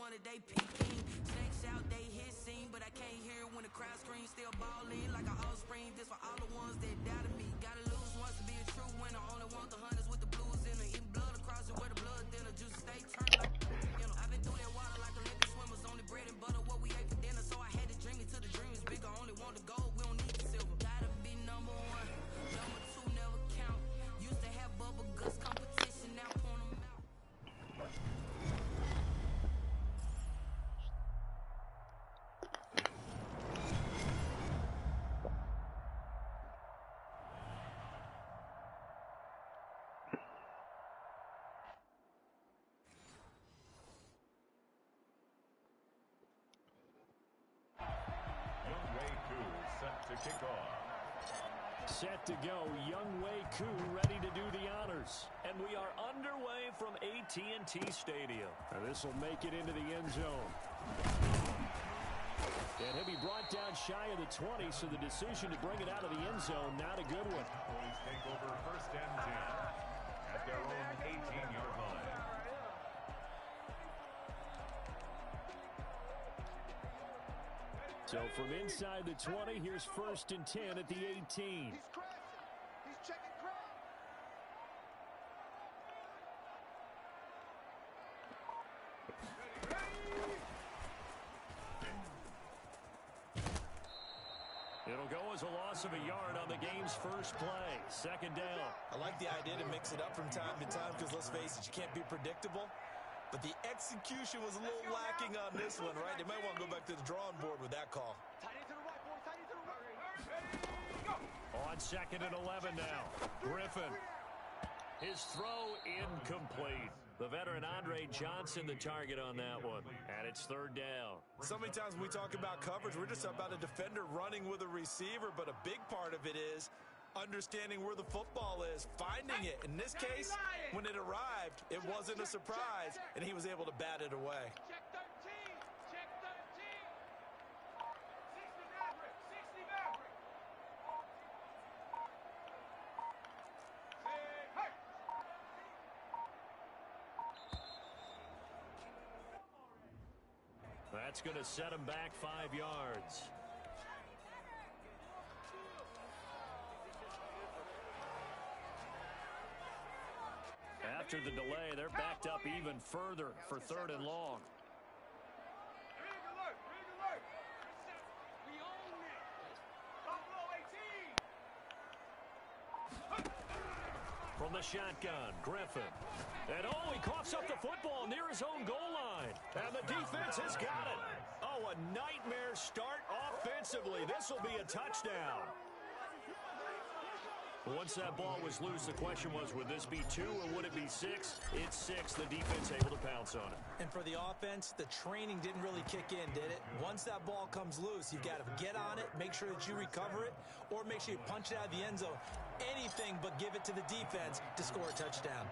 wanted, they peeking. Snakes out, they hit scene, but I can't hear when the crowd screams. Still balling like an offspring. This for all the ones that doubted me. Gotta lose once to be a true winner. Only want the hunters with the blues in her. Eating blood across it where the blood dinner. Juice stay turned like you know. I've been through that water like Olympic swimmers. Only bread and butter what we ate for dinner. So I had to dream it till the dream is bigger. Only want the gold, we don't need the silver. Gotta be number one. Number two never count. Used to have bubble guts competition, now point them out. Younghoe Koo set to kick off. Set to go, Younghoe Koo ready to do the honors. And we are underway from AT&T Stadium. And this will make it into the end zone. And he'll be brought down shy of the 20, so the decision to bring it out of the end zone, not a good one. Boys take over 1st and 10 at their own 18-yard line. So from inside the 20, here's 1st and 10 at the 18. He's checking crowd. It'll go as a loss of a yard on the game's first play. 2nd down. I like the idea to mix it up from time to time because, let's face it, you can't be predictable. But the execution was a little lacking on this one, right? They might want to go back to the drawing board with that call. On 2nd and 11 now. Griffin. His throw incomplete. The veteran Andre Johnson the target on that one. And it's 3rd down. So many times when we talk about coverage, we're just about a defender running with a receiver, but a big part of it is understanding where the football is, finding it. In this case, when it arrived, it wasn't a surprise, and he was able to bat it away. Check 13. Check 13. 60 Maverick. 60 Maverick. Hey. That's going to set him back 5 yards. After the delay, they're backed up even further for 3rd and long. Rig alert. We own it. Buffalo 18. From the shotgun, Griffin. And he coughs up the football near his own goal line. And the defense has got it. Oh, a nightmare start offensively. This will be a touchdown. Once that ball was loose, the question was, would this be 2 or would it be 6? It's 6. The defense able to pounce on it. And for the offense, the training didn't really kick in, did it? Once that ball comes loose, you've got to get on it, make sure that you recover it, or make sure you punch it out of the end zone. Anything but give it to the defense to score a touchdown.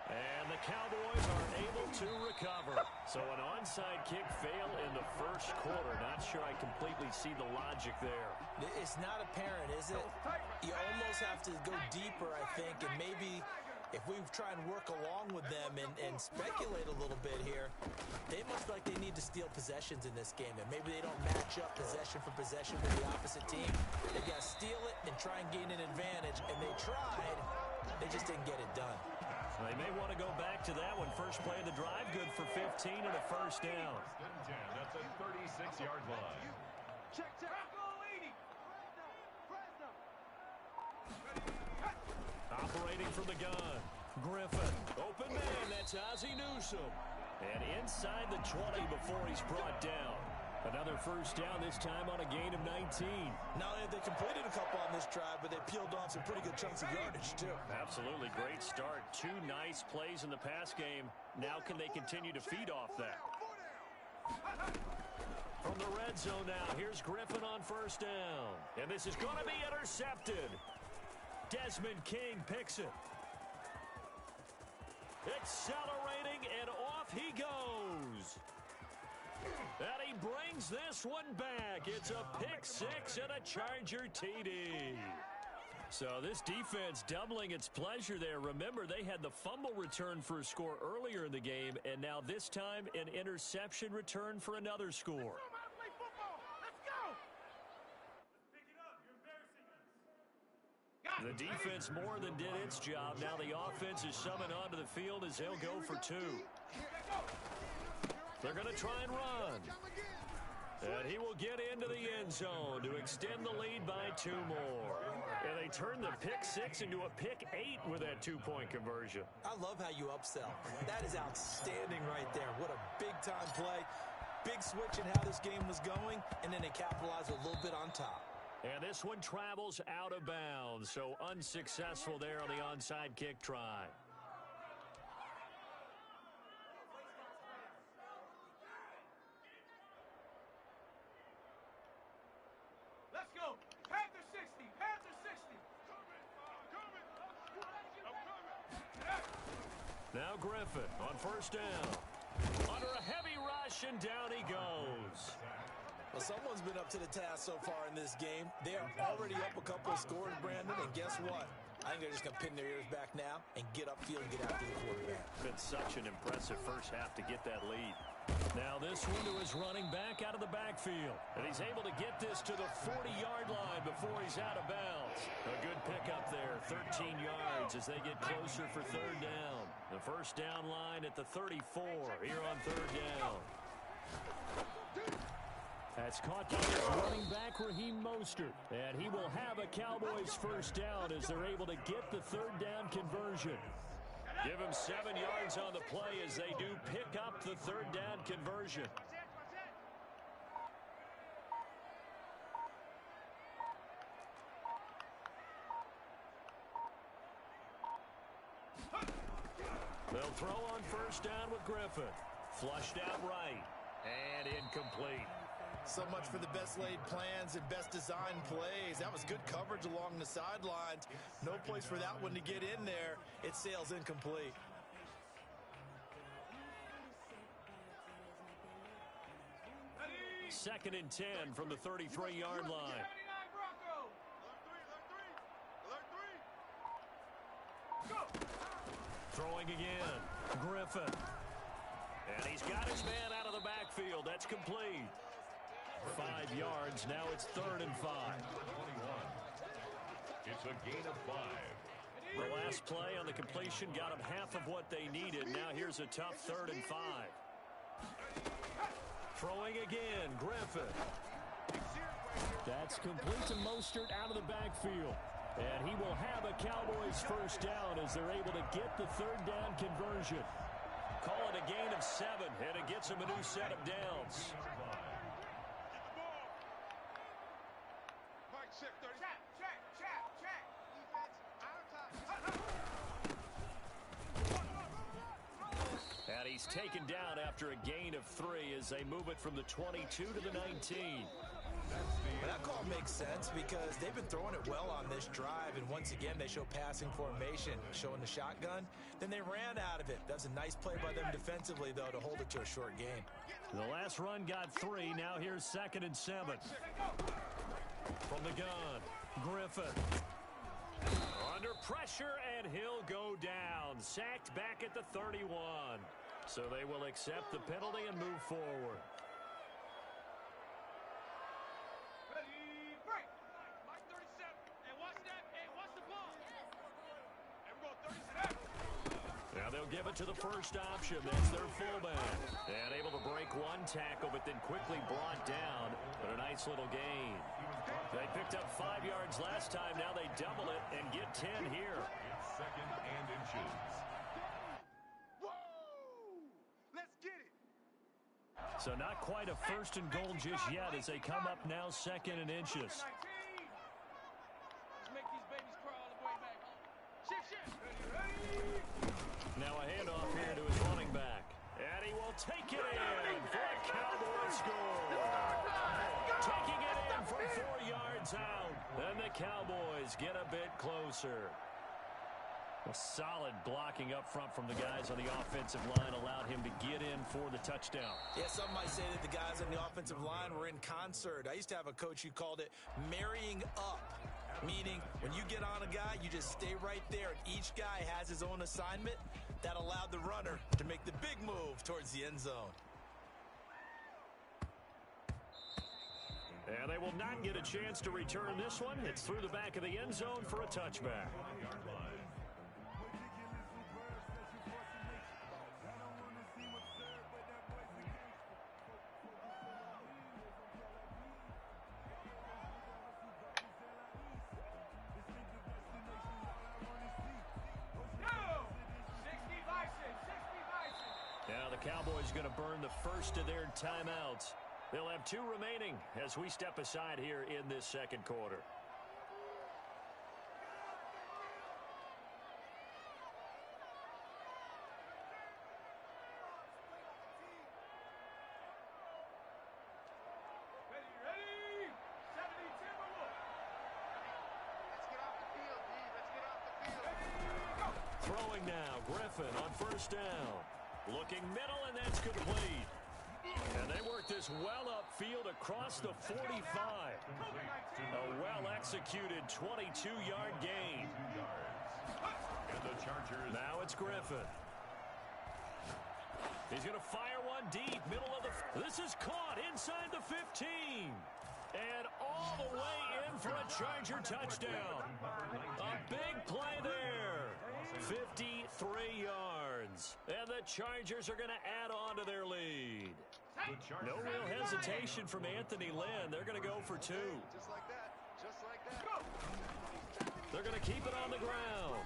And the Cowboys are able to recover. So an onside kick fail in the first quarter. Not sure I completely see the logic there. It's not apparent, is it? You almost have to go deeper, I think, and maybe if we try and work along with them and speculate a little bit here, they must feel like they need to steal possessions in this game, and maybe they don't match up possession for possession with the opposite team. They've got to steal it and try and gain an advantage, and they tried. They just didn't get it done. They may want to go back to that one. First play of the drive, good for 15 and a 1st down. 1st and 10, that's a 36-yard line. Check. Buffalo 80. Operating from the gun. Griffin. Open man. That's Ozzie Newsome. And inside the 20 before he's brought down. Another 1st down, this time on a gain of 19. Not only have they completed a couple on this drive, but they peeled off some pretty good chunks of yardage, too. Absolutely. Great start. 2 nice plays in the pass game. Now can they continue to feed off that? From the red zone now, here's Griffin on 1st down. And this is going to be intercepted. Desmond King picks it. Accelerating, and off he goes. And he brings this one back. It's a pick 6 and a Charger TD. So this defense doubling its pleasure there. Remember, they had the fumble return for a score earlier in the game, and now this time an interception return for another score. The defense more than did its job. Now the offense is summoned onto the field as they'll go for two. They're going to try and run. And he will get into the end zone to extend the lead by 2 more. And they turn the pick 6 into a pick 8 with that 2-point conversion. I love how you upsell. That is outstanding right there. What a big-time play. Big switch in how this game was going, and then they capitalize a little bit on top. And this one travels out of bounds, so unsuccessful there on the onside kick try. Let's go. Panther 60. Panther 60. Now Griffin on first down. Under a heavy rush, and down he goes. Well, someone's been up to the task so far in this game. They are already up a couple of scores, Brandon, and guess what? I think they're just going to pin their ears back now and get upfield and get after the quarterback. Been such an impressive first half to get that lead. Now this one to his running back out of the backfield. And he's able to get this to the 40-yard line before he's out of bounds. A good pickup there, 13 yards as they get closer for third down. The first down line at the 34 here on third down. That's caught by his running back, Raheem Mostert. And he will have a Cowboys first down as they're able to get the third down conversion. Give him 7 yards on the play as they do pick up the third down conversion. They'll throw on first down with Griffin. Flushed out right. And incomplete. So much for the best laid plans and best designed plays. That was good coverage along the sidelines. No place for that one to get in there. It sails incomplete. Second and 10 from the 33-yard line. Throwing again. Griffin. And he's got his man out of the backfield. That's complete. 5 yards. Now it's 3rd and 5. It's a gain of 5. The last play on the completion got them half of what they needed. Now here's a tough 3rd and 5. Throwing again. Griffin. That's complete to Mostert out of the backfield. And he will have a Cowboys first down as they're able to get the third down conversion. Call it a gain of 7, and it gets them a new set of downs. And he's taken down after a gain of 3 as they move it from the 22 to the 19. But that call makes sense because they've been throwing it well on this drive, and once again they show passing formation, showing the shotgun. Then they ran out of it. That's a nice play by them defensively, though, to hold it to a short gain. The last run got 3. Now here's 2nd and 7. From the gun, Griffin. Under pressure, and he'll go down. Sacked back at the 31. So they will accept the penalty and move forward. Now they'll give it to the first option. That's their fullback. And able to break one tackle, but then quickly brought down. But a nice little gain. They picked up 5 yards last time. Now they double it and get 10 here. It's 2nd and inches. Let's get it. So not quite a 1st and goal just yet as they come up now 2nd and inches. Let's make these babies crawl all the way back. Shift. Now a handoff here to his running back. And he will take it in for a Cowboy score. Taking it in from 4 yards out. And the Cowboys get a bit closer. A solid blocking up front from the guys on the offensive line allowed him to get in for the touchdown. Yeah, some might say that the guys on the offensive line were in concert. I used to have a coach who called it marrying up. Meaning, when you get on a guy, you just stay right there, and each guy has his own assignment. That allowed the runner to make the big move towards the end zone. And they will not get a chance to return this one. It's through the back of the end zone for a touchback. Now the Cowboys going to burn the first of their timeouts. They'll have 2 remaining as we step aside here in this second quarter. Ready? 70 Timberwolves. Throwing now, Griffin on first down. Looking middle, and that's complete. And they work this well upfield across the 45. A well-executed 22-yard gain. And the Chargers. Now it's Griffin. He's going to fire one deep, middle of the... This is caught inside the 15. And all the way in for a Charger touchdown. A big play there. 53 yards. And the Chargers are going to add on to their lead. No real hesitation from Anthony Lynn. They're going to go for 2. Just like that. Just like that. They're going to keep it on the ground.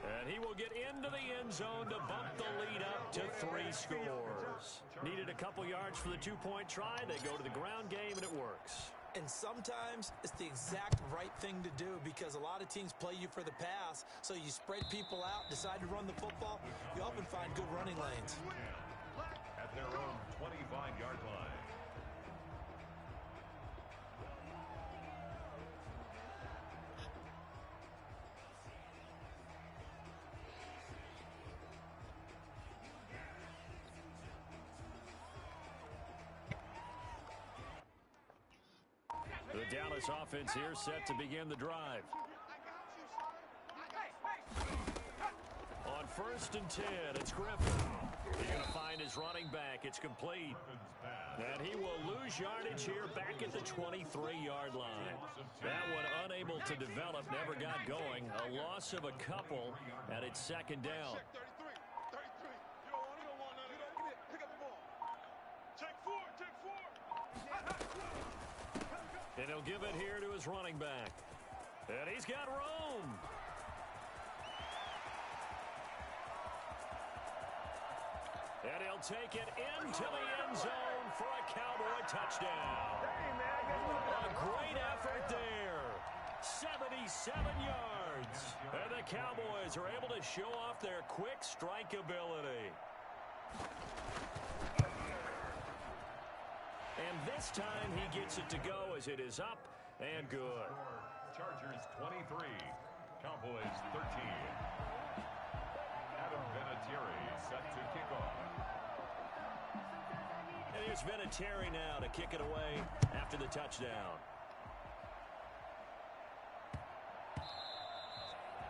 And he will get into the end zone to bump the lead up to 3 scores. Needed a couple yards for the 2-point try. They go to the ground game, and it works. And sometimes it's the exact right thing to do because a lot of teams play you for the pass, so you spread people out, decide to run the football. You often find good running lanes. At their own 25-yard line. The Dallas offense here set to begin the drive. On first and 10, it's Griffin. He's going to find his running back. It's complete. And he will lose yardage here back at the 23-yard line. That one unable to develop, never got going. A loss of a couple, and it's second down. And he'll give it here to his running back. And he's got room. And he'll take it into the end zone for a Cowboy touchdown. A great effort there. 77 yards. And the Cowboys are able to show off their quick strike ability. And this time he gets it to go as it is up and good. Chargers 23, Cowboys 13. Adam Vinatieri set to kick off. And here's Vinatieri now to kick it away after the touchdown.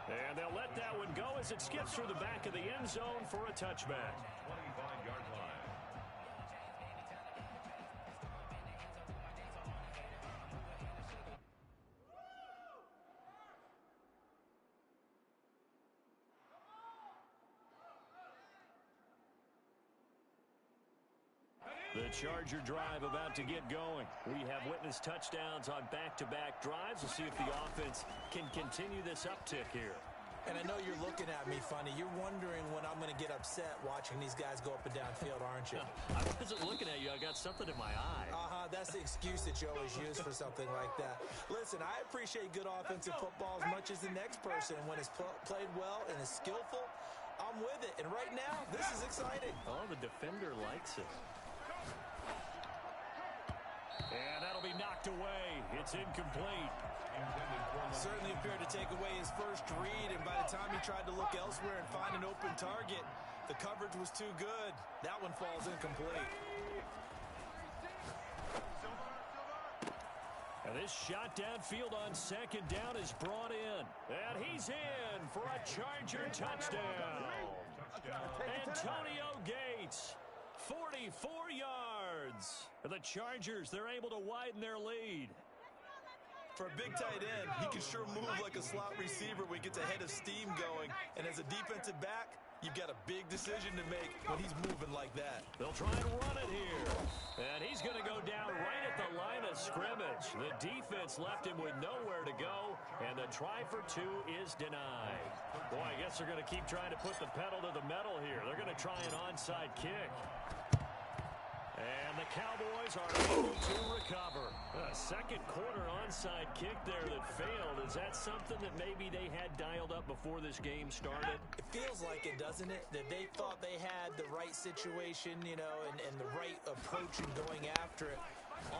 And they'll let that one go as it skips through the back of the end zone for a touchback. 25-yard line. The Charger drive about to get going. We have witnessed touchdowns on back-to-back drives. We'll see if the offense can continue this uptick here. And I know you're looking at me funny. You're wondering when I'm going to get upset watching these guys go up and down field, aren't you? I wasn't looking at you. I got something in my eye. That's the excuse that you always use for something like that. Listen, I appreciate good offensive football as much as the next person. And when it's played well and is skillful, I'm with it. And right now, this is exciting. Oh, the defender likes it. And that'll be knocked away. It's incomplete. Certainly appeared to take away his first read, and by the time he tried to look elsewhere and find an open target, the coverage was too good. That one falls incomplete. And This shot downfield on second down is brought in. And he's in for a Charger touchdown. Antonio Gates, 44 yards. The Chargers, they're able to widen their lead. For a big tight end, he can sure move like a slot receiver when he gets a head of steam going. And as a defensive back, you've got a big decision to make when he's moving like that. They'll try and run it here. And he's going to go down right at the line of scrimmage. The defense left him with nowhere to go, and the try for two is denied. Boy, I guess they're going to keep trying to put the pedal to the metal here. They're going to try an onside kick. And the Cowboys are able to recover. A second quarter onside kick there that failed. Is that something that maybe they had dialed up before this game started? It feels like it, doesn't it? That they thought they had the right situation, you know, and the right approach in going after it.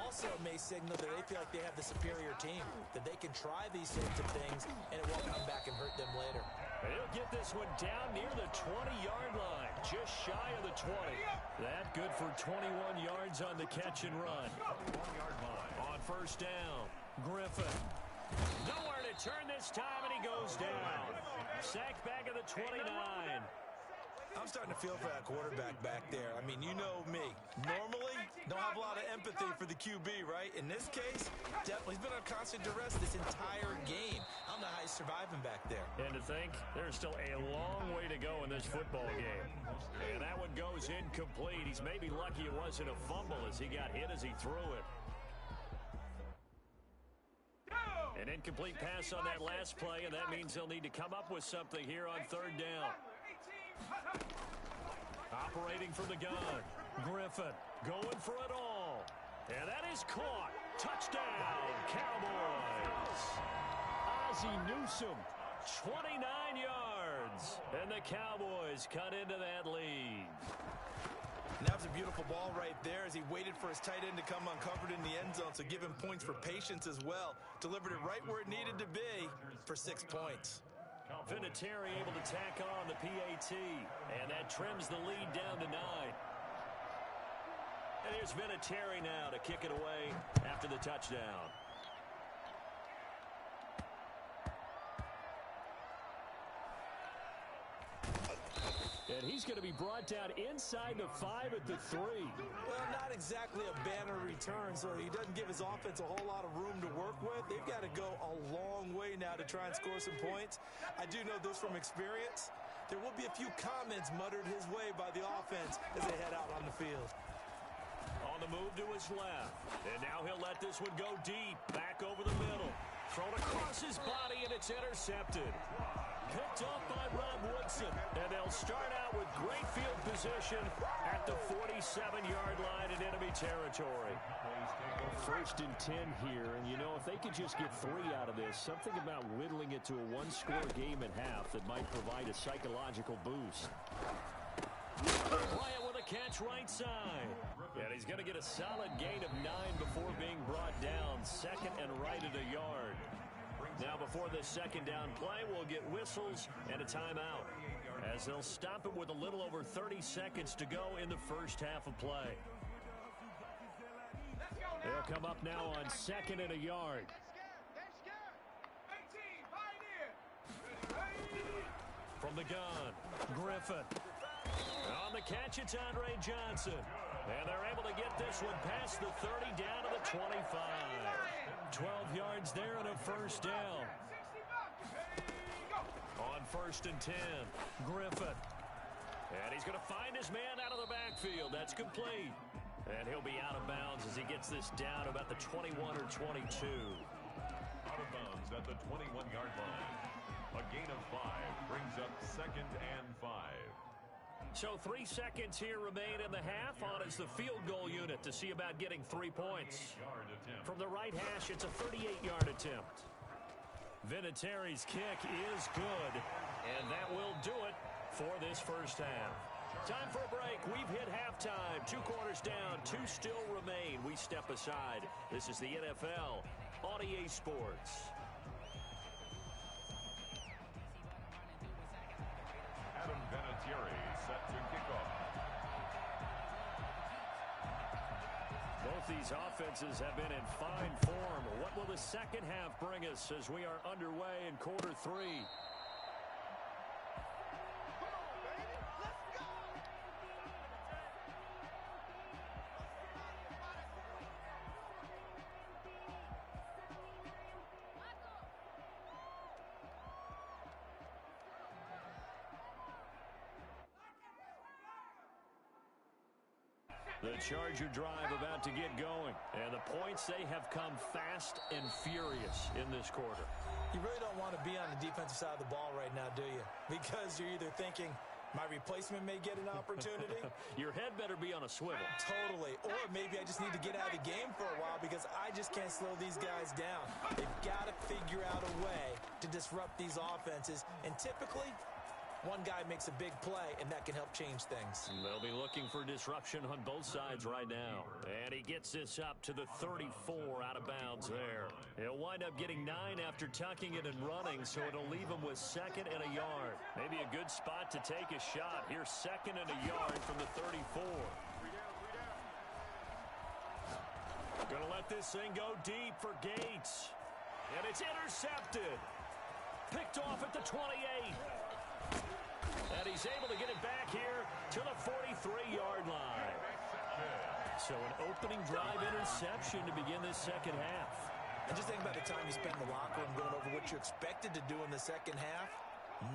Also, it may signal that they feel like they have the superior team, that they can try these sorts of things, and it won't come back and hurt them later. He'll get this one down near the 20-yard line, just shy of the 20. That good for 21 yards on the catch and run. On first down, Griffin. Nowhere to turn this time, and he goes down. Sacked back at the 29. I'm starting to feel for that quarterback back there. I mean, you know me. Normally, don't have a lot of empathy for the QB, right? In this case, definitely he's been on constant duress this entire game. I don't know how he's surviving back there. And to think, there's still a long way to go in this football game. And that one goes incomplete. He's maybe lucky it wasn't a fumble as he got hit as he threw it. An incomplete pass on that last play, and that means they'll need to come up with something here on third down. Operating from the gun, Griffin going for it all. And that is caught. Touchdown, Cowboys. Ozzie Newsome, 29 yards. And the Cowboys cut into that lead. And that was a beautiful ball right there as he waited for his tight end to come uncovered in the end zone, so give him points for patience as well. Delivered it right where it needed to be for 6 points. Vinatieri able to tack on the PAT, and that trims the lead down to 9. And here's Vinatieri now to kick it away after the touchdown. And he's going to be brought down inside the 5 at the 3. Well, not exactly a banner return, so he doesn't give his offense a whole lot of room to work with. They've got to go a long way now to try and score some points. I do know this from experience. There will be a few comments muttered his way by the offense as they head out on the field. On the move to his left. And now he'll let this one go deep. Back over the middle. Thrown across his body, and it's intercepted. Picked off by Rob Woodson. And they'll start out with great field position at the 47-yard line in enemy territory. First and 10 here, and you know, if they could just get 3 out of this, something about whittling it to a one-score game at half that might provide a psychological boost. Bryant with a catch right side. And he's going to get a solid gain of 9 before being brought down. Second and right at a yard. Now before this second down play, we'll get whistles and a timeout, as they'll stop it with a little over 30 seconds to go in the first half of play. They'll come up now on second and a yard. From the gun, Griffin. On the catch, it's Andre Johnson. And they're able to get this one past the 30 down to the 25. 12 yards there and a first down. On first and 10, Griffin. And he's going to find his man out of the backfield. That's complete. And he'll be out of bounds as he gets this down about the 21 or 22. Out of bounds at the 21-yard line. A gain of 5 brings up second and 5. So 3 seconds here remain in the half. On is the field goal unit to see about getting 3 points. From the right hash, it's a 38-yard attempt. Vinatieri's kick is good, and that will do it for this first half. Time for a break. We've hit halftime. 2 quarters down, 2 still remain. We step aside. This is the NFL on EA Sports. Adam Vinatieri set to kick off. Both Both these offenses have been in fine form. What will the second half bring us as we are underway in quarter three? The Charger drive about to get going. And the points, they have come fast and furious in this quarter. You really don't want to be on the defensive side of the ball right now, do you? Because you're either thinking, my replacement may get an opportunity. Your head better be on a swivel. Totally. Or maybe I just need to get out of the game for a while because I just can't slow these guys down. They've got to figure out a way to disrupt these offenses. And typically, one guy makes a big play, and that can help change things. They'll be looking for disruption on both sides right now. And he gets this up to the 34 out of bounds there. He'll wind up getting 9 after tucking it and running, so it'll leave him with 2nd and a yard. Maybe a good spot to take a shot. Here's 2nd and a yard from the 34. Gonna let this thing go deep for Gates. And it's intercepted. Picked off at the 28. And he's able to get it back here to the 43-yard line. So an opening drive interception to begin this second half. And just think about the time you spend in the locker room going over what you expected to do in the second half.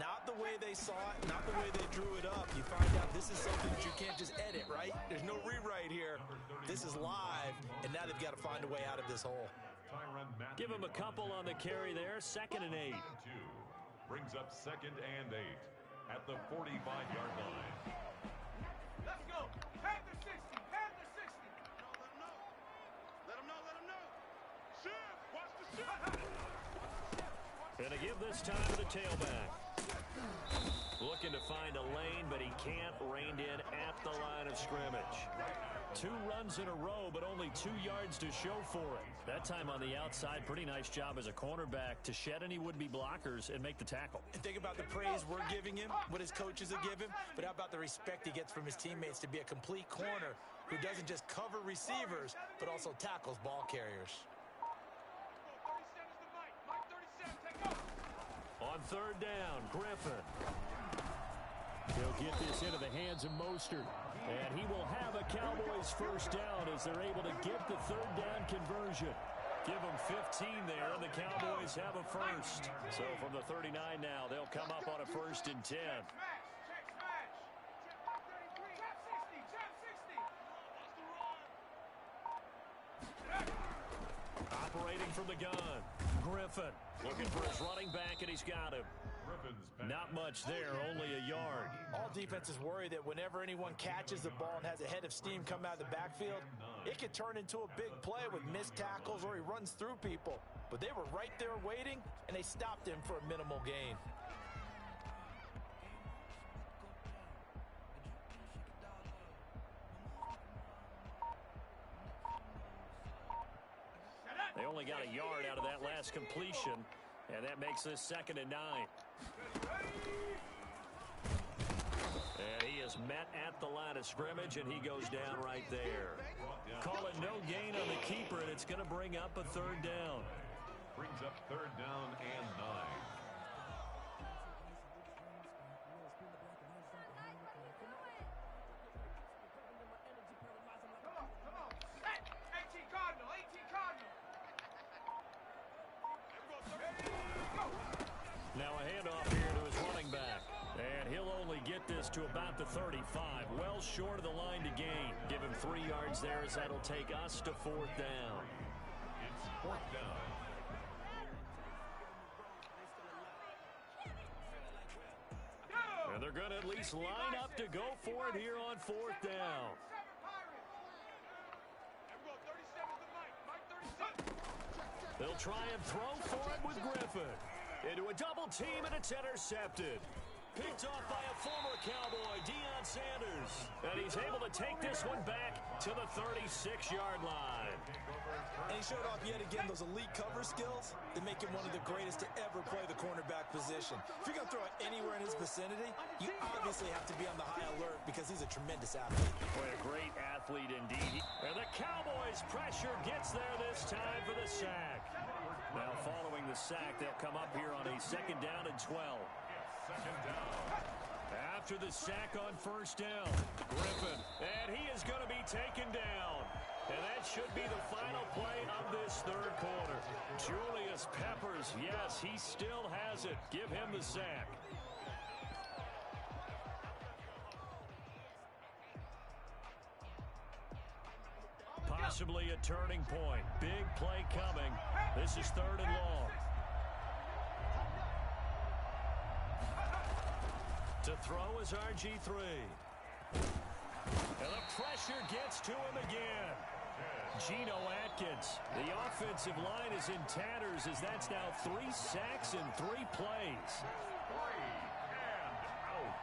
Not the way they saw it, not the way they drew it up. You find out this is something that you can't just edit, right? There's no rewrite here. This is live, and now they've got to find a way out of this hole. Give him a couple on the carry there, 2nd and 8. Brings up 2nd and 8. At the 45-yard line. Let's go. Panther 60. Panther 60. Let him know. Let him know. Shift. Watch the shift. Gonna give this time to the tailback. Looking to find a lane, but he can't. Reined in at the line of scrimmage. 2 runs in a row, but only 2 yards to show for it. That time on the outside, pretty nice job as a cornerback to shed any would-be blockers and make the tackle. And think about the praise we're giving him, what his coaches are giving, but how about the respect he gets from his teammates to be a complete corner who doesn't just cover receivers, but also tackles ball carriers. 37's the Mike. Mike 37, take over. On 3rd down, Griffin. He'll get this into the hands of Mostert. And he will have a Cowboys first down as they're able to get the 3rd down conversion. Give them 15 there, and the Cowboys have a first. So from the 39 now, they'll come up on a 1st and 10. Check smash. Trap 60. Operating from the gun. Griffin looking for his running back, and he's got him. Not much there, only a yard. All defenses worry that whenever anyone catches the ball and has a head of steam come out of the backfield, it could turn into a big play with missed tackles or he runs through people. But they were right there waiting, and they stopped him for a minimal gain. They only got a yard out of that last completion, and that makes this 2nd and 9. And he is met at the line of scrimmage, and he goes down right there. Call it no gain on the keeper, and it's going to bring up a 3rd down. Brings up 3rd down and 9. Come on. 18 Cardinal. 18 Cardinal. Now a handoff here to his running back. And he'll only get this to about the 35. Well short of the line to gain. Give him 3 yards there as that'll take us to 4th down. It's 4th down. And they're going to at least line up to go for it here on 4th down. They'll try and throw for it with Griffin. Into a double team, and it's intercepted. picked off by a former Cowboy, Deion Sanders. And he's able to take this one back to the 36-yard line. And he showed off yet again those elite cover skills that make him one of the greatest to ever play the cornerback position. If you're going to throw it anywhere in his vicinity, you obviously have to be on the high alert because he's a tremendous athlete. Boy, a great athlete indeed. And the Cowboys' pressure gets there this time for the sack. Now following the sack, they'll come up here on a 2nd down and 12. Second down. After the sack on 1st down, Griffin, and he is going to be taken down. And that should be the final play of this 3rd quarter. Julius Peppers, yes, he still has it. Give him the sack. Possibly a turning point. Big play coming. This is 3rd and long. To throw is RG3. And the pressure gets to him again. Geno Atkins. The offensive line is in tatters as that's now 3 sacks in 3 plays. 3 and out.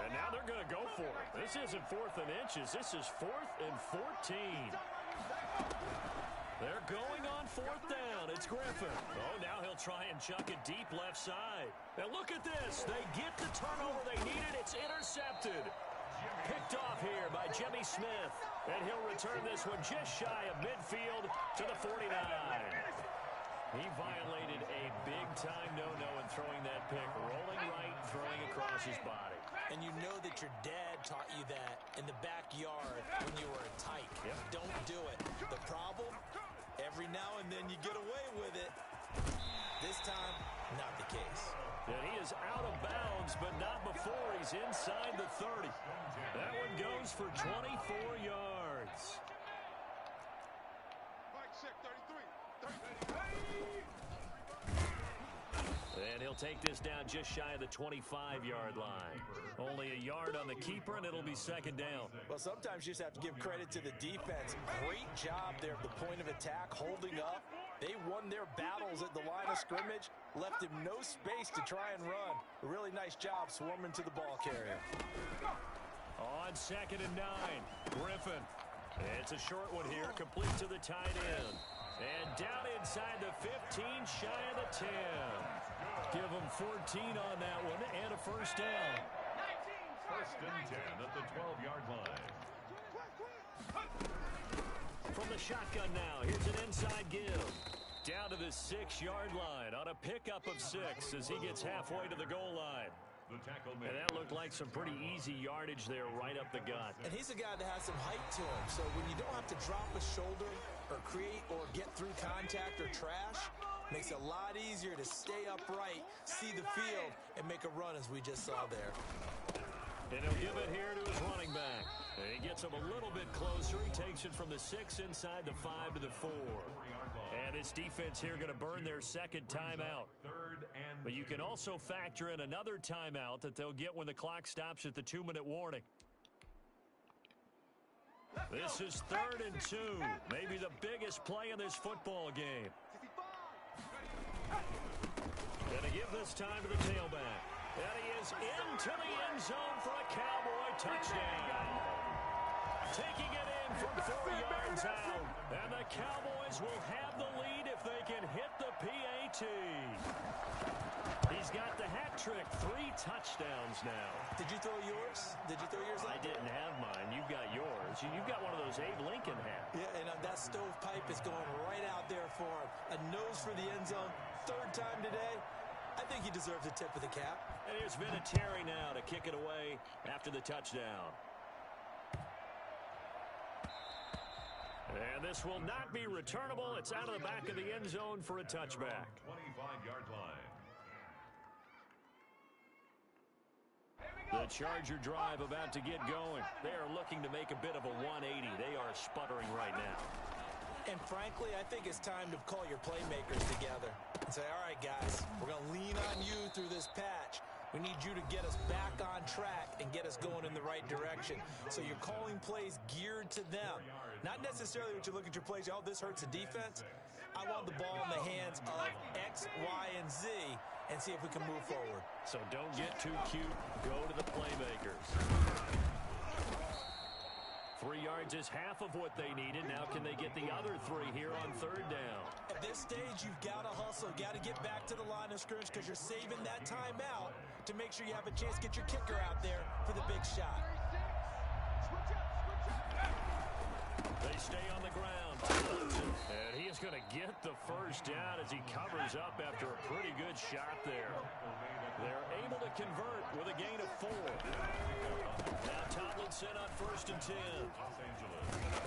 And now they're going to go for it. This isn't 4th and inches. This is 4th and 14. They're going on 4th down. It's Griffin. Oh, now he'll try and chuck it deep left side. And look at this. They get the turnover they needed. It's intercepted. Picked off here by Jimmy Smith. And he'll return this one just shy of midfield to the 49. He violated a big-time no-no in throwing that pick. Rolling right, throwing across his body. And you know that your dad taught you that in the backyard when you were a tyke. Yep. Don't do it. The problem? Every now and then you get away with it. This time, not the case. And he is out of bounds, but not before he's inside the 30. That one goes for 24 yards. Mike check 33. And he'll take this down just shy of the 25-yard line. Only a yard on the keeper, and it'll be 2nd down. Well, sometimes you just have to give credit to the defense. Great job there at the point of attack, holding up. They won their battles at the line of scrimmage, left him no space to try and run. A really nice job swarming to the ball carrier. On 2nd and 9, Griffin. It's a short one here, complete to the tight end. And down inside the 15, shy of the 10. Give him 14 on that one and a 1st down. 1st and 10 at the 12-yard line. From the shotgun now, here's an inside give. Down to the 6-yard line on a pickup of 6 as he gets halfway to the goal line. The tackle made. And that looked like some pretty easy yardage there right up the gut. And he's a guy that has some height to him, so when you don't have to drop a shoulder or create or get through contact or trash, makes it a lot easier to stay upright, see the field, and make a run as we just saw there. And he'll give it here to his running back. And he gets him a little bit closer. He takes it from the 6 inside the 5 to the 4. And this defense here going to burn their 2nd timeout. 3rd and But you can also factor in another timeout that they'll get when the clock stops at the 2-minute warning. This is 3rd and 2. Maybe the biggest play in this football game. Gonna give this time to the tailback. And he is into the end zone for a Cowboy touchdown. Taking it in from 4 yards out. And the Cowboys will have the lead if they can hit the PAT. He's got the hat trick. 3 touchdowns now. Did you throw yours? Did you throw yours? I didn't have mine. You've got yours. You've got one of those Abe Lincoln hats. Yeah, and that stovepipe is going right out there for him. A nose for the end zone. 3rd time today. I think he deserves a tip of the cap. And here's Vinatieri now to kick it away after the touchdown. And this will not be returnable. It's out of the back of the end zone for a touchback. 25-yard line. The Charger drive about to get going. They are looking to make a bit of a 180. They are sputtering right now. And frankly, I think it's time to call your playmakers together and say, all right, guys, we're going to lean on you through this patch. We need you to get us back on track and get us going in the right direction. So you're calling plays geared to them. Not necessarily what you look at your plays, oh, this hurts the defense. I want the ball in the hands of X, Y, and Z and see if we can move forward. So don't get too cute. Go to the playmakers. 3 yards is half of what they needed. Now can they get the other 3 here on third down? At this stage, you've got to hustle. Got to get back to the line of scrimmage because you're saving that timeout to make sure you have a chance to get your kicker out there for the big shot. They stay on the ground. And he is going to get the first down as he covers up after a pretty good shot there. They're able to convert with a gain of 4. Now Tomlinson on 1st and 10.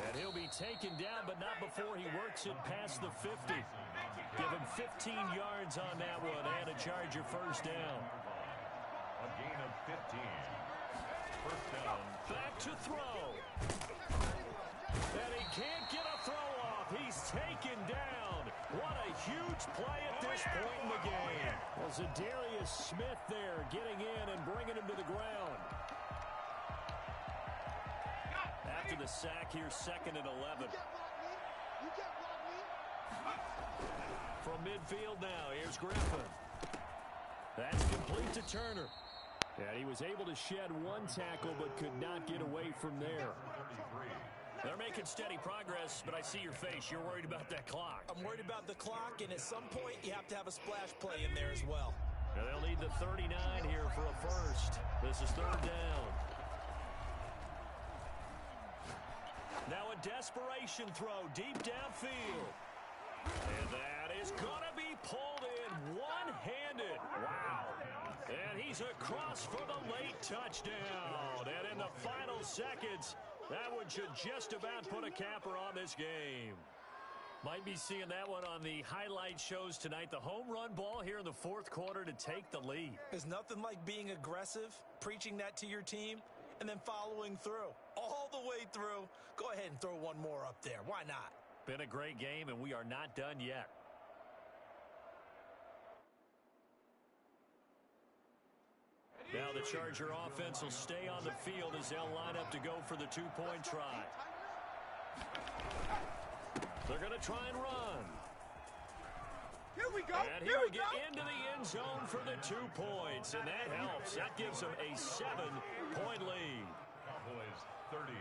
And he'll be taken down, but not before he works it past the 50. Give him 15 yards on that one and a Charger first down. A gain of 15. First down. Back to throw. And he can't get a throw off. He's taken down. What a huge play at this point in the game. Well, Zadarius Smith there getting in and bringing him to the ground. After the sack here, 2nd and 11. From midfield now, here's Griffin. That's complete to Turner. And he was able to shed 1 tackle but could not get away from there. They're making steady progress, but I see your face. You're worried about that clock. I'm worried about the clock, and at some point, you have to have a splash play in there as well. Now they'll need the 39 here for a first. This is third down. Now a desperation throw deep downfield. And that is going to be pulled in one-handed. Wow. And he's across for the late touchdown. And in the final seconds, that one should just about put a capper on this game. Might be seeing that one on the highlight shows tonight. The home run ball here in the 4th quarter to take the lead. There's nothing like being aggressive, preaching that to your team, and then following through. All the way through. Go ahead and throw one more up there. Why not? Been a great game, and we are not done yet. Now the Charger offense will stay on the field as they'll line up to go for the 2-point try. They're going to try and run. Here we go. And he'll get into the end zone for the 2 points, and that helps. That gives them a 7-point lead. Cowboys 30.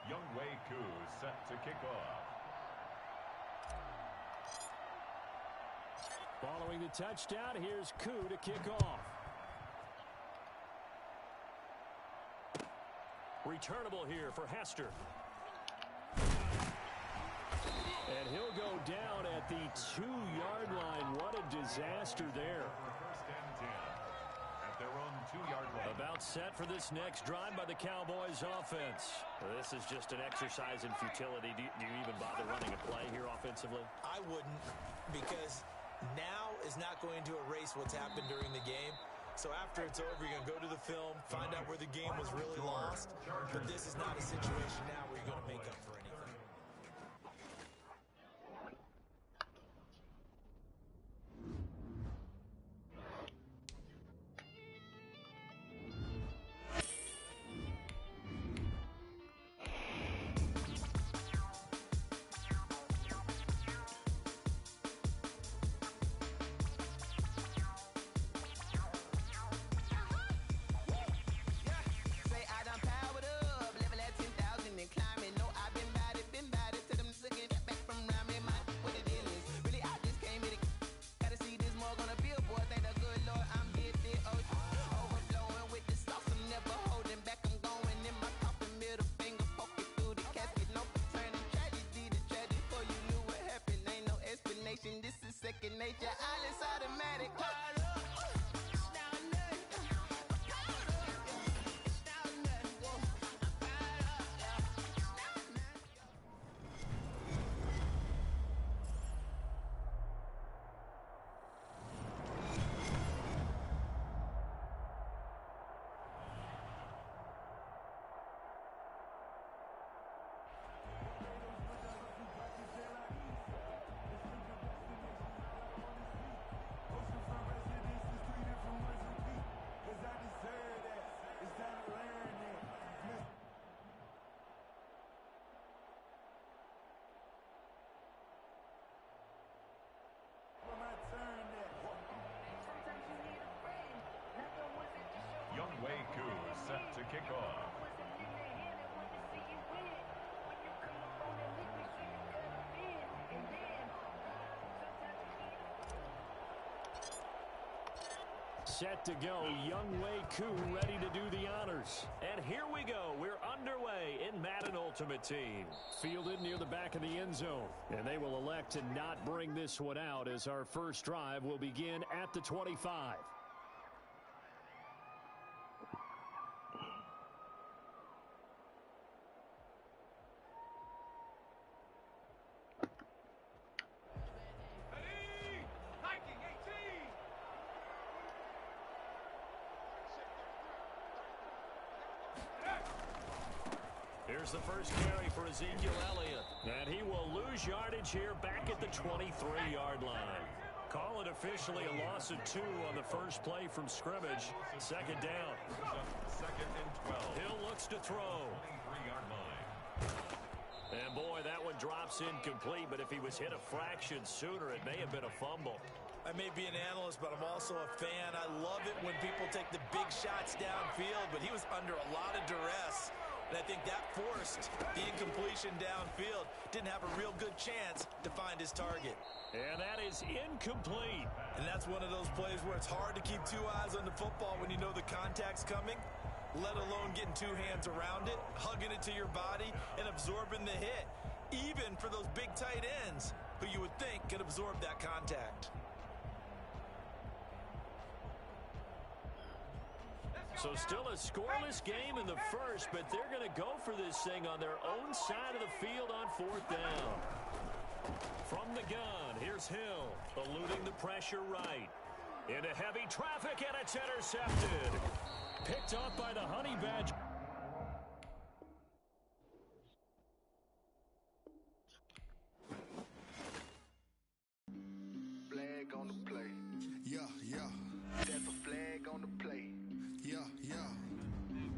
Younghoe Koo set to kick off. Following the touchdown, here's Koo to kick off. Returnable here for Hester. And he'll go down at the 2-yard line. What a disaster there. First and 10 at their own 2-yard line. About set for this next drive by the Cowboys offense. This is just an exercise in futility. Do you even bother running a play here offensively? I wouldn't, because now is not going to erase what's happened during the game. So after it's over, you're going to go to the film, find out where the game was really lost. But this is not a situation now where you're going to make up for anything. Nature, all is automatic. kickoff. Set to go, Younghoe Koo ready to do the honors. And here we go. We're underway in Madden Ultimate Team. Fielded near the back of the end zone. And they will elect to not bring this one out as our first drive will begin at the 25. Here's the first carry for Ezekiel Elliott. And he will lose yardage here back at the 23-yard line. Call it officially a loss of 2 on the first play from scrimmage. Second down. Second and 12. Hill looks to throw. 23-yard line. And boy, that one drops incomplete, but if he was hit a fraction sooner, it may have been a fumble. I may be an analyst, but I'm also a fan. I love it when people take the big shots downfield, but he was under a lot of duress. And I think that forced the incompletion downfield. Didn't have a real good chance to find his target. And that is incomplete. And that's one of those plays where it's hard to keep 2 eyes on the football when you know the contact's coming, let alone getting 2 hands around it, hugging it to your body, and absorbing the hit, even for those big tight ends who you would think could absorb that contact. So still a scoreless game in the first, but they're going to go for this thing on their own side of the field on 4th down. From the gun, here's Hill, eluding the pressure right. Into heavy traffic, and it's intercepted. Picked off by the Honey Badger. Flag on the play. Yeah, yeah. That's a flag on the play. Yeah, yeah.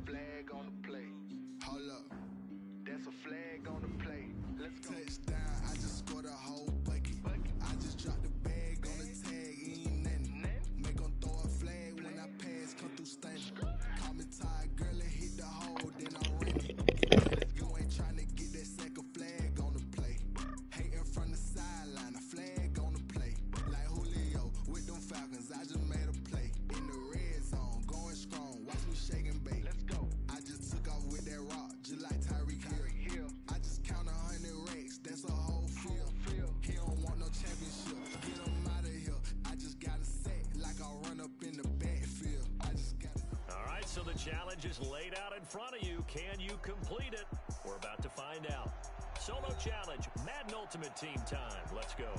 Flag on the play. Hold up. That's a flag on the play. Let's go. Touchdown. I just scored a whole bucket. I just dropped the bag on the tag. Ain't nothing. Make them throw a flag when I pass. Come through stunning. Call me tired, girl, and hit the hole. Then I ran it. You ain't trying to get that second flag on the play. Hating from the sideline. A flag on the play. Like Julio with them Falcons. I just made a play. In the red zone. Going strong. Watch me shake and bake. Let's go. I just took off with that rock. Just like Tyreek Hill. I just count 100 racks. That's a whole field. He don't want no championship. Get him out of here. I just got a set like I'll run up in the backfield. I just got All right, so the challenge is laid out in front of you. Can you complete it? We're about to find out. Solo challenge, Madden Ultimate Team time. Let's go.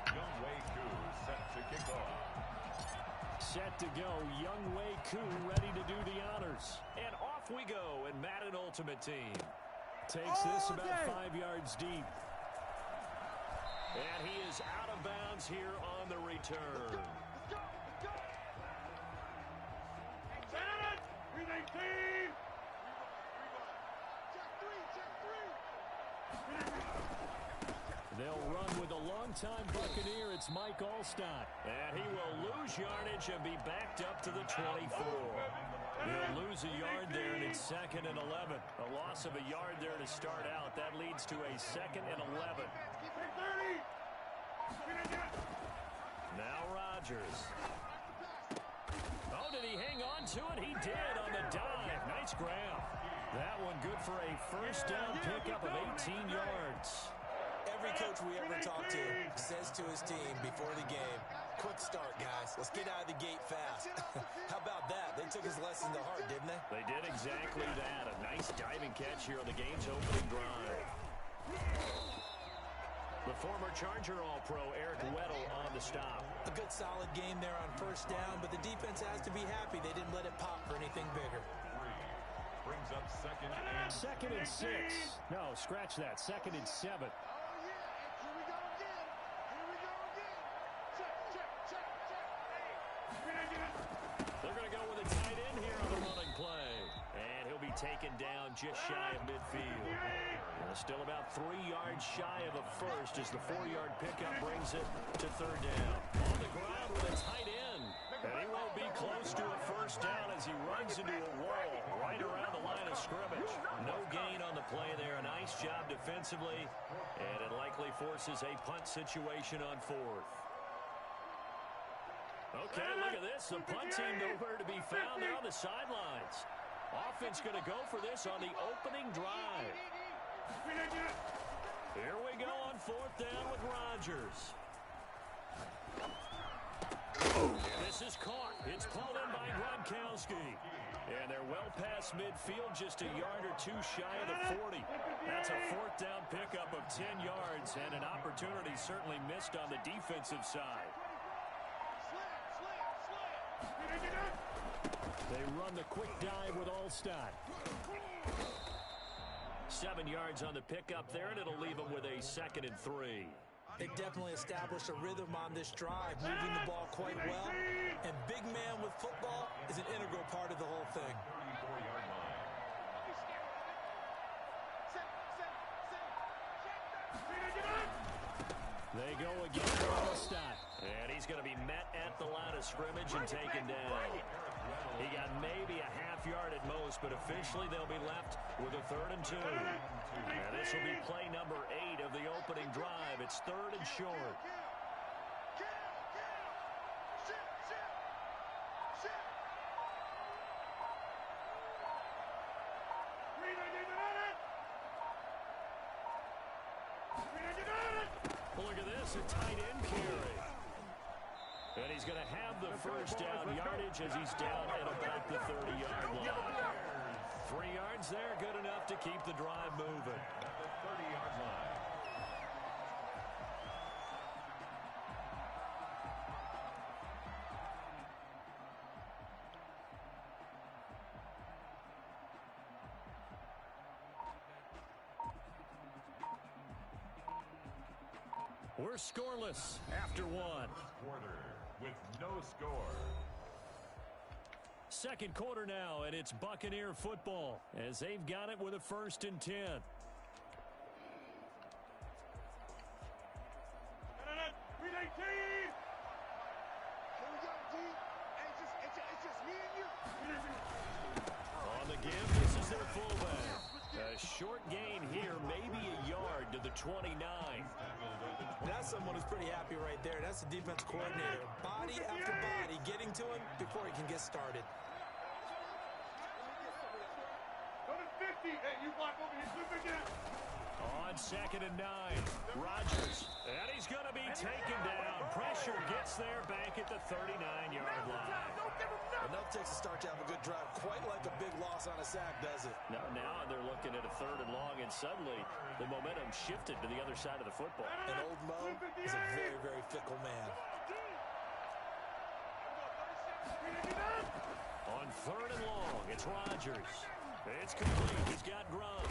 Younghoe Koo set to kick off. Set to go, Younghoe Koo ready to do the honors. And off we go in Madden Ultimate Team. Takes this about 5 yards deep. And he is out of bounds here on the return. They'll run with a longtime Buccaneer. It's Mike Alstott. And he will lose yardage and be backed up to the 24. He'll lose a yard there, and it's 2nd and 11. A loss of a yard there to start out. That leads to a 2nd and 11. Now Rodgers. Oh, did he hang on to it? He did on the dive. Nice grab. That one good for a first down pickup of 18 yards. Every coach we ever talk to says to his team before the game, quick start, guys. Let's get out of the gate fast. How about that? They took his lesson to heart, didn't they? They did exactly that. A nice diving catch here on the game's opening drive. The former Charger All-Pro Eric Weddle on the stop. A good solid game there on first down, but the defense has to be happy they didn't let it pop for anything bigger. brings up second and 6. No, scratch that. 2nd and 7. Oh, yeah. And here we go again. Here we go again. Check, check, check, check. Hey. They're going to go with a tight end here on the running play. And he'll be taken down just shy of midfield. Still about 3 yards shy of a first as the 4-yard pickup brings it to 3rd down. On the ground with a tight end. And he won't be close to a first down as he runs into a wall right around the line of scrimmage. No gain on the play there. A nice job defensively. And it likely forces a punt situation on 4th. Okay, look at this. The punt team nowhere to be found. They're on the sidelines. Offense going to go for this on the opening drive. Here we go on 4th down with Rodgers. This is caught. It's pulled in by Gronkowski. And they're well past midfield, just a yard or 2 shy of the 40. That's a 4th down pickup of 10 yards and an opportunity certainly missed on the defensive side. They run the quick dive with Allstott. 7 yards on the pickup there, and it'll leave them with a 2nd and 3. They definitely established a rhythm on this drive, moving the ball quite well. And big man with football is an integral part of the whole thing. 34-yard line. They go again for Allstott. And he's going to be met at the line of scrimmage and taken down. He got maybe a half yard at most, but officially they'll be left with a 3rd and 2. And this will be play number 8 of the opening drive. It's 3rd and short. Look at this, a tight end carry. And he's going to have the first down yardage as he's down at about the 30-yard line. 3 yards there, good enough to keep the drive moving. At the 30-yard line. We're scoreless after 1. Quarter with no score. 2nd quarter now, and it's Buccaneer football as they've got it with a 1st and 10. On the give, this is their fullback. A short gain here, maybe a yard to the 29. That's someone who's pretty happy right there. That's the defense coordinator. Body after body getting to him before he can get started. Go to 50. Hey, you block over here. Slip again. On 2nd and 9, Rodgers, and he's going to be taken down. Pressure gets there back at the 39-yard line. Enough takes a start to have a good drive. Quite like a big loss on a sack, does it? Now they're looking at a 3rd and long, and suddenly the momentum shifted to the other side of the football. And old Mo is a very, very fickle man. On 3rd and long, it's Rodgers. It's complete. He's got Gronk.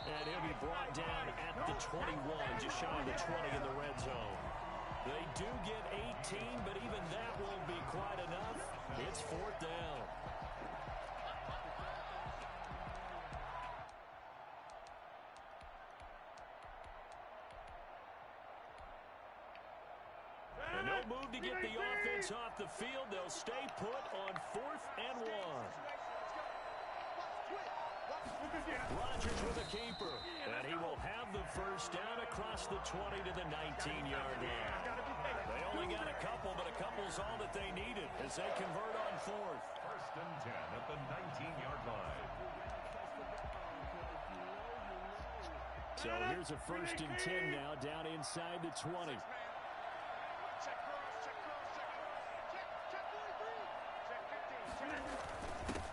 And he'll be brought down at the 21, just shy of the 20 in the red zone. They do get 18, but even that won't be quite enough. It's 4th down. And no move to get the offense off the field. They'll stay put on 4th and 1. Rodgers with a keeper, and he will have the first down across the 20 to the 19-yard line. They only got a couple, but a couple's all that they needed as they convert on 4th. 1st and 10 at the 19-yard line. So here's a 1st and 10 now down inside the 20.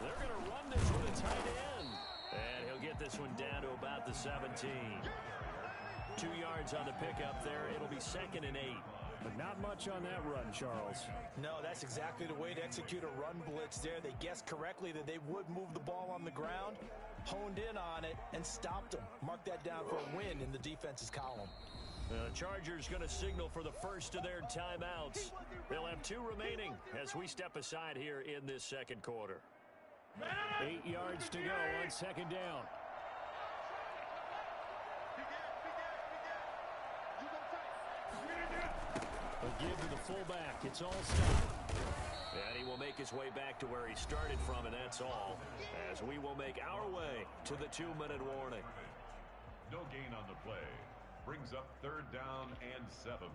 They're going to run this with a tight end. And he'll get this one down to about the 17. 2 yards on the pickup there. It'll be 2nd and 8. But not much on that run, Charles. No, that's exactly the way to execute a run blitz there. They guessed correctly that they would move the ball on the ground, honed in on it, and stopped them. Mark that down for a win in the defense's column. The Chargers going to signal for the first of their timeouts. They'll have 2 remaining as we step aside here in this second quarter. 8 yards to go on second down. A give to the fullback. It's all stopped. And he will make his way back to where he started from, and that's all, as we will make our way to the 2-minute warning. No gain on the play. Brings up 3rd down and 7.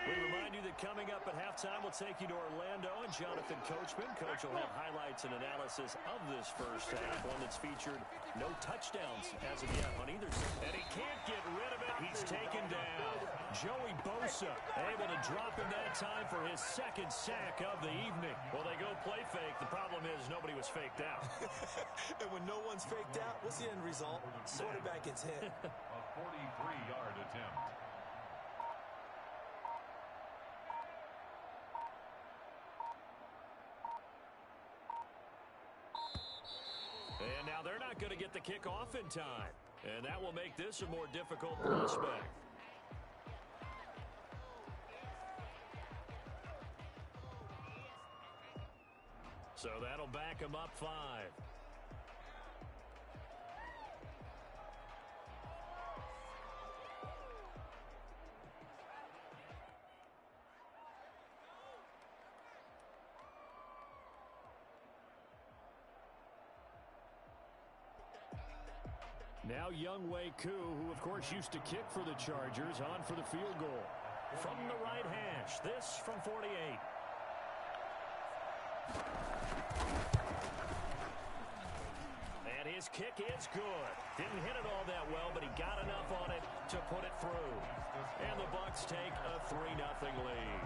We remind you that coming up at halftime, we'll take you to Orlando and Jonathan Coachman. Coach will have highlights and analysis of this first half, one that's featured no touchdowns as of yet on either side. And he can't get rid of it. He's taken down. Joey Bosa able to drop him that time for his 2nd sack of the evening. Well, they go play fake. The problem is nobody was faked out. And when no one's faked out, what's the end result? Quarterback gets hit. A 43-yard attempt. And now they're not going to get the kickoff in time. And that will make this a more difficult prospect. So that'll back him up 5. Now Younghoe Koo, who of course used to kick for the Chargers, on for the field goal. From the right hash, this from 48. And his kick is good. Didn't hit it all that well, but he got enough on it to put it through. And the Bucs take a 3-0 lead.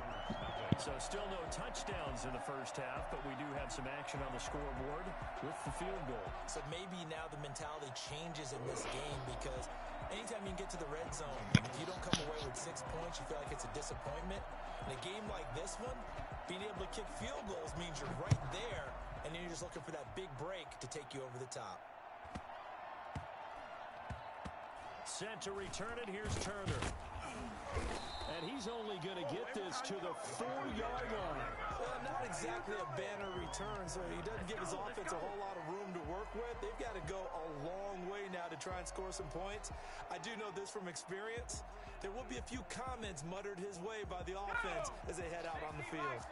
So still no touchdowns in the first half, but we do have some action on the scoreboard with the field goal. So maybe now the mentality changes in this game, because anytime you get to the red zone, if you don't come away with 6 points, you feel like it's a disappointment. In a game like this one, being able to kick field goals means you're right there, and then you're just looking for that big break to take you over the top. Set to return it. Here's Turner. And he's only going to get this to the 4-yard line. Well, not exactly a banner return, so he doesn't give his offense a whole lot of room to work with. They've got to go a long way now to try and score some points. I do know this from experience. There will be a few comments muttered his way by the offense as they head out on the field.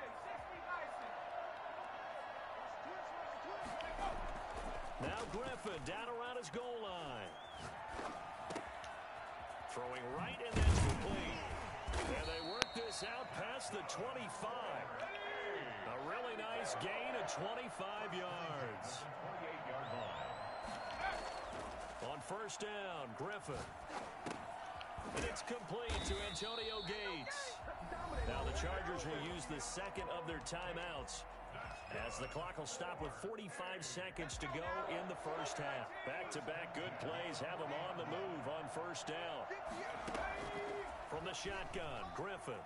Now Griffin down around his goal line. Throwing right, and that's complete. And they work this out past the 25. A really nice gain of 25 yards. 28-yard line. On first down, Griffin. And it's complete to Antonio Gates. Now the Chargers will use the 2nd of their timeouts, as the clock will stop with 45 seconds to go in the first half. Back-to-back good plays have them on the move on first down. From the shotgun, Griffin.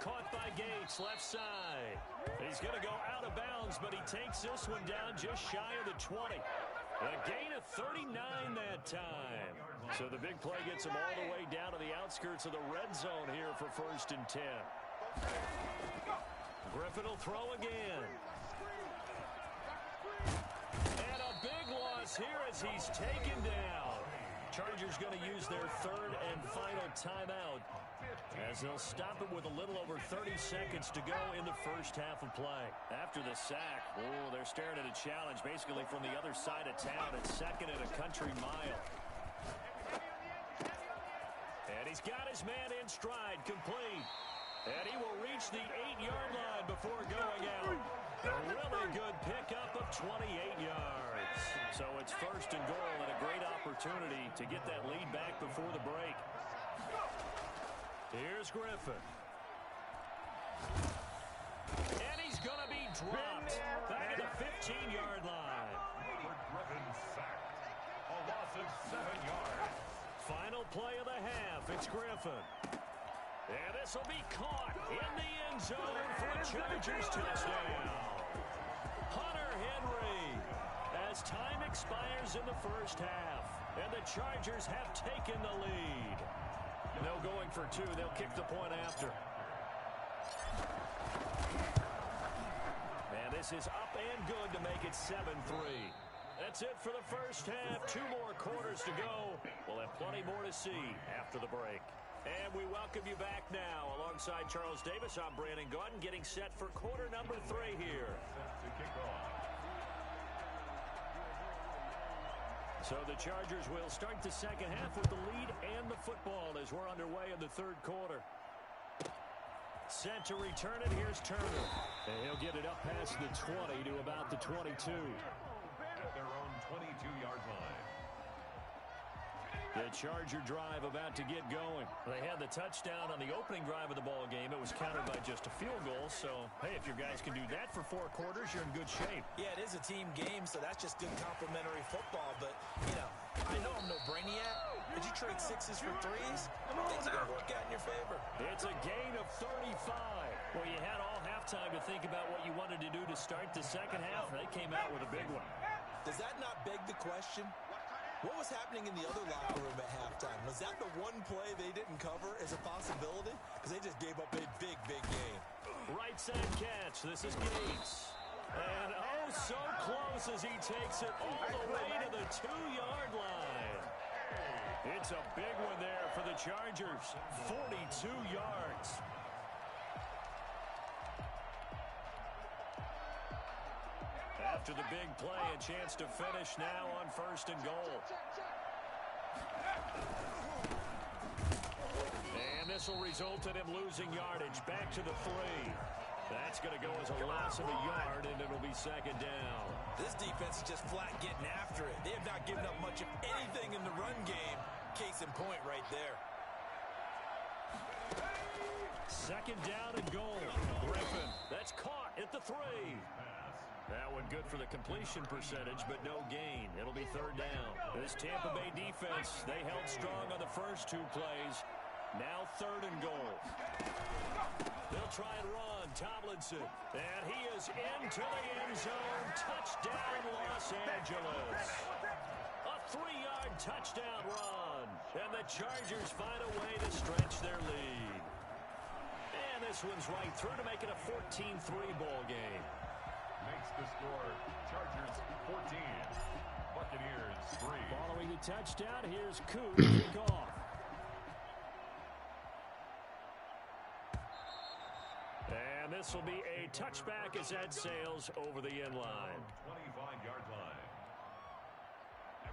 Caught by Gates, left side. He's going to go out of bounds, but he takes this one down just shy of the 20. A gain of 39 that time. So the big play gets him all the way down to the outskirts of the red zone here for 1st and 10. Griffin will throw again. And a big loss here as he's taken down. Chargers going to use their 3rd and final timeout, as they'll stop it with a little over 30 seconds to go in the first half of play. After the sack, they're staring at a challenge basically from the other side of town. It's 2nd and a country mile. And he's got his man in stride, complete. And he will reach the 8-yard line before going out. A really good pickup of 28 yards. So it's 1st and goal, and a great opportunity to get that lead back before the break. Here's Griffin. And he's going to be dropped back at the 15-yard line. been sacked. A loss of 7 yards. Final play of the half. It's Griffin. And this will be caught in the end zone for a Chargers touchdown. Hunter Henry, as time expires in the first half, and the Chargers have taken the lead. No going for two. They'll kick the point after. And this is up and good to make it 7-3. That's it for the first half. 2 more quarters to go. We'll have plenty more to see after the break. And we welcome you back now. Alongside Charles Davis, I'm Brandon Gaudin, getting set for quarter number 3 here. To kick off. So the Chargers will start the second half with the lead and the football as we're underway in the third quarter. Set to return it. Here's Turner. And he'll get it up past the 20 to about the 22. At their own 22-yard line. The Charger drive about to get going. They had the touchdown on the opening drive of the ball game. It was countered by just a field goal. So, hey, if your guys can do that for 4 quarters, you're in good shape. Yeah, it is a team game, so that's just good complimentary football. But, you know, I know I'm no brainiac. Did you trade 6s for 3s? Things are going to work out in your favor. It's a gain of 35. Well, you had all halftime to think about what you wanted to do to start the second half. They came out with a big one. Does that not beg the question? What was happening in the other locker room at halftime? Was that the one play they didn't cover as a possibility? Because they just gave up a big, big game. Right side catch. This is Gates. And oh, so close as he takes it all the way to the 2-yard line. It's a big one there for the Chargers. 42 yards. After the big play, a chance to finish now on 1st and goal. And this will result in him losing yardage back to the 3. That's going to go as a loss of a yard, and it'll be 2nd down. This defense is just flat getting after it. They have not given up much of anything in the run game. Case in point right there. 2nd down and goal. Griffin, that's caught at the 3. That one good for the completion percentage, but no gain. It'll be 3rd down. This Tampa Bay defense, they held strong on the first 2 plays. Now 3rd and goal. They'll try and run. Tomlinson. And he is into the end zone. Touchdown, Los Angeles. A 3-yard touchdown run. And the Chargers find a way to stretch their lead. And this one's right through to make it a 14-3 ball game. Makes the score Chargers 14, Buccaneers 3. Following the touchdown, here's Koo to kick off. And this will be a touchback as that sails over the end line. 25-yard line.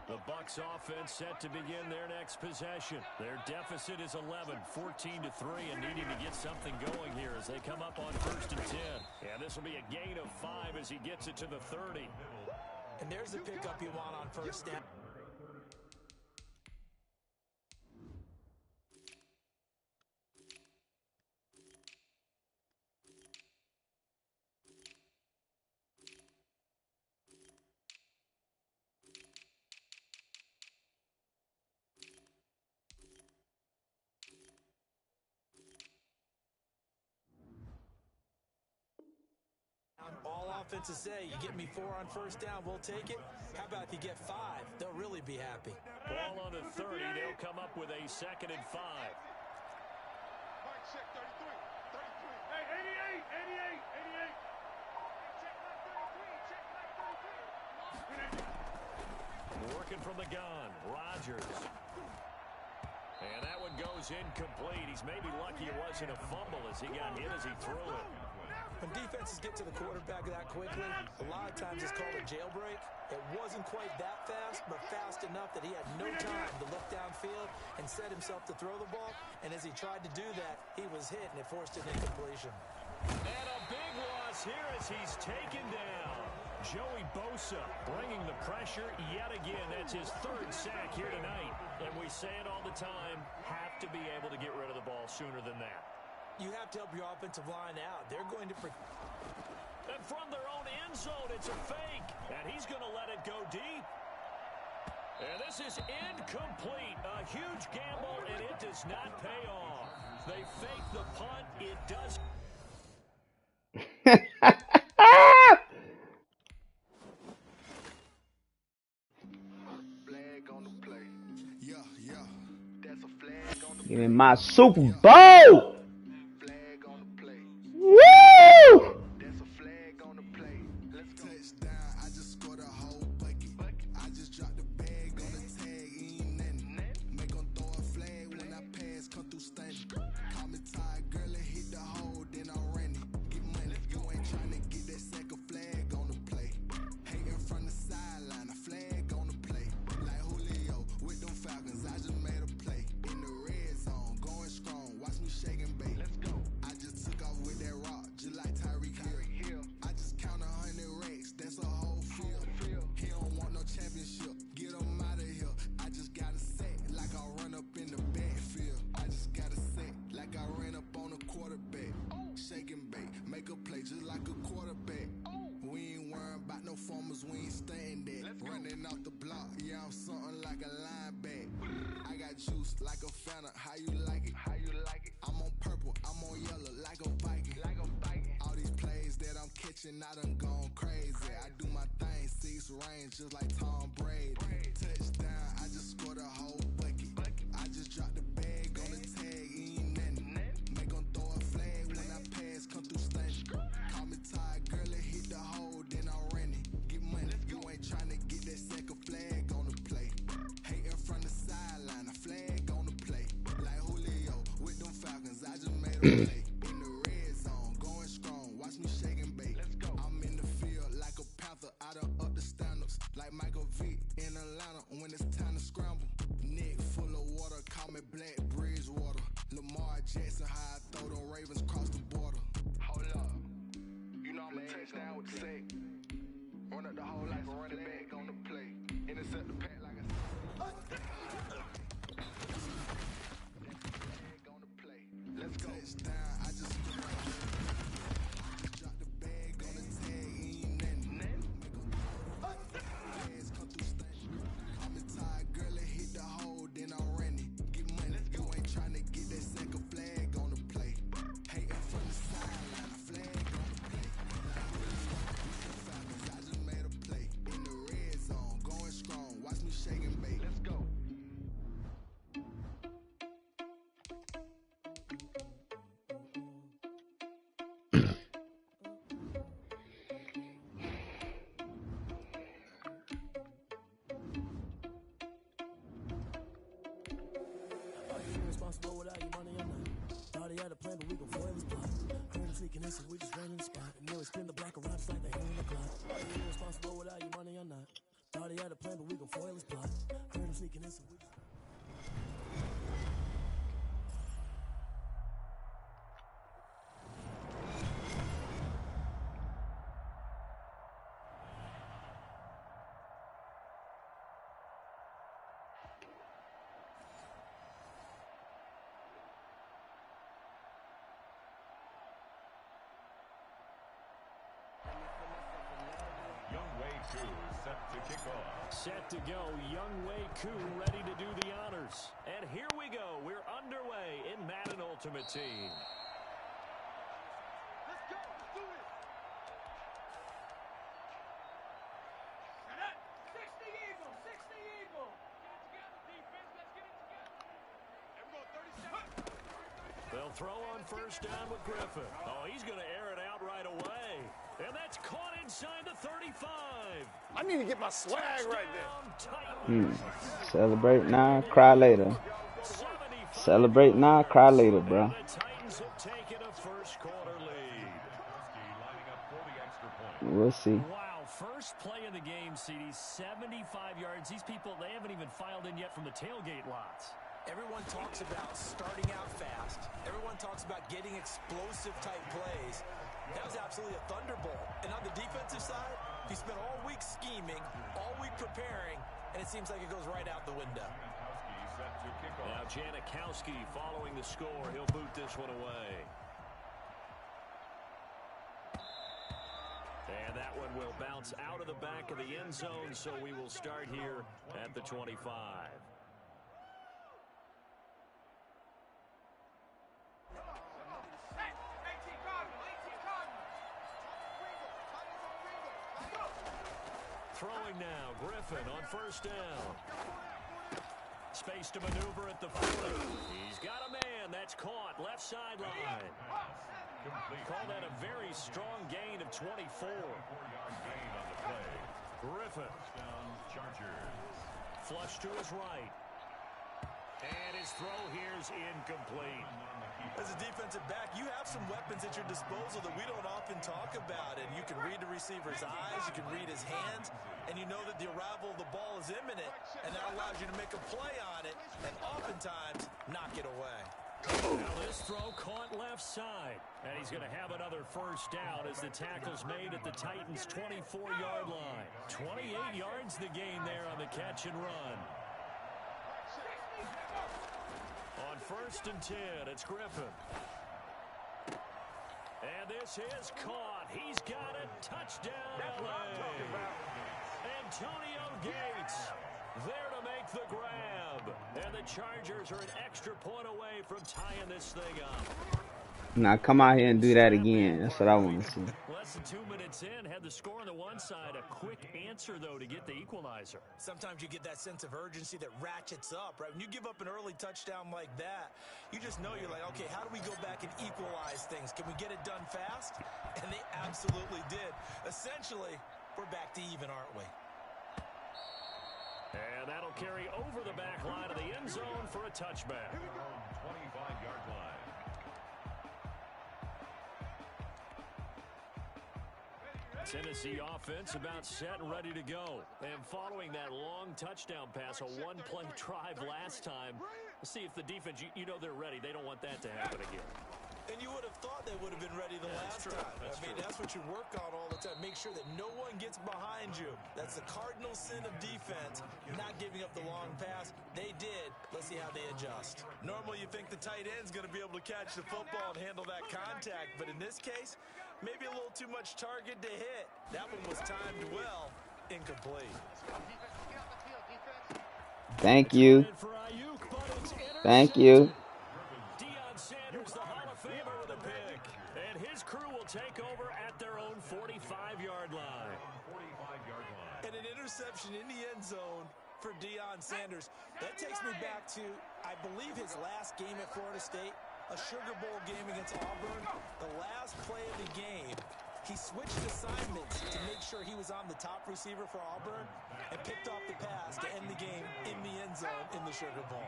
The Bucs offense set to begin their next possession. Their deficit is 11, 14-3, and needing to get something going here as they come up on 1st and 10. And this will be a gain of 5 as he gets it to the 30. And there's the pickup you want on 1st down. All offenses say, you get me 4 on 1st down, we'll take it. How about if you get 5? They'll really be happy. Ball on the 30. They'll come up with a 2nd and 5. Mike, check 33. 33. Hey, 88, 88, 88. Check like 33. Check like 33. Working from the gun, Rodgers. And that one goes incomplete. He's maybe lucky it wasn't a fumble as he got hit as he threw it. When defenses get to the quarterback that quickly, a lot of times it's called a jailbreak. It wasn't quite that fast, but fast enough that he had no time to look downfield and set himself to throw the ball. And as he tried to do that, he was hit, and it forced an incompletion. And a big loss here as he's taken down. Joey Bosa bringing the pressure yet again. That's his 3rd sack here tonight. And we say it all the time, have to be able to get rid of the ball sooner than that. You have to help your offensive line out. They're going to... And from their own end zone, it's a fake. And he's going to let it go deep. And this is incomplete. A huge gamble, and it does not pay off. They fake the punt. It does. Flag on the play. Yeah, yeah. That's a flag on the Give me my Super Bowl. flag on the play. Woo! That's a flag on the play. Let's go. Touchdown. I just scored a whole bucket. I just dropped the bag on the tag. Ain't nothing. Make them throw a flag when I pass. Come through stunning. Call me tired, girl. It hit the hole, then I ran it. Get money. You ain't trying to get that second flag on the play. Hating from the sideline. A flag on the play. Like Julio with them Falcons. I just made a play. In the red zone. Going strong. Watch me shake and bake. Let's go. I just took off with that rock. Just like Tyreek Hill. I just count 100 racks. That's a whole field. He don't want no championship. Get him out of here. I just got a set like I run up in the backfield. I just got a set like I ran up on a quarterback. Shake and bake. Make a play just like a quarterback. We ain't worrying about no formers. We ain't staying there. Running off the block. Yeah, I'm something like a linebacker. I got juice like a Fanta. How you like it? How you like it? I'm on purple. I'm on yellow like a Viking. Like a Viking. All these plays that I'm catching, I done gone crazy. I do my thing, 6 range just like Tom Brady. Touchdown, I just scored a whole bucket. I just dropped the bag on the tag, ain't nothing. Make them throw a flag when I pass, come through stunning. Call me tired, girl, it hit the hole, then I ran it. Get money, you ain't trying to get that second flag on the play. Hating from the sideline, a flag on the play. Like Julio with them Falcons, I just made a play. In the red zone, going strong, watch me shake and bake. Let's go. I'm in the field like a Panther, I done up the standards. Like Michael Vick in Atlanta when it's time to scramble. Neck full of water, call me Black Bridgewater. Lamar Jackson, how I throw them Ravens cross the border. Hold up. You know I'm a touchdown with the sack. Run up the hole like a running back on the play. Intercept the pack like a on the play. Let's go. Touchdown, I just dropped the bag on the tag, ain't nothing. Pass come through stunning. Call me tired, girl, it hit the hole, then I ran it. Get money, you ain't trying to get that second flag on the play. Hating from the sideline, a flag on the play. Falcons, I just made a play. In the red zone, going strong, watch me shake and bake. Let's go. Are you irresponsible without your money or not? Thought he had a plan, but we gon' foil his plot. Heard him seeking this, and we just ran in the spot. And now we spin the block around just like the hair on the clock. Are you irresponsible without your money or not? Thought he had a plan, but we gon' foil his plot. Heard him seeking this, and we just... Young Wei Koo is set to kick off. Set to go. Young Wei Koo ready to do the honors. And here we go. We're underway in Madden Ultimate Team. Let's go. Let's do this. And that 60 Eagle. 60 Eagle. Get it together, defense. Let's get it together. And we're going 37. They'll throw on first down with Griffin. Oh, he's going to air it out right away. And that's caught inside the 35. I need to get my swag right there. Celebrate now, cry later. Celebrate now, cry later, bro. The Titans have taken a first quarter lead. Lining up for the extra point. We'll see. Wow, first play of the game, CD, 75 yards. These people, they haven't even filed in yet from the tailgate lots. Everyone talks about starting out fast. Everyone talks about getting explosive type plays. That was absolutely a thunderbolt. And on the defensive side, he spent all week scheming, all week preparing, and it seems like it goes right out the window. Set to kick off. Now Janikowski following the score. He'll boot this one away. And that That one will bounce out of the back of the end zone, so we will start here at the 25. Throwing now, Griffin on first down. Space to maneuver at the 40. He's got a man. That's caught. Left sideline. Call that a very strong gain of 24. 4-yard gain on the play. Griffin. Chargers. Flush to his right. And his throw here's incomplete. As a defensive back, you have some weapons at your disposal that we don't often talk about. And you can read the receiver's eyes, you can read his hands, and you know that the arrival of the ball is imminent, and that allows you to make a play on it, and oftentimes knock it away. Now this throw caught left side, and he's going to have another first down as the tackle's made at the Titans' 24-yard line. 28 yards the gain there on the catch and run. On first and 10, it's Griffin. And this is caught. He's got it. Touchdown, LA. Antonio Gates there to make the grab. And the Chargers are an extra point away from tying this thing up. Now come out here and do that again. That's what I want to see. Less than 2 minutes in, had the score on the one side. A quick answer, though, to get the equalizer. Sometimes you get that sense of urgency that ratchets up, right? When you give up an early touchdown like that, you just know you're like, okay, how do we go back and equalize things? Can we get it done fast? And they absolutely did. Essentially, we're back to even, aren't we? And that'll carry over the back line of the end zone for a touchback. 25-yard line. Tennessee offense about set and ready to go. And following that long touchdown pass, a one-play drive last time, let's see if the defense, you know they're ready. They don't want that to happen again. And you would have thought they would have been ready the last time. That's what you work on all the time. Make sure that no one gets behind you. That's the cardinal sin of defense, not giving up the long pass. They did. Let's see how they adjust. Normally you think the tight end's going to be able to catch the football and handle that contact. But in this case, maybe a little too much target to hit. That one was timed well. Incomplete. Thank you. Thank you. Deion Sanders, the Hall of Famer, with a pick. And his crew will take over at their own 45-yard line. 45-yard line. And an interception in the end zone for Deion Sanders. That takes me back to, I believe, his last game at Florida State, a Sugar Bowl game against Auburn. The last play of the game, he switched assignments to make sure he was on the top receiver for Auburn and picked off the pass to end the game in the end zone in the Sugar Bowl.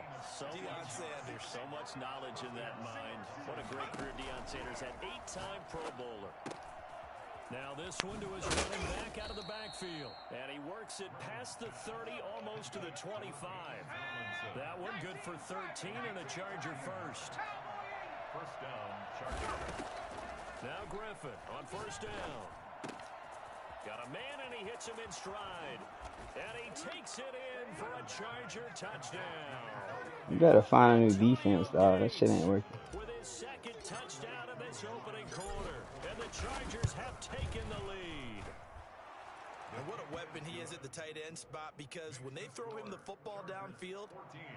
Deion Sanders. So much knowledge in that mind. What a great career Deion Sanders had. 8-time Pro Bowler. Now this one to his running back out of the backfield. And he works it past the 30, almost to the 25. That one good for 13 and a Charger first. First down, Chargers. Now Griffin on first down. Got a man and he hits him in stride. And he takes it in for a Charger touchdown. You gotta find a new defense, dog. That shit ain't working. With his second touchdown in this opening quarter. And the Chargers have taken the lead. And what a weapon he is at the tight end spot, because when they throw him the football downfield,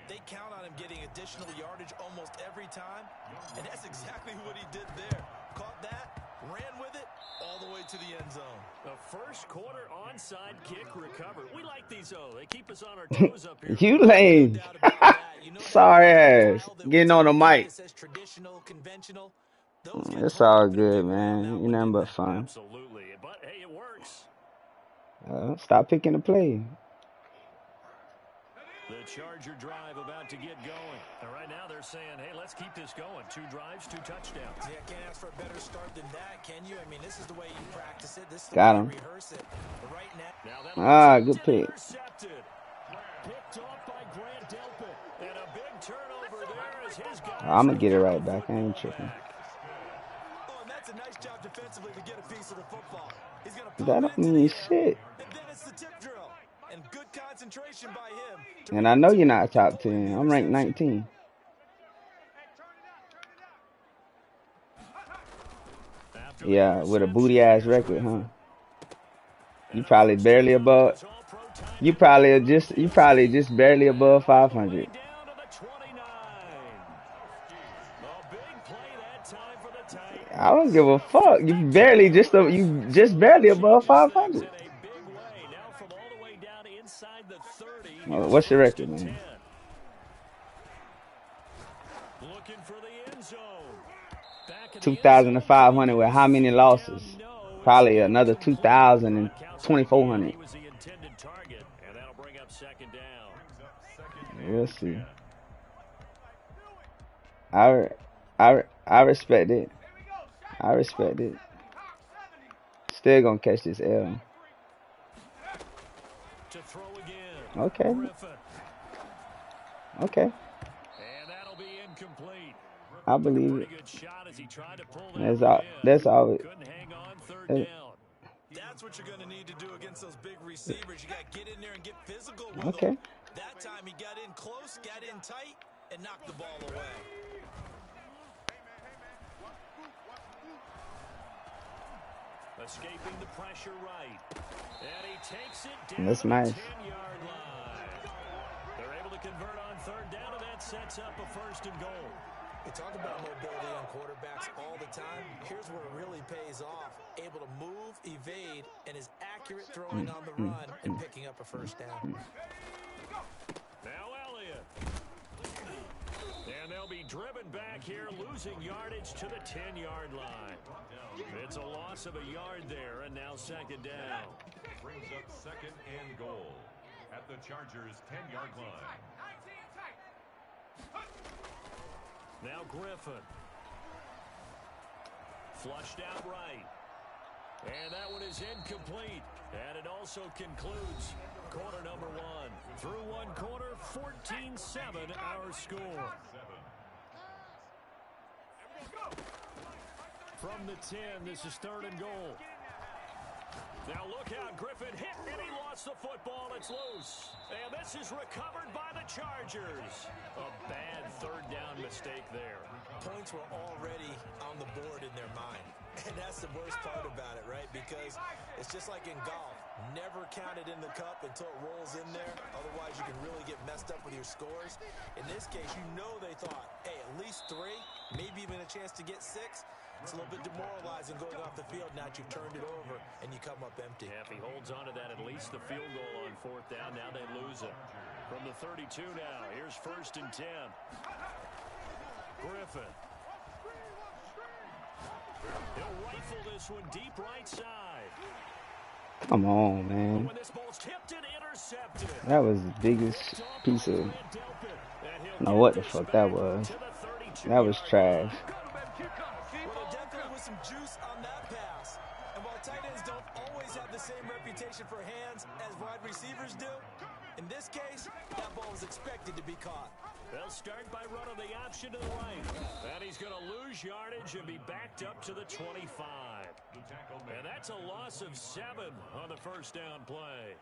they count on him getting additional yardage almost every time. And that's exactly what he did there. Caught that, ran with it, all the way to the end zone. The first quarter onside kick recovered. We like these, though. They keep us on our toes up here. You lame. Sorry ass. Getting on the mic. It's all good, man. Ain't nothing but fun. Absolutely. But, hey, it works. Stop picking the play. The Charger drive about to get going. And right now they're saying, hey, let's keep this going. 2 drives, 2 touchdowns. Yeah, can't ask for a better start than that, can you? I mean, this is the way you practice it. This is the Got way him. you rehearse it. But right now, Good pick. Picked off by Grant Delpit. And a big turnover there as his guys. I'm going to get it right back. I ain't tripping. Oh, and that's a nice job defensively to get a piece of the football. He's going to That don't mean shit. and then it's the tip drill. And good concentration by him. And I know you're not top 10. I'm ranked 19. Yeah, with a booty ass record, huh? You probably barely above. You probably just barely above 500. I don't give a fuck. You just barely above 500. Well, what's your record, man? Looking for the end zone. 2,500 with how many losses? Probably another 2,000 and 2,400. We'll see. I respect it. I respect it. Still gonna catch this L. Okay. Okay. I believe it. That's all it. That's what you're going to need to do against those big receivers. You got to get in there and get physical with Okay. them. That time he got in close, got in tight, and knocked the ball away. Escaping the pressure right. And he takes it down. That's nice. They're able to convert on third down, and that sets up a 1st and goal. We talk about mobility on quarterbacks all the time. Here's where it really pays off. Able to move, evade, and is accurate throwing on the run and picking up a 1st down. Now Elliott. And they'll be driven back here, losing yardage to the 10-yard line. It's a loss of a yard there, and now 2nd down. Brings up 2nd and goal at the Chargers' 10-yard line. Now Griffin. Flushed out right. And that one is incomplete. And it also concludes quarter number 1. Through 1 quarter, 14-7 our score. From the 10, this is 3rd and goal. Now look out, Griffin hit and he lost the football. It's loose. And this is recovered by the Chargers. A bad 3rd down mistake there. Points were already on the board in their mind. And that's the worst part about it, right? Because it's just like in golf. Never count it in the cup until it rolls in there. Otherwise, you can really get messed up with your scores. In this case, you know they thought, hey, at least 3, maybe even a chance to get 6. It's a little bit demoralizing going off the field. Now you've turned it over, and you come up empty. Yeah, if he holds on to that, at least the field goal on 4th down. Now they lose it. From the 32 now, here's 1st and 10. Griffin. He'll rifle this one deep right side. Come on, man. When this ball's tipped and intercepted. That was the biggest piece of... I don't know what the fuck that was. That was trash. Well, there definitely was some juice on that pass. And while tight ends don't always have the same reputation for hands as wide receivers do, in this case, that ball was expected to be caught. They'll start by running the option to the right. And he's going to lose yardage and be backed up to the 25. And that's a loss of 7 on the 1st down play.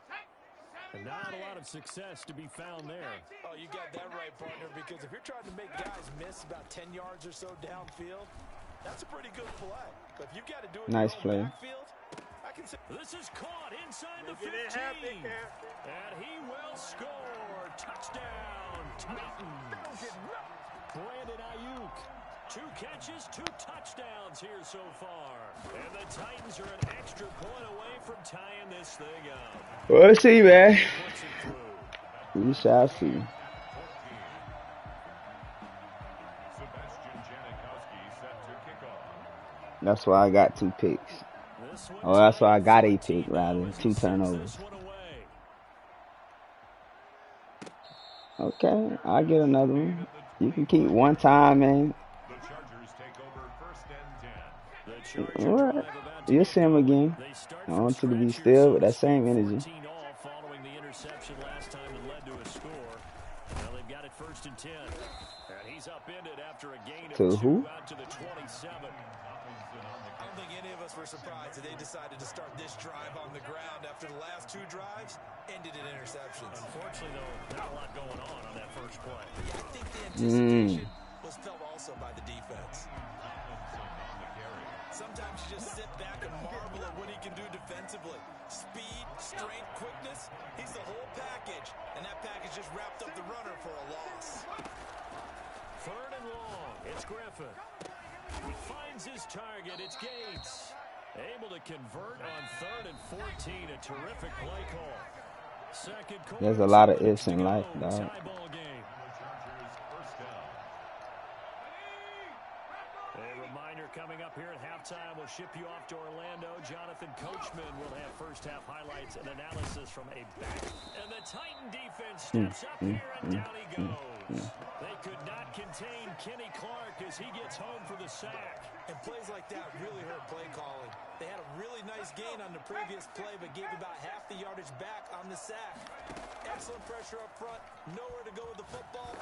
And not a lot of success to be found there. Oh, you got that right, partner, because if you're trying to make guys miss about 10 yards or so downfield, that's a pretty good play. But if you've got to do it nice in play. Backfield, I can say this is caught inside the 15. And he will score. Touchdown, Titans. Brandon Ayuk. 2 catches, 2 touchdowns here so far. And the Titans are an extra point away from tying this thing up. We'll see, man. We shall see. That's why I got 2 picks. Oh, that's why I got a pick, rather. 2 turnovers. Okay, I'll get another one. You can keep one time, man. All right. You'll see him again. On to the be still with that same energy. Following the interception last time that led to a score. Now they've got it 1st and 10. And he's upended after a gain of 2 out to the 27. I don't think any of us were surprised that they decided to start this drive on the ground after the last 2 drives ended in interceptions. Unfortunately, though, not a lot going on that first play. Yeah, I think the anticipation was felt also by the defense. Sometimes just sit back and marvel at what he can do defensively. Speed, strength, quickness, he's the whole package. And that package just wrapped up the runner for a loss. 3rd and long. It's Griffin. He finds his target. It's Gates. Able to convert on 3rd and 14. A terrific play call. Second quarter. There's a lot of ifs in life, dog. Tie ball game. A reminder coming up here at halftime. We'll ship you off to Orlando. Jonathan Coachman will have first-half highlights and analysis from a back. And the Titan defense steps up here, and down he goes. They could not contain Kenny Clark as he gets home for the sack. And plays like that really hurt play calling. They had a really nice gain on the previous play, but gave about half the yardage back on the sack. Excellent pressure up front. Nowhere to go with the football.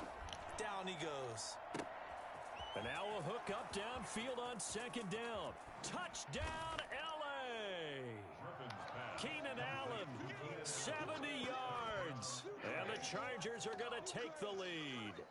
Down he goes. And now a hook up downfield on 2nd down. Touchdown, L.A. Keenan Allen, 70 yards. And the Chargers are going to take the lead.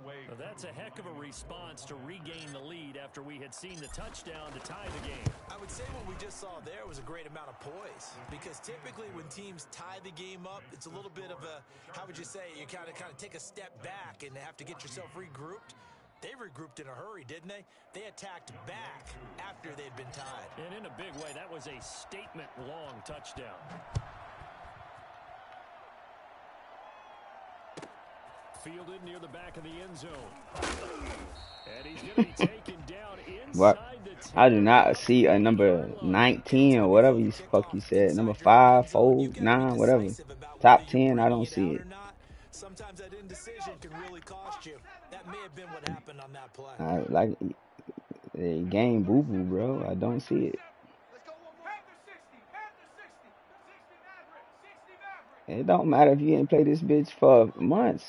Well, that's a heck of a response to regain the lead after we had seen the touchdown to tie the game. I would say what we just saw there was a great amount of poise, because typically when teams tie the game up, it's a little bit of a, how would you say, you kind of take a step back and have to get yourself regrouped. They regrouped in a hurry, didn't they? They attacked back after they'd been tied. And in a big way, that was a statement-long touchdown. Fielded near the back of the end zone. And he's going to be taken down inside What? the 10. I do not see a number 19 or whatever you fuck you said. Number 5, 4, 9, whatever. Top 10, I don't see it. Sometimes that indecision can really cost you. That may have been what happened on that play. I like a game boo boo, bro. I don't see it. It don't matter if you didn't play this bitch for months.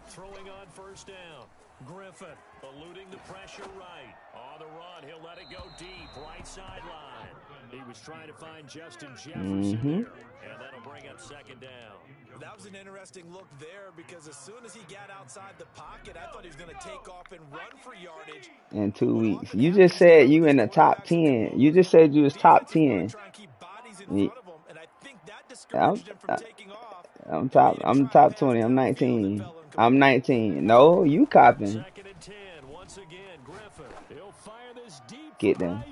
Throwing on 1st down. Griffin eluding the pressure right. On the run, he'll let it go deep. Right sideline. He was trying to find Justin Jefferson there. And that'll bring up 2nd down. That was an interesting look there, because as soon as he got outside the pocket, I thought he was going to take off and run for yardage. In 2 weeks. You just said you in the top 10. You just said you was top 10. I'm top 20. I'm 19. I'm 19. No, you copping. 2nd and 10. Once again, Griffin. He'll fire this deep. Get them.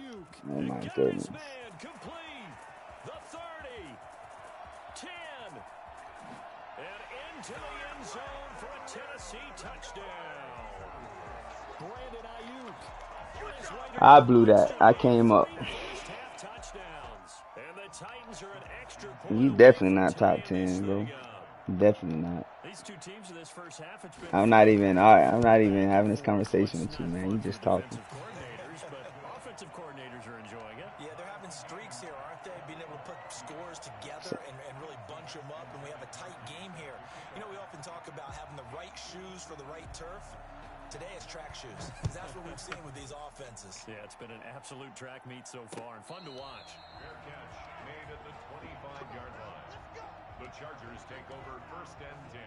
Oh my goodness. Man, complete. The 30. 10. And into the end zone for a Tennessee touchdown. Brandon Ayuk. I blew that. I came up. And the Titans are an extra You definitely not top 10, bro. Definitely not. These two teams in this first half, it's been I'm not even having this conversation with you, man. You just talking. Offensive coordinators are enjoying it. Yeah, they're having streaks here, aren't they? Being able to put scores together and really bunch them up, and we have a tight game here. You know, we often talk about having the right shoes for the right turf. Today it's track shoes. That's what we've seen with these offenses. Yeah, it's been an absolute track meet so far and fun to watch. Fair catch made at the 25-yard line. The Chargers take over 1st and 10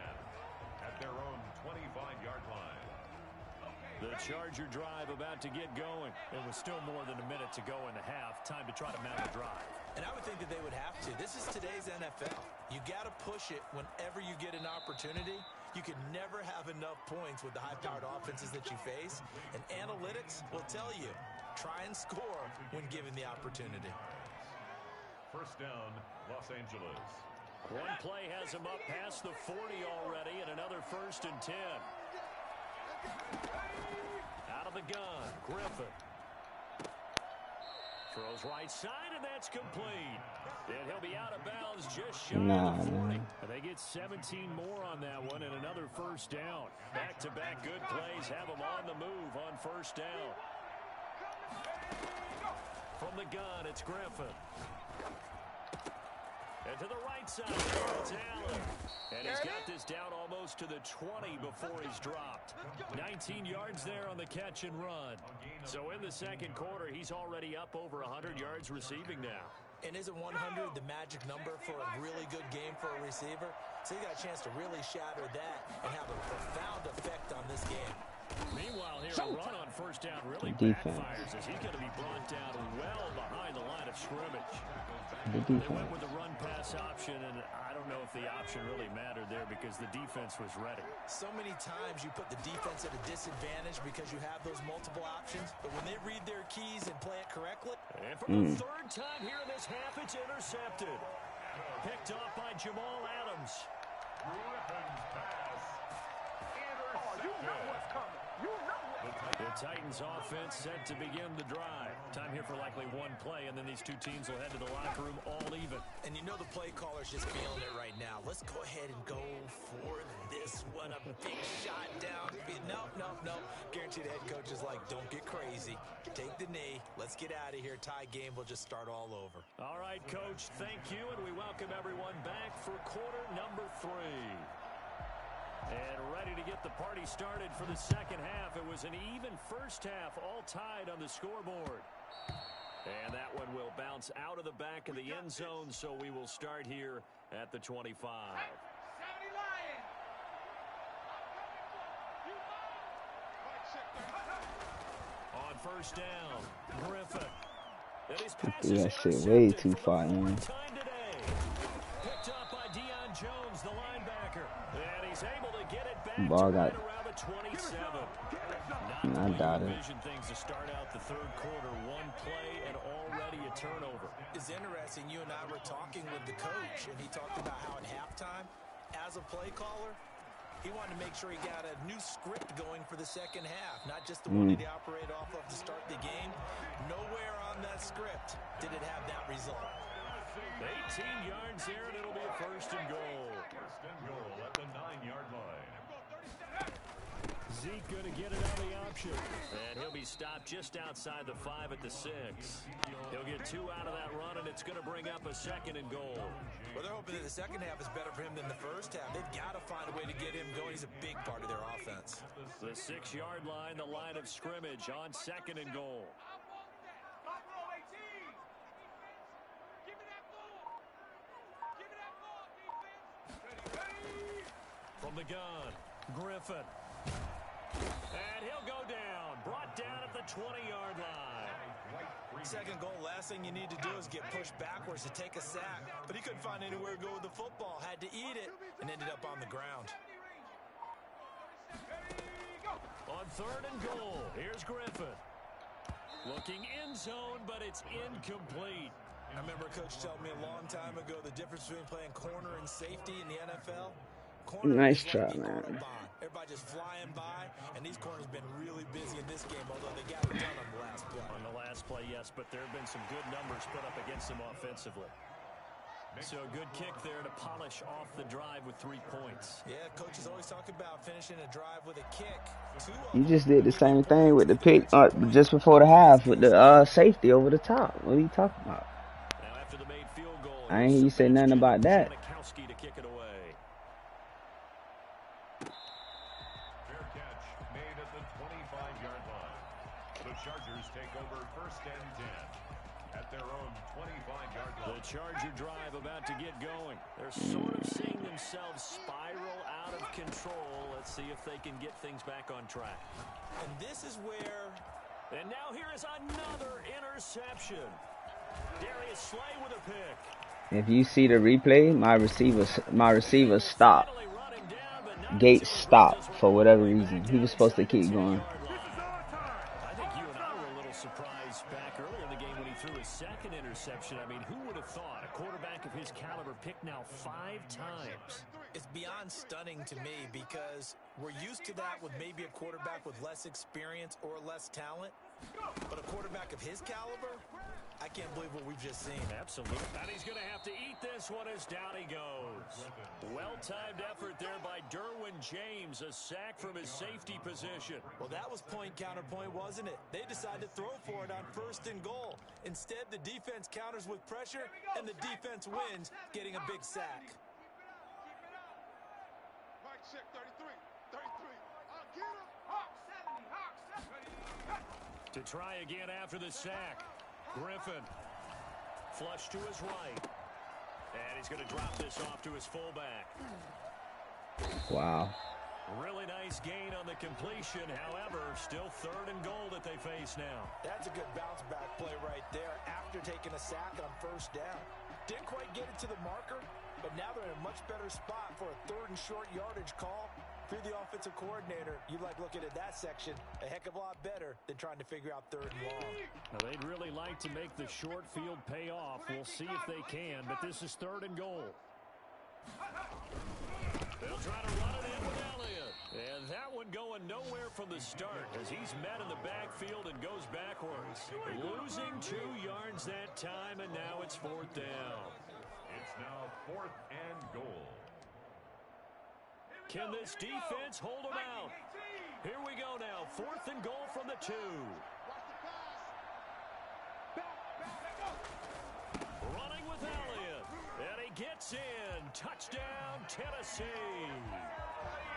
at their own 25-yard line. The Charger drive about to get going. It was still more than a minute to go in the half. Time to try to mount a drive. And I would think that they would have to. This is today's NFL. You got to push it whenever you get an opportunity. You can never have enough points with the high-powered offenses that you face. And analytics will tell you, try and score when given the opportunity. 1st down, Los Angeles. One play has him up past the 40 already, and another 1st and 10. Out of the gun, Griffin. Throws right side, and that's complete. And he'll be out of bounds just shy of the 40. And they get 17 more on that one, and another 1st down. Back-to-back good plays have them on the move on 1st down. From the gun, it's Griffin. And to the right side, it's Allen. And he's got this down almost to the 20 before he's dropped. 19 yards there on the catch and run. So in the 2nd quarter, he's already up over 100 yards receiving now. And isn't 100 the magic number for a really good game for a receiver? So he got a chance to really shatter that and have a profound effect on this game. Meanwhile, here a run on first down really Defense. backfires as he's going to be brought down well behind the line of scrimmage. The They went defense. with the run-pass option, and I don't know if the option really mattered there because the defense was ready. So many times you put the defense at a disadvantage because you have those multiple options, but when they read their keys and play it correctly. And for the third time here in this half, it's intercepted. Picked off by Jamal Adams. Griffin's pass. The Titans offense set to begin the drive. Time here for likely one play, and then these two teams will head to the locker room all even. And you know the play caller's just feeling it right now. Let's go ahead and go for this one. A big shot down. No. Guaranteed the head coach is like, don't get crazy. Take the knee. Let's get out of here. Tie game will just start all over. All right, Coach, thank you, and we welcome everyone back for quarter number 3. And ready to get the party started for the second half. It was an even first half, all tied on the scoreboard. And that one will bounce out of the back of the end zone, so we will start here at the 25. 70 Lions. On first down, Griffin. And his pass Threw is that shit way intercepted too for the far, fourth man. time today. Picked up by Deion Jones, the linebacker. And he's able to get it back Ball to got- right around the 27. I Not the way doubt you it. envision things to start out the third quarter. One play and already a turnover. It's interesting. You and I were talking with the coach, and he talked about how at halftime, as a play caller, he wanted to make sure he got a new script going for the second half, not just the one that he operated off of to start the game. Nowhere on that script did it have that result. 18 yards there, and it'll be a first and goal. First and goal at the 9-yard line. Zeke going to get it on the option. And he'll be stopped just outside the 5 at the 6. He'll get 2 out of that run, and it's going to bring up a second and goal. Well, they're hoping that the second half is better for him than the first half. They've got to find a way to get him going. He's a big part of their offense. The 6-yard line, the line of scrimmage on second and goal. Top row 18. Give me that ball. Give me that ball, defense. Ready. From the gun, Griffin. And he'll go down. Brought down at the 20-yard line. Second goal, last thing you need to do is get pushed backwards to take a sack. But he couldn't find anywhere to go with the football. Had to eat it and ended up on the ground. On third and goal, here's Griffin. Looking end zone, but it's incomplete. I remember a coach telling me a long time ago the difference between playing corner and safety in the NFL. Corner Nice is try, like the man. Autobahn. Everybody just flying by, and these corners have been really busy in this game, although they got it done on the last play. On the last play, yes, but there have been some good numbers put up against them offensively. So a good kick there to polish off the drive with 3 points. Yeah, coaches always talk about finishing a drive with a kick. 2 of You them. just did the same thing with the pick just before the half with the safety over the top. What are you talking about? Now after the made field goal, I ain't hear you say nothing about that. Janikowski to kick it away. Fair catch made at the 25-yard line. The Chargers take over first and 10 at their own 25-yard The line. Charger drive about to get going. They're sort of seeing themselves spiral out of control. Let's see if they can get things back on track. And this is where And now here is another interception. Darius Slay with a pick. If you see the replay, my receiver stopped. Finally run him down, but not Gates until stopped this for one whatever back reason. to He was supposed to the keep going. 10-yard line. I think you and I were a little surprised back early in the game when he threw his second interception. I mean, who would have thought a quarterback of his caliber picked now 5 times? it's beyond stunning to me because we're used to that with maybe a quarterback with less experience or less talent. But a quarterback of his caliber, I can't believe what we've just seen. Absolutely. And he's going to have to eat this one as down he goes. Well-timed effort there by Derwin James. A sack from his safety position. Well, that was point-counterpoint, wasn't it? They decided to throw for it on first and goal. Instead, the defense counters with pressure, and the defense wins, getting a big sack. Mike check 33. 33. I'll get him. Hawk 70. Hawk 70. To try again after the sack. Griffin Flush to his right. And he's going to drop this off to his fullback. Wow. Really nice gain on the completion. However, still 3rd and goal that they face now. That's a good bounce back play right there after taking a sack on 1st down. Didn't quite get it to the marker, but now they're in a much better spot for a 3rd and short yardage call. If you're the offensive coordinator, you like looking at that section a heck of a lot better than trying to figure out 3rd and long. Now, they'd really like to make the short field pay off. We'll see if they can, but this is 3rd and goal. They'll try to run it in with Elliott. And that one going nowhere from the start as he's met in the backfield and goes backwards. Losing 2 yards that time, and now it's 4th down. It's now 4th and goal. Can this defense hold them out? Here we go now. 4th and goal from the 2. Running with Elliott. And he gets in. Touchdown, Tennessee.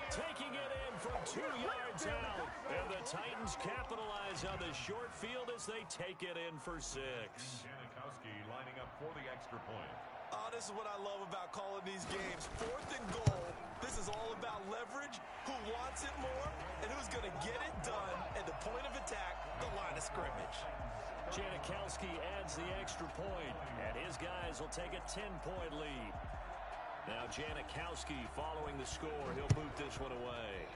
Taking it in from 2 yards out. And the Titans capitalize on the short field as they take it in for 6. Janikowski lining up for the extra point. Oh, this is what I love about calling these games. 4th and goal. This is all about leverage, who wants it more, and who's going to get it done at the point of attack, the line of scrimmage. Janikowski adds the extra point, and his guys will take a 10-point lead. Now Janikowski following the score. He'll boot this one away.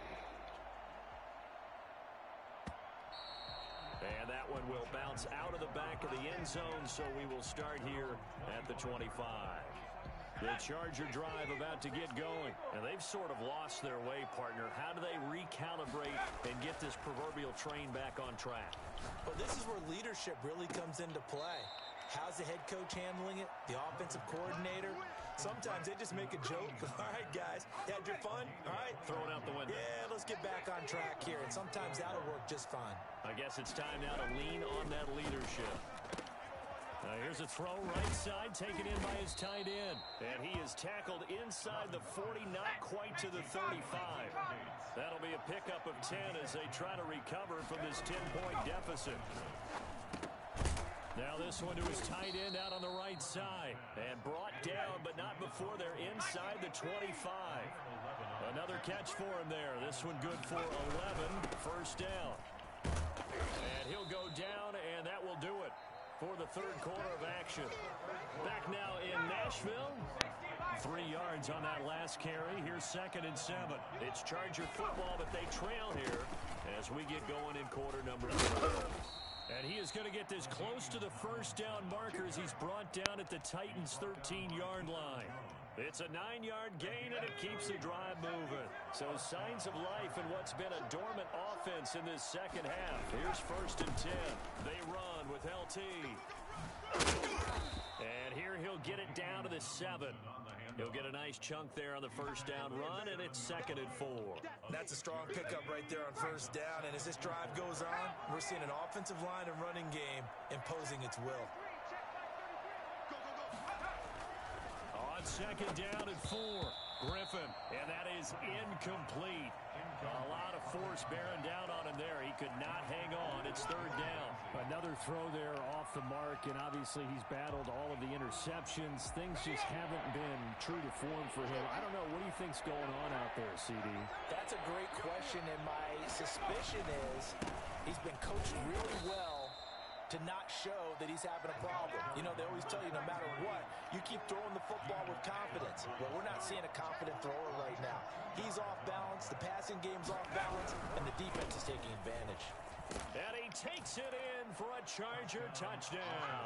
And that one will bounce out of the back of the end zone, so we will start here at the 25. The Charger drive about to get going. And they've sort of lost their way, partner. How do they recalibrate and get this proverbial train back on track? Well, this is where leadership really comes into play. How's the head coach handling it? The offensive coordinator? Sometimes they just make a joke. All right, guys, had your fun? All right. Throw it out the window. Yeah, let's get back on track here. And sometimes that'll work just fine. I guess it's time now to lean on that leadership. Now here's a throw right side, taken in by his tight end. And he is tackled inside the 40, not quite to the 35. That'll be a pickup of 10 as they try to recover from this 10-point deficit. Now this one to his tight end out on the right side. And brought down, but not before they're inside the 25. Another catch for him there. This one good for 11. 1st down. And he'll go down, and that will do it for the 3rd quarter of action. Back now in Nashville. 3 yards on that last carry. Here's 2nd and 7. It's Charger football, but they trail here as we get going in quarter number 3. And he is going to get this close to the 1st down marker as he's brought down at the Titans' 13-yard line. It's a 9-yard gain, and it keeps the drive moving. So signs of life in what's been a dormant offense in this second half. Here's 1st and 10. They run with LT. And here he'll get it down to the 7. He'll get a nice chunk there on the 1st down run, and it's 2nd and 4. That's a strong pickup right there on 1st down. And as this drive goes on, we're seeing an offensive line and running game imposing its will. On 2nd down and 4, Griffin, and that is incomplete. A lot of force bearing down on him there. He could not hang on. It's 3rd down. Another throw there off the mark, and obviously he's battled all of the interceptions. Things just haven't been true to form for him. I don't know. What do you think's going on out there, CD? That's a great question, and my suspicion is he's been coached really well to not show that he's having a problem. You know, they always tell you no matter what, you keep throwing the football with confidence. Well, we're not seeing a confident thrower right now. He's off balance, the passing game's off balance, and the defense is taking advantage. And he takes it in for a Charger touchdown.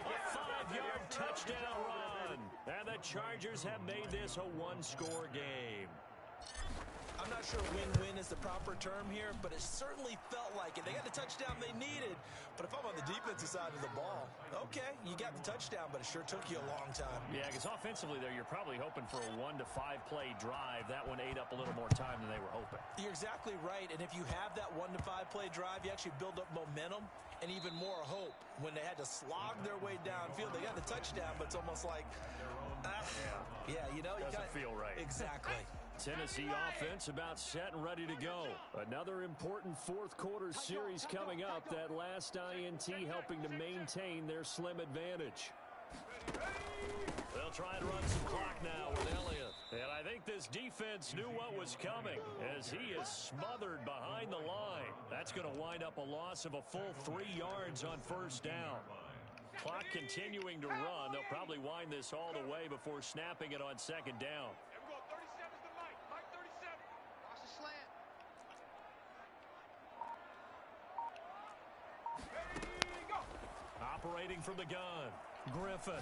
A 5-yard touchdown run. And the Chargers have made this a one-score game. I'm not sure win-win is the proper term here, but it certainly felt like it. They got the touchdown they needed, but if I'm on the defensive side of the ball, okay, you got the touchdown, but it sure took you a long time. Yeah, because offensively there, you're probably hoping for a 1 to 5 play drive. That one ate up a little more time than they were hoping. You're exactly right, and if you have that 1 to 5 play drive, you actually build up momentum, and even more hope when they had to slog their way downfield. They got the touchdown, but it's almost like, yeah, you know. Doesn't feel right. Exactly. Tennessee offense about set and ready to go. Another important fourth quarter series coming up. That last INT helping to maintain their slim advantage. They'll try and run some clock now with Elliott. And I think this defense knew what was coming as he is smothered behind the line. That's going to wind up a loss of a full 3 yards on first down. Clock continuing to run. They'll probably wind this all the way before snapping it on second down. Operating from the gun, Griffin.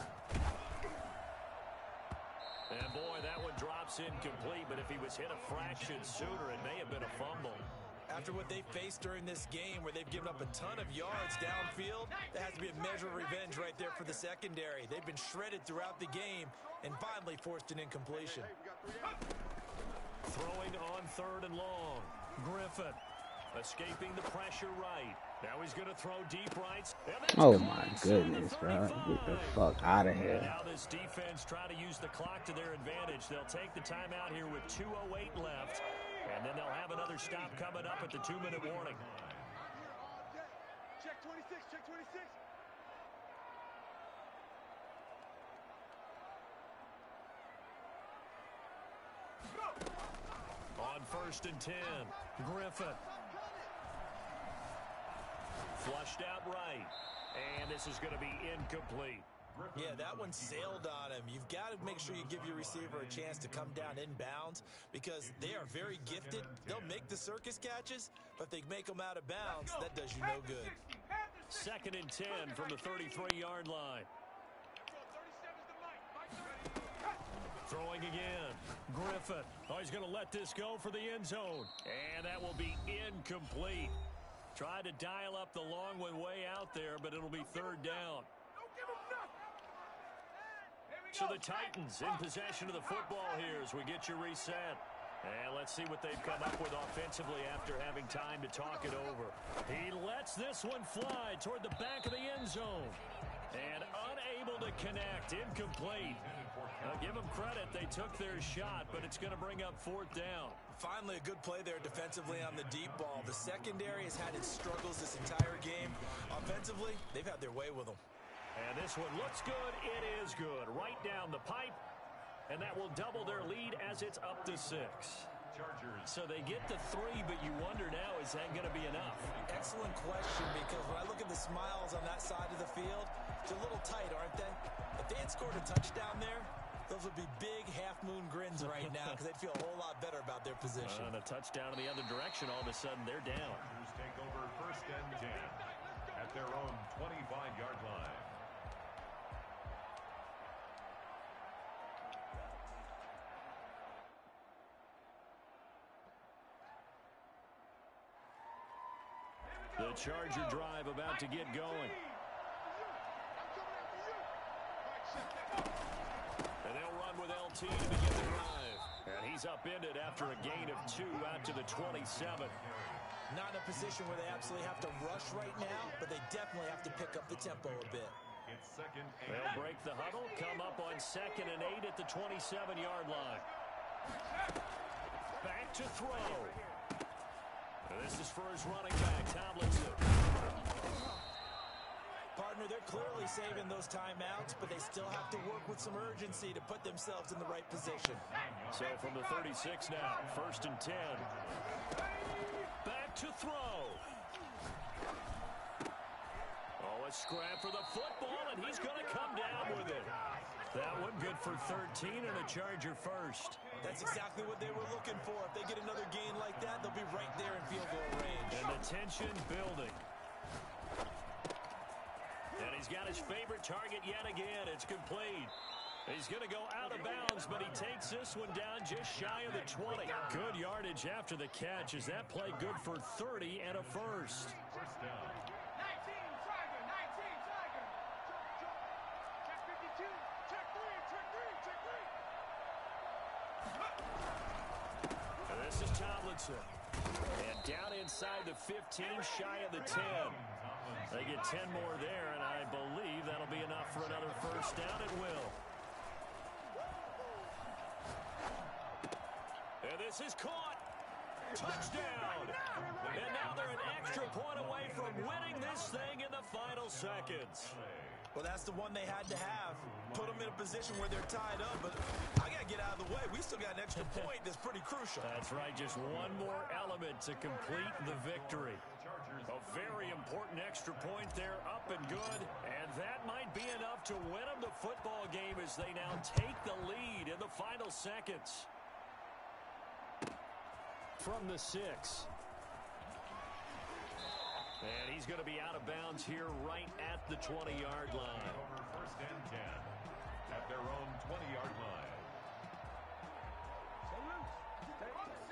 And boy, that one drops incomplete, but if he was hit a fraction sooner, it may have been a fumble. After what they faced during this game where they've given up a ton of yards downfield, that has to be a measure of revenge right there for the secondary. They've been shredded throughout the game and finally forced an incompletion. Throwing on 3rd and long, Griffin. Escaping the pressure right. Now he's going to throw deep rights. Oh my goodness, bro. Get the fuck out of here. Now this defense try to use the clock to their advantage. They'll take the timeout here with 2:08 left. And then they'll have another stop coming up at the 2-minute warning. Check 26, check 26. On 1st and 10, Griffin. Flushed out right. And this is going to be incomplete. Yeah, that one sailed on him. You've got to make sure you give your receiver a chance to come down inbounds because they are very gifted. They'll make the circus catches, but if they make them out of bounds, that does you no good. 2nd and 10 from the 33-yard line. Throwing again. Griffin. Oh, he's going to let this go for the end zone. And that will be incomplete. Tried to dial up the long one way out there, but it'll be 3rd down. So the Titans in possession of the football here as we get you reset. And let's see what they've come up with offensively after having time to talk it over. He lets this one fly toward the back of the end zone. And unable to connect, incomplete. Now give them credit, they took their shot, but it's going to bring up 4th down. Finally, a good play there defensively on the deep ball. The secondary has had its struggles this entire game. Offensively, they've had their way with them. And this one looks good. It is good. Right down the pipe. And that will double their lead as it's up to 6. So they get to 3, but you wonder now, is that going to be enough? Excellent question, because when I look at the smiles on that side of the field, it's a little tight, aren't they? If they had scored a touchdown there, those would be big half-moon grins right now because they'd feel a whole lot better about their position. And a touchdown in the other direction, all of a sudden they're down. Take over 1st and 10 at their own 25-yard line. The Charger drive about to get going. And they'll run with LT to begin the drive. And he's upended after a gain of 2 out to the 27. Not in a position where they absolutely have to rush right now, but they definitely have to pick up the tempo a bit. It's 2nd and They'll break the huddle, come up on 2nd and 8 at the 27-yard line. Back to throw. And this is for his running back, Tomlinson. Partner, they're clearly saving those timeouts, but they still have to work with some urgency to put themselves in the right position. So from the 36 now, 1st and 10. Back to throw. Oh, a scrap for the football, and he's going to come down with it. That one good for 13 and a Charger first. That's exactly what they were looking for. If they get another gain like that, they'll be right there in field goal range. And the tension building. And he's got his favorite target yet again. It's complete. He's going to go out of bounds, but he takes this one down just shy of the 20. Good yardage after the catch. Is that play good for 30 and a first? First down. 19, Tiger, 19, Tiger. Check 52, check 3, check 3, check 3. And this is Tomlinson. And down inside the 15, shy of the 10. They get 10 more there, and I believe that'll be enough for another first down at will. And this is caught. Touchdown. And now they're an extra point away from winning this thing in the final seconds. Well, that's the one they had to have. Put them in a position where they're tied up, but I got to get out of the way. We still got an extra point that's pretty crucial. That's right. Just one more element to complete the victory. A very important extra point there, up and good. And that might be enough to win them the football game as they now take the lead in the final seconds. From the 6. And he's going to be out of bounds here right at the 20-yard line. Over first and 10 at their own 20-yard line.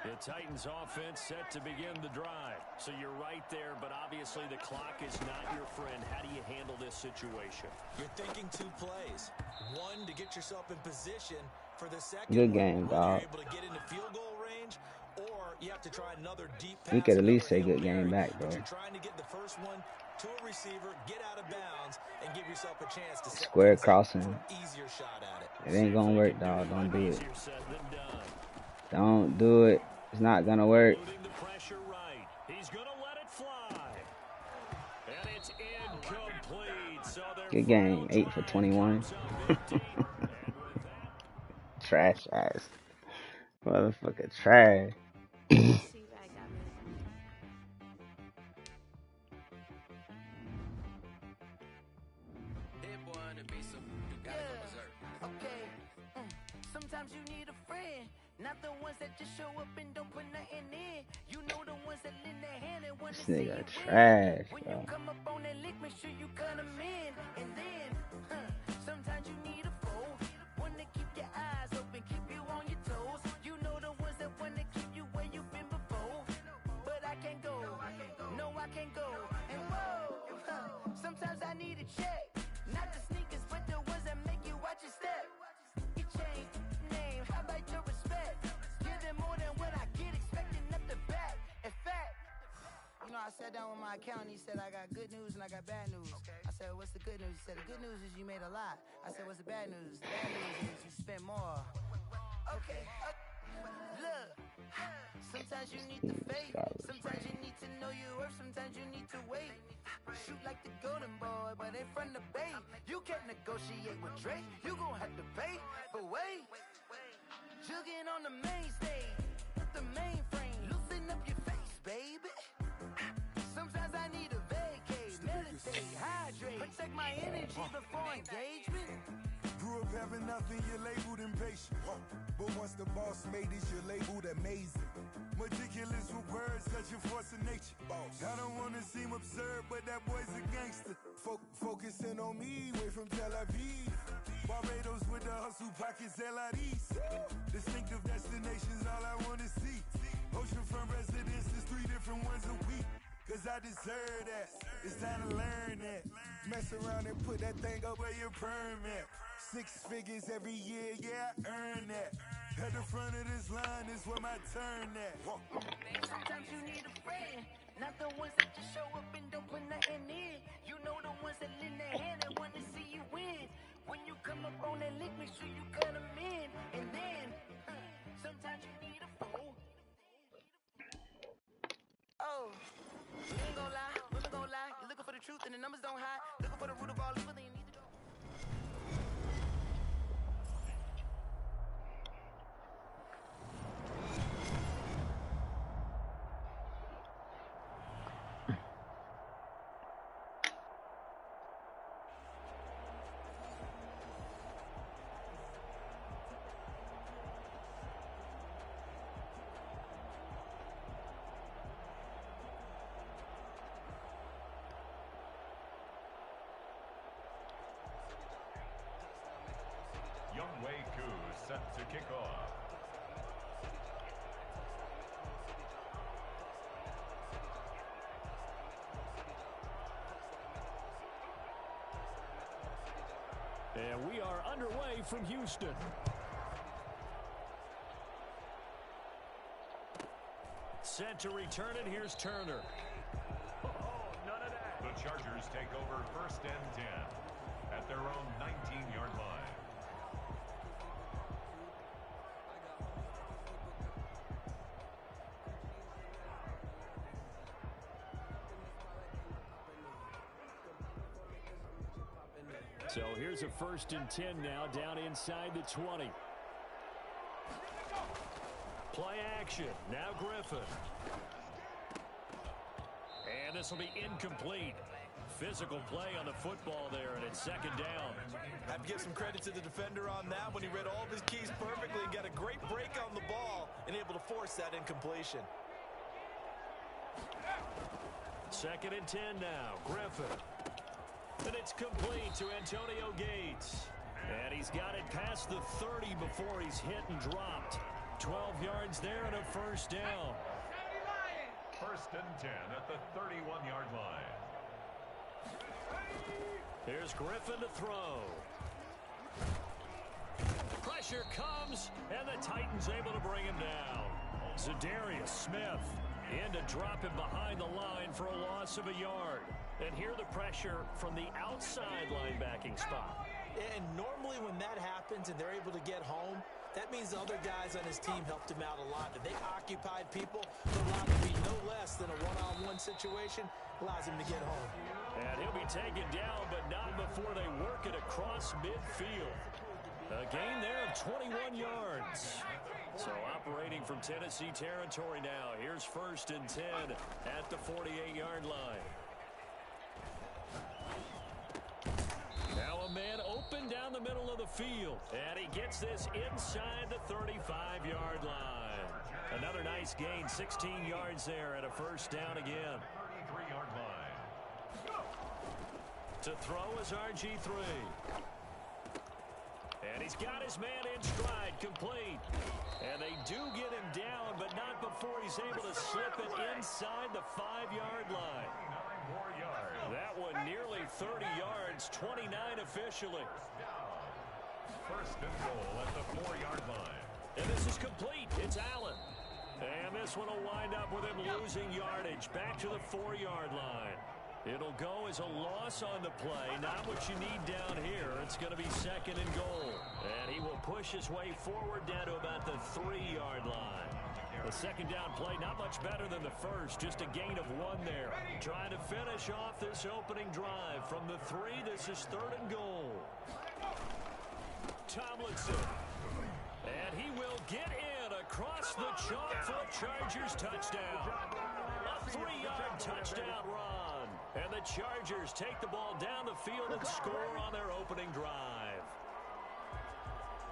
The Titans offense set to begin the drive. So you're right there, but obviously the clock is not your friend. How do you handle this situation? You're thinking 2 plays. One, to get yourself in position for the second. Good game, dog. You're able to get into field goal range, or you have to try another deep pass. You could at least say good game back, bro. You're trying to get the first one to a receiver, get out of bounds, and give yourself a chance to set square crossing. Easier shot at it. It ain't gonna work, dog. Don't do it. Don't do it. It's not gonna work. The pressure right. He's gonna let it fly. And it's incomplete. So good game. 8 for 21. Trash ass. Motherfucker trash. Sometimes you need a friend, not the ones that just show up and don't put nothing in. You know the ones that lend their hand and want to This see nigga you trash, win. When bro. you come up on that lick, make sure you cut them in. And then, sometimes you need a foe, one to keep your eyes open, keep you on your toes. You know the ones that want to keep you where you've been before. But I can't go, no I can't go. And whoa, sometimes I need a check. Not the sneakers, but the ones that make you watch your step. Your chain, name, how about your respect? Give them more than what I get, expecting up the back. In fact, you know, I sat down with my accountant, he said I got good news and I got bad news. I said, what's the good news? He said, the good news is you made a lot. I said, what's the bad news? The bad news is you spent more. Okay, look, sometimes you need the faith, sometimes you need to know your worth, sometimes you need to wait. Shoot like the golden boy, but ain't from the bay. You can't negotiate with Drake, you gon' have to pay. But wait, jugging on the main stage, the mainframe, loosen up your face, baby. Sometimes I need a vacate, meditate, hydrate, protect my energy before engagement. Grew up having nothing, you're labeled impatient. But once the boss made it, you're labeled amazing. Meticulous with words, such a force of nature. I don't wanna seem absurd, but that boy's a gangster. Focusing on me, way from Tel Aviv. Barbados with the hustle pockets, LIDs. Distinctive destinations, all I wanna see. Oceanfront residences, 3 different ones a week. Cause I deserve that, it's time to learn that. Mess around and put that thing up where your permit. 6 figures every year, yeah, I earn that. At the front of this line is where my turn at. Sometimes you need a friend, not the ones that just show up and don't put nothing in. You know the ones that lend their hand and want to see you win. When you come up on that lick, make sure you cut them in. And then, sometimes you need a foe. Oh, you ain't gonna lie, women gonna lie. You're looking for the truth and the numbers don't hide. Looking for the root of all evil, then you need to go. Younghoe Koo set to kick off. And we are underway from Houston. Set to return it. Here's Turner. The Chargers take over 1st and 10 at their own 19-yard line. So here's a 1st and 10 now, down inside the 20. Play action. Now Griffin. And this will be incomplete. Physical play on the football there, and it's 2nd down. I have to give some credit to the defender on that when he read all of his keys perfectly and got a great break on the ball and able to force that incompletion. 2nd and 10 now. Griffin. And it's complete to Antonio Gates. And he's got it past the 30 before he's hit and dropped. 12 yards there and a 1st down. 1st and 10 at the 31-yard line. Here's Griffin to throw. Pressure comes, and the Titans able to bring him down. Za'Darius Smith in to drop him behind the line for a loss of a yard. And here the pressure from the outside linebacking spot. And normally when that happens and they're able to get home, that means the other guys on his team helped him out a lot. That they occupied people, it allowed him to be no less than a one-on-one situation, allows him to get home. And he'll be taken down, but not before they work it across midfield. A gain there of 21 yards. So operating from Tennessee territory now. Here's 1st and 10 at the 48-yard line. Now a man open down the middle of the field. And he gets this inside the 35-yard line. Another nice gain, 16 yards there and a 1st down again. 33-yard line. To throw is RG3. And he's got his man in stride, complete. And they do get him down, but not before he's able to slip it inside the 5-yard line. That one nearly 30 yards, 29 officially. 1st and goal at the 4-yard line. And this is complete. It's Allen. And this one will wind up with him losing yardage back to the 4-yard line. It'll go as a loss on the play. Not what you need down here. It's going to be 2nd and goal. And he will push his way forward down to about the 3-yard line. The 2nd down play, not much better than the first. Just a gain of 1 there. Trying to finish off this opening drive. From the 3, this is 3rd and goal. Tomlinson. And he will get in across the chalk for a Chargers touchdown. A 3-yard touchdown run. And the Chargers take the ball down the field and score on their opening drive.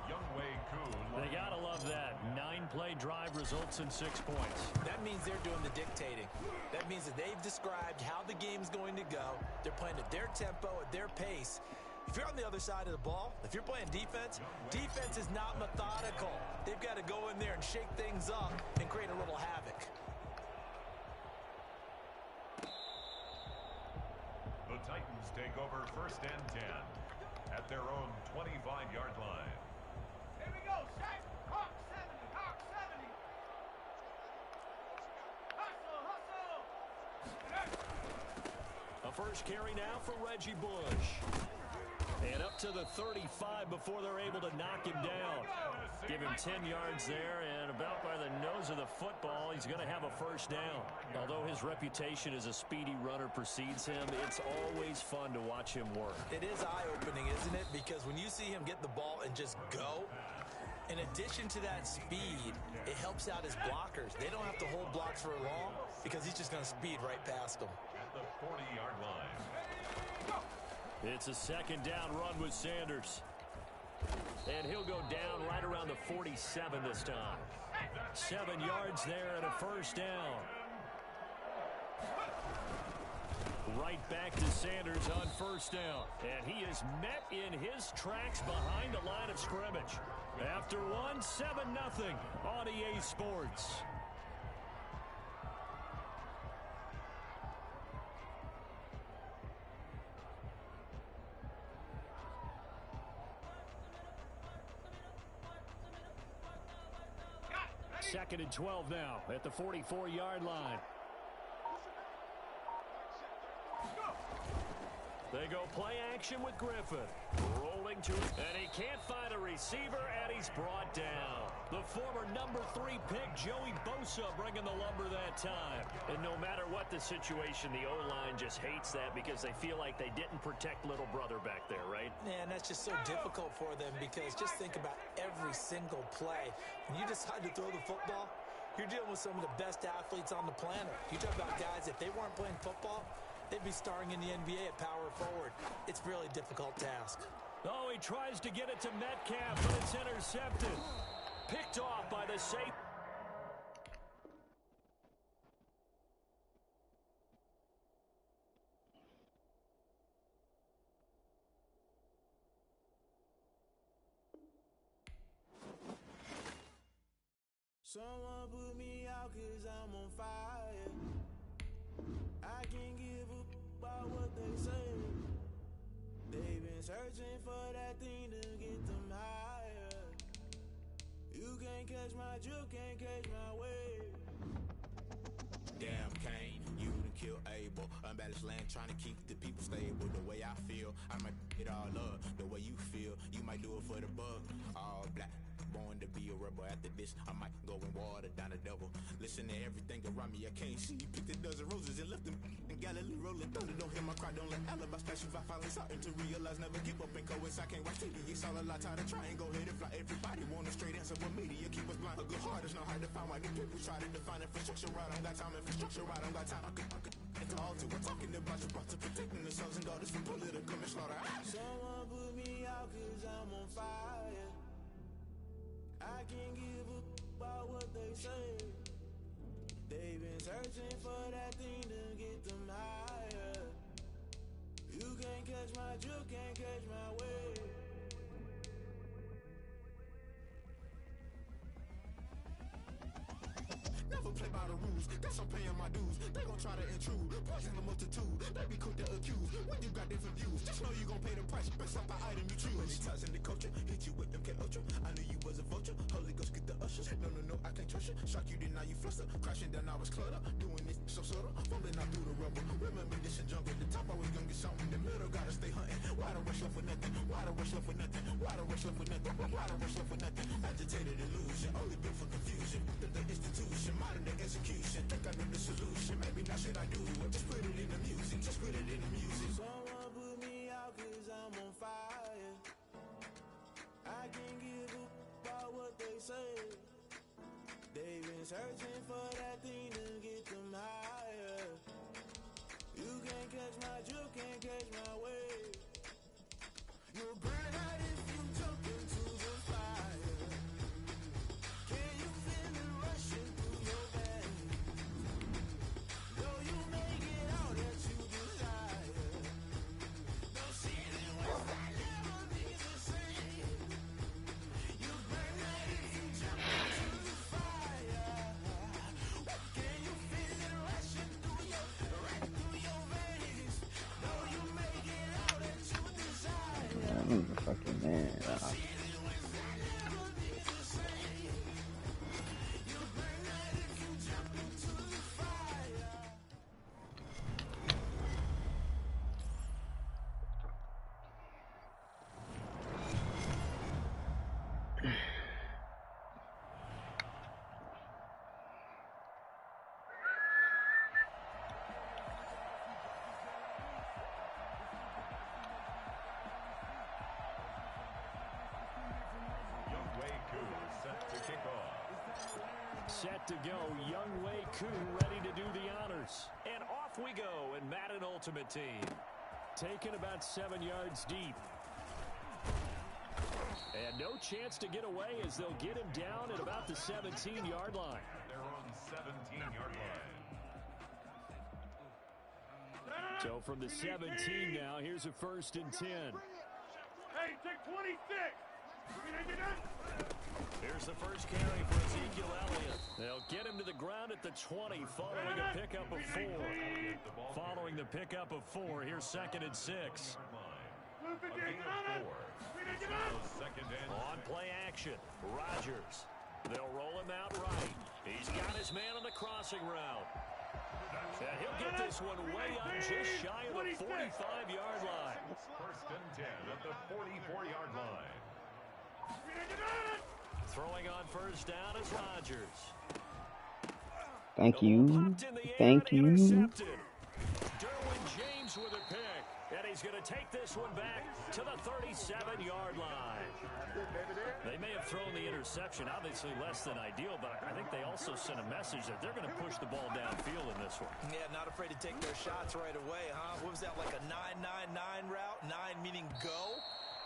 Younghoe Koo. They gotta love that. 9-play drive results in 6 points. That means they're doing the dictating. That means that they've described how the game's going to go. They're playing at their tempo, at their pace. If you're on the other side of the ball, if you're playing defense, defense is not methodical. They've got to go in there and shake things up and create a little havoc. The Titans take over 1st and 10 at their own 25-yard line. Here we go, Shaq. Hawk 70, Hawk 70. Hustle, hustle. A first carry now for Reggie Bush. And up to the 35 before they're able to knock him down. Give him 10 yards there, and about by the nose of the football, he's going to have a 1st down. Although his reputation as a speedy runner precedes him, it's always fun to watch him work. It is eye-opening, isn't it? Because when you see him get the ball and just go, in addition to that speed, it helps out his blockers. They don't have to hold blocks for long because he's just going to speed right past them. At the 40-yard line. It's a 2nd down run with Sanders. And he'll go down right around the 47 this time. 7 yards there and a 1st down. Right back to Sanders on 1st down. And he is met in his tracks behind the line of scrimmage. After one, 7-0 on EA Sports. Second and 12 now at the 44-yard line. They go play action with Griffin. Rolling to it, and he can't find a receiver, and he's brought down. The former number 3 pick, Joey Bosa, bringing the lumber that time. And no matter what the situation, the O-line just hates that because they feel like they didn't protect little brother back there, right? Man, that's just so difficult for them because just think about every single play. When you decide to throw the football, you're dealing with some of the best athletes on the planet. You talk about guys, if they weren't playing football, they'd be starring in the NBA at power forward. It's a really difficult task. Oh, he tries to get it to Metcalf, but it's intercepted. Picked off by the safety. Someone put me out 'cause I'm on fire. I can't give up about what they say. They've been searching for that thing to get them higher. You can't catch my drift, can't catch my wave. Damn, Kane, you done kill Abel. Unbalanced land, trying to keep the people stable. The way I feel, I might it all up. The way you feel, you might do it for the buck. All black, born to be a rebel. After this, I might go and water down the devil. Listen to everything around me, I can't see. Picked a dozen roses and left them in Galilee rolling thunder. Don't hear my cry, don't let alibi splash. If I finally starting to realize, never give up and coincide. Can't watch TV, it's all a lot. Tired of trying, go ahead and fly. Everybody want a straight answer with media. Keep us blind. A good heart is not hard to find. Why do people try to define infrastructure right? I don't got time, infrastructure right. I don't got time. I could into all to. We're talking about you brought to protecting the sons and daughters from political and slaughter. Someone put me out 'cause I'm on fire. I can't give up about what they say. They've been searching for that thing to get them higher. You can't catch my drift, can't catch my wave. Never play by the rules, that's I'm paying my dues. They gon' try to intrude, poison the multitude. They be quick to accuse, when you got different views. Just know you gon' pay the price, based off the item you choose. Many times in the culture, hit you with them K-Ultra. I knew you was a vulture, Holy Ghost get the ushers. No, I can't trust you. Shock you, then now you fluster. Crashing down, I was cluttered. Doing this so subtle, falling out through the rubble. Remember this and jump at the top, I was gonna get something. The middle, gotta stay hunting. Why the rush left for nothing? Why the rush left for nothing? Why the rush left for nothing? Why the rush left for nothing? Agitated illusion, only built for confusion. The institution, modern day execution. Think I know the solution. Maybe now should I do it? Just put it in the music. Just put it in the music. Someone put me out 'cause I'm on fire. I can't give up about what they say. They've been searching for that thing to get them higher. You can't catch my drift, can't catch my wave. You'll burn out if you jump into the fire. Can you feel it rushing through your veins? Though you may get all that you desire, no sin in West Side never be the same. You burn out if you jump into the fire. Can you feel it rushing through your veins? Though you may get all that you desire. I'm a fucking man. Set to go, Younghoe Koo ready to do the honors. And off we go in Madden Ultimate Team. Taken about 7 yards deep. And no chance to get away as they'll get him down at about the 17-yard line. Their own 17-yard line. So from the 17 now, here's a 1st and 10. Hey, take 26. Here's the first carry for Ezekiel Elliott. They'll get him to the ground at the 20 following a pickup of 4. Following the pickup of 4, here's 2nd and 6. On play action, Rodgers. They'll roll him out right. He's got his man on the crossing route. And he'll get this one way on just shy of the 45-yard line. First and 10 at the 44-yard line. Throwing on first down is Rodgers. Thank you. Thank you. Derwin James with a pick. And he's going to take this one back to the 37-yard line. They may have thrown the interception, obviously less than ideal, but I think they also sent a message that they're going to push the ball downfield in this one. Yeah, not afraid to take their shots right away, huh? What was that, like a 9-9-9 route? 9 meaning go?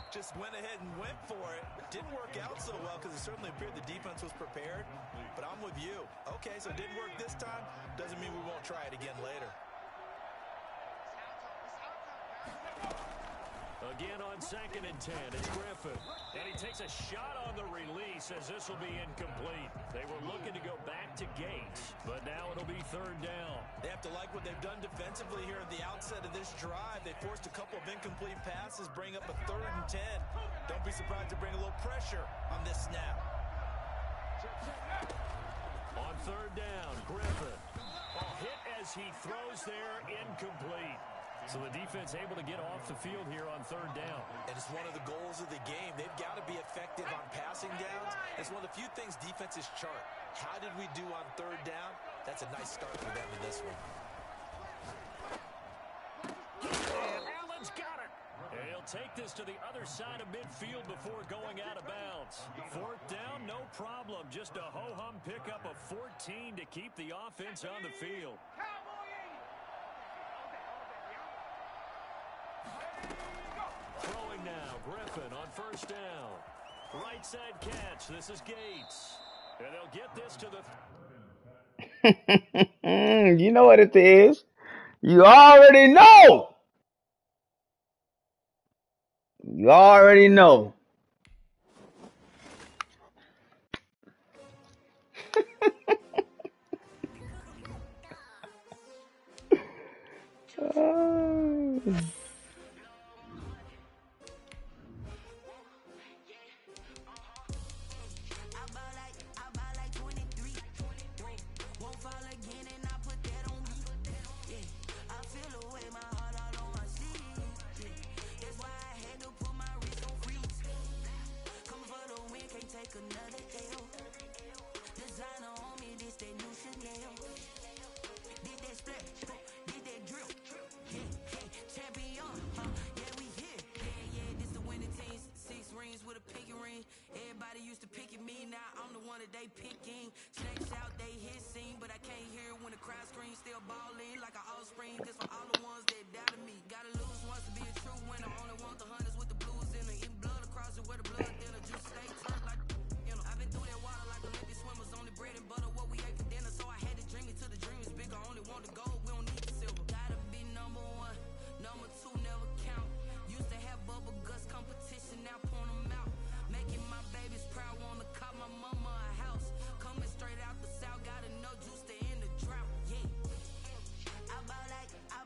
Just went ahead and went for it. Didn't work out so well because it certainly appeared the defense was prepared. But I'm with you. Okay, so it didn't work this time. Doesn't mean we won't try it again later. Again on 2nd and 10, it's Griffin. And he takes a shot on the release as this will be incomplete. They were looking to go back to Gates, but now it'll be 3rd down. They have to like what they've done defensively here at the outset of this drive. They forced a couple of incomplete passes, bring up a 3rd and 10. Don't be surprised to bring a little pressure on this snap. On 3rd down, Griffin. A hit as he throws there, incomplete. So the defense able to get off the field here on 3rd down. And it's one of the goals of the game. They've got to be effective on passing downs. It's one of the few things defenses chart. How did we do on 3rd down? That's a nice start for them in this one. And Allen's got it. And he'll take this to the other side of midfield before going out of bounds. 4th down, no problem. Just a ho-hum pickup of 14 to keep the offense on the field. Throwing now, Griffin on 1st down. Right side catch. This is Gates. And they'll get this to the... You know what it is. You already know. You already know. I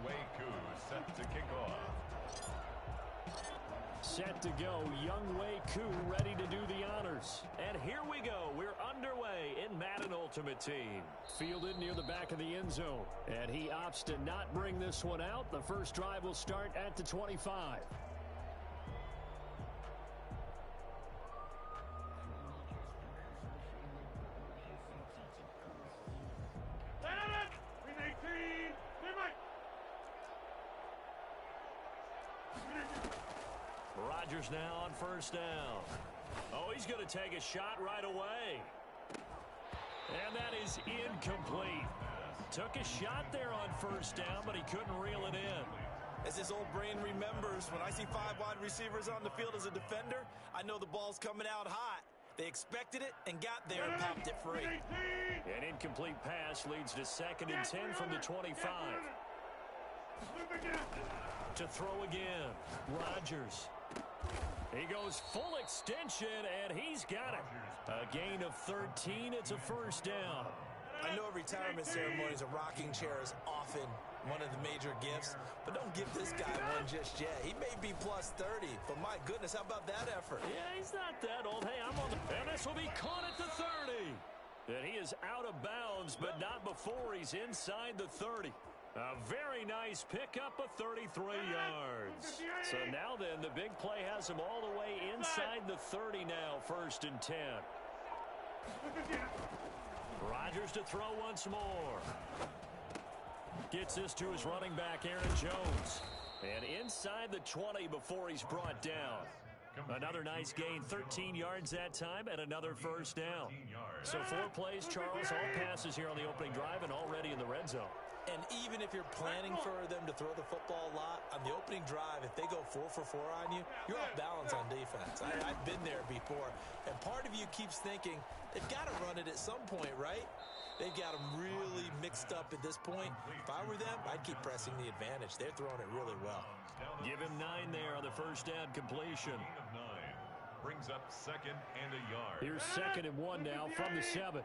Wei Koo set to kick off. Set to go, Young Wei Koo ready to do the honors. And here we go. We're underway in Madden Ultimate Team. Fielded near the back of the end zone. And he opts to not bring this one out. The first drive will start at the 25. Rodgers now on first down. Oh, he's going to take a shot right away. And that is incomplete. Took a shot there on first down, but he couldn't reel it in. As his old brain remembers, when I see 5 wide receivers on the field as a defender, I know the ball's coming out hot. They expected it and got there and popped it free. An incomplete pass leads to 2nd and 10 from the 25. To throw again, Rodgers. He goes full extension, and he's got it. A gain of 13. It's a first down. I know retirement ceremonies, a rocking chair is often one of the major gifts, but don't give this guy one just yet. He may be plus 30, but my goodness, how about that effort? Yeah, he's not that old. Hey, I'm on the... And this will be caught at the 30. And he is out of bounds, but not before he's inside the 30. A very nice pickup of 33 yards. So now then, the big play has him all the way inside the 30 now, 1st and 10. Rodgers to throw once more. Gets this to his running back, Aaron Jones. And inside the 20 before he's brought down. Another nice gain, 13 yards that time, and another first down. So 4 plays, Charles, all passes here on the opening drive and already in the red zone. And even if you're planning for them to throw the football a lot, on the opening drive, if they go 4 for 4 on you, you're off balance on defense. I've been there before. And part of you keeps thinking, they've got to run it at some point, right? They've got them really mixed up at this point. If I were them, I'd keep pressing the advantage. They're throwing it really well. Give him 9 there on the first down completion. Brings up 2nd and a yard. Here's 2nd and 1 now from the 7.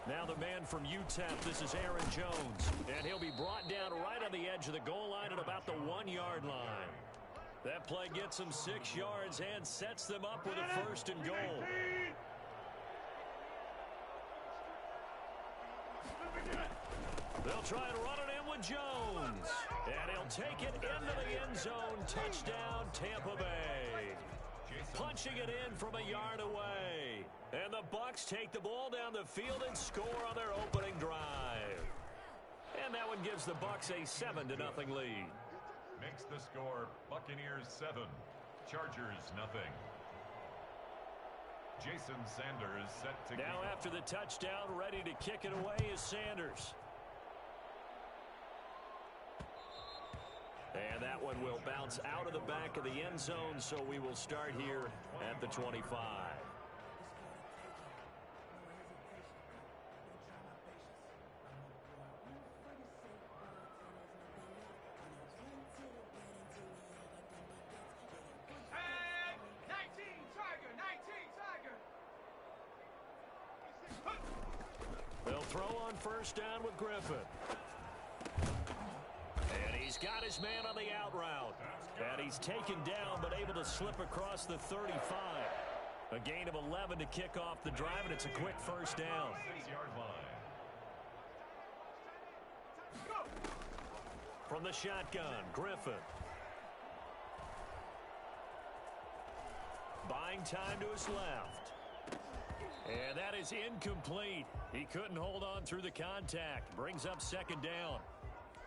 Now the man from UTEP, this is Aaron Jones. And he'll be brought down right on the edge of the goal line at about the 1-yard line. That play gets them 6 yards and sets them up with a 1st and goal. They'll try and run it in with Jones. And he'll take it into the end zone. Touchdown, Tampa Bay. Punching it in from a yard away. And the Bucs take the ball down the field and score on their opening drive. And that one gives the Bucs a 7-0 lead. Makes the score Buccaneers 7, Chargers nothing. Jason Sanders set to now after the touchdown, ready to kick it away is Sanders. And that one will bounce out of the back of the end zone, so we will start here at the 25. They'll throw on first down with Griffin. And he's got his man on the out route. And he's taken down, but able to slip across the 35. A gain of 11 to kick off the drive, and it's a quick first down. 6-yard line. From the shotgun, Griffin. Buying time to his left. And that is incomplete. He couldn't hold on through the contact. Brings up 2nd down.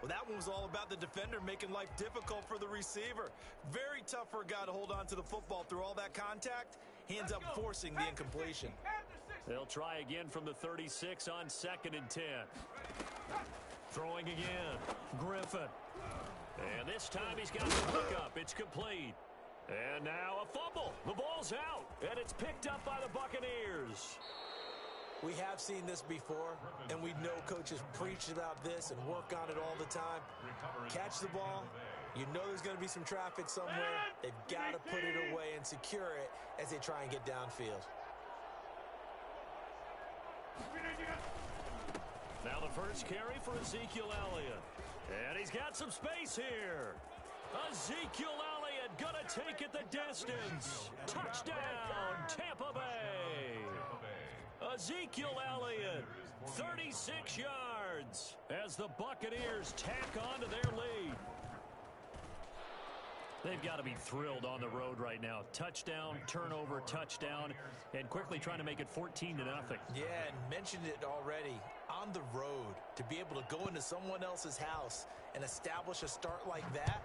Well, that one was all about the defender making life difficult for the receiver. Very tough for a guy to hold on to the football through all that contact. He ends up forcing the incompletion. They'll try again from the 36 on 2nd and 10. Throwing again. Griffin. And this time he's got the hookup. It's complete. And now a fumble. The ball's out. And it's picked up by the Buccaneers. We have seen this before, and we know coaches preach about this and work on it all the time. Catch the ball. You know there's going to be some traffic somewhere. They've got to put it away and secure it as they try and get downfield. first carry for Ezekiel Elliott. And he's got some space here. Ezekiel Elliott gonna take it the distance. Touchdown, Tampa Bay. Ezekiel Elliott, 36 yards as the Buccaneers tack on to their lead. They've got to be thrilled on the road right now. Touchdown, turnover, touchdown, and quickly trying to make it 14-0. Yeah, and mentioned it already. On the road, to be able to go into someone else's house and establish a start like that,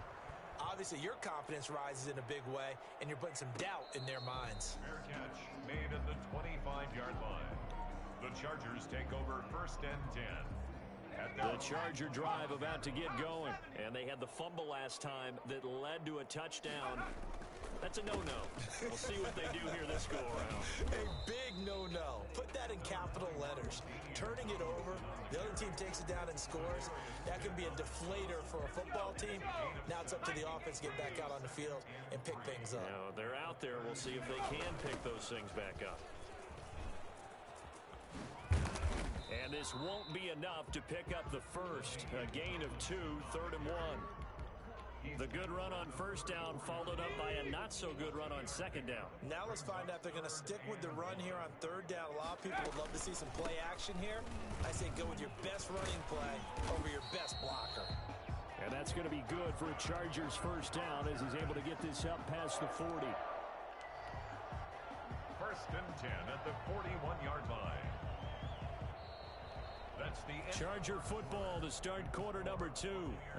obviously your confidence rises in a big way, and you're putting some doubt in their minds. Fair catch made at the 25-yard line. The Chargers take over first and 10. The Charger drive about to get going, and they had the fumble last time that led to a touchdown. That's a no-no. We'll see what they do here this go-around. A big no-no. Put that in capital letters. Turning it over, the other team takes it down and scores. That can be a deflator for a football team. Now it's up to the offense to get back out on the field and pick things up. Now, they're out there. We'll see if they can pick those things back up. And this won't be enough to pick up the first. A gain of 2, 3rd and 1. The good run on first down followed up by a not-so-good run on second down. Now let's find out if they're going to stick with the run here on 3rd down. A lot of people would love to see some play action here. I say go with your best running play over your best blocker. And that's going to be good for a Chargers first down as he's able to get this up past the 40. First and 10 at the 41-yard line. That's the end. Charger football to start quarter number 2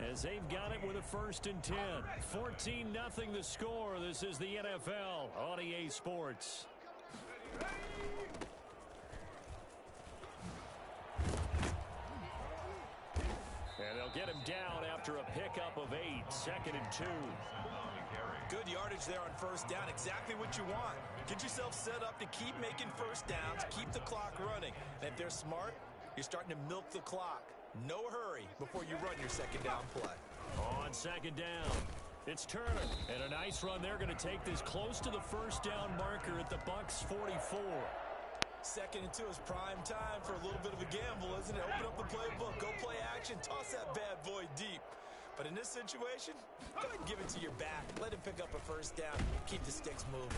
as they've got it with a first and 10. 14-0 the score. This is the NFL on EA Sports. And they'll get him down after a pickup of 8. 2nd and 2. Good yardage there on first down. Exactly what you want. Get yourself set up to keep making first downs. Keep the clock running. And if they're smart, you're starting to milk the clock. No hurry before you run your second down play. On second down, it's Turner. And a nice run. They're going to take this close to the first down marker at the Bucs 44. 2nd and 2 is prime time for a little bit of a gamble, isn't it? Open up the playbook. Go play action. Toss that bad boy deep. But in this situation, go ahead and give it to your back. Let him pick up a first down. Keep the sticks moving.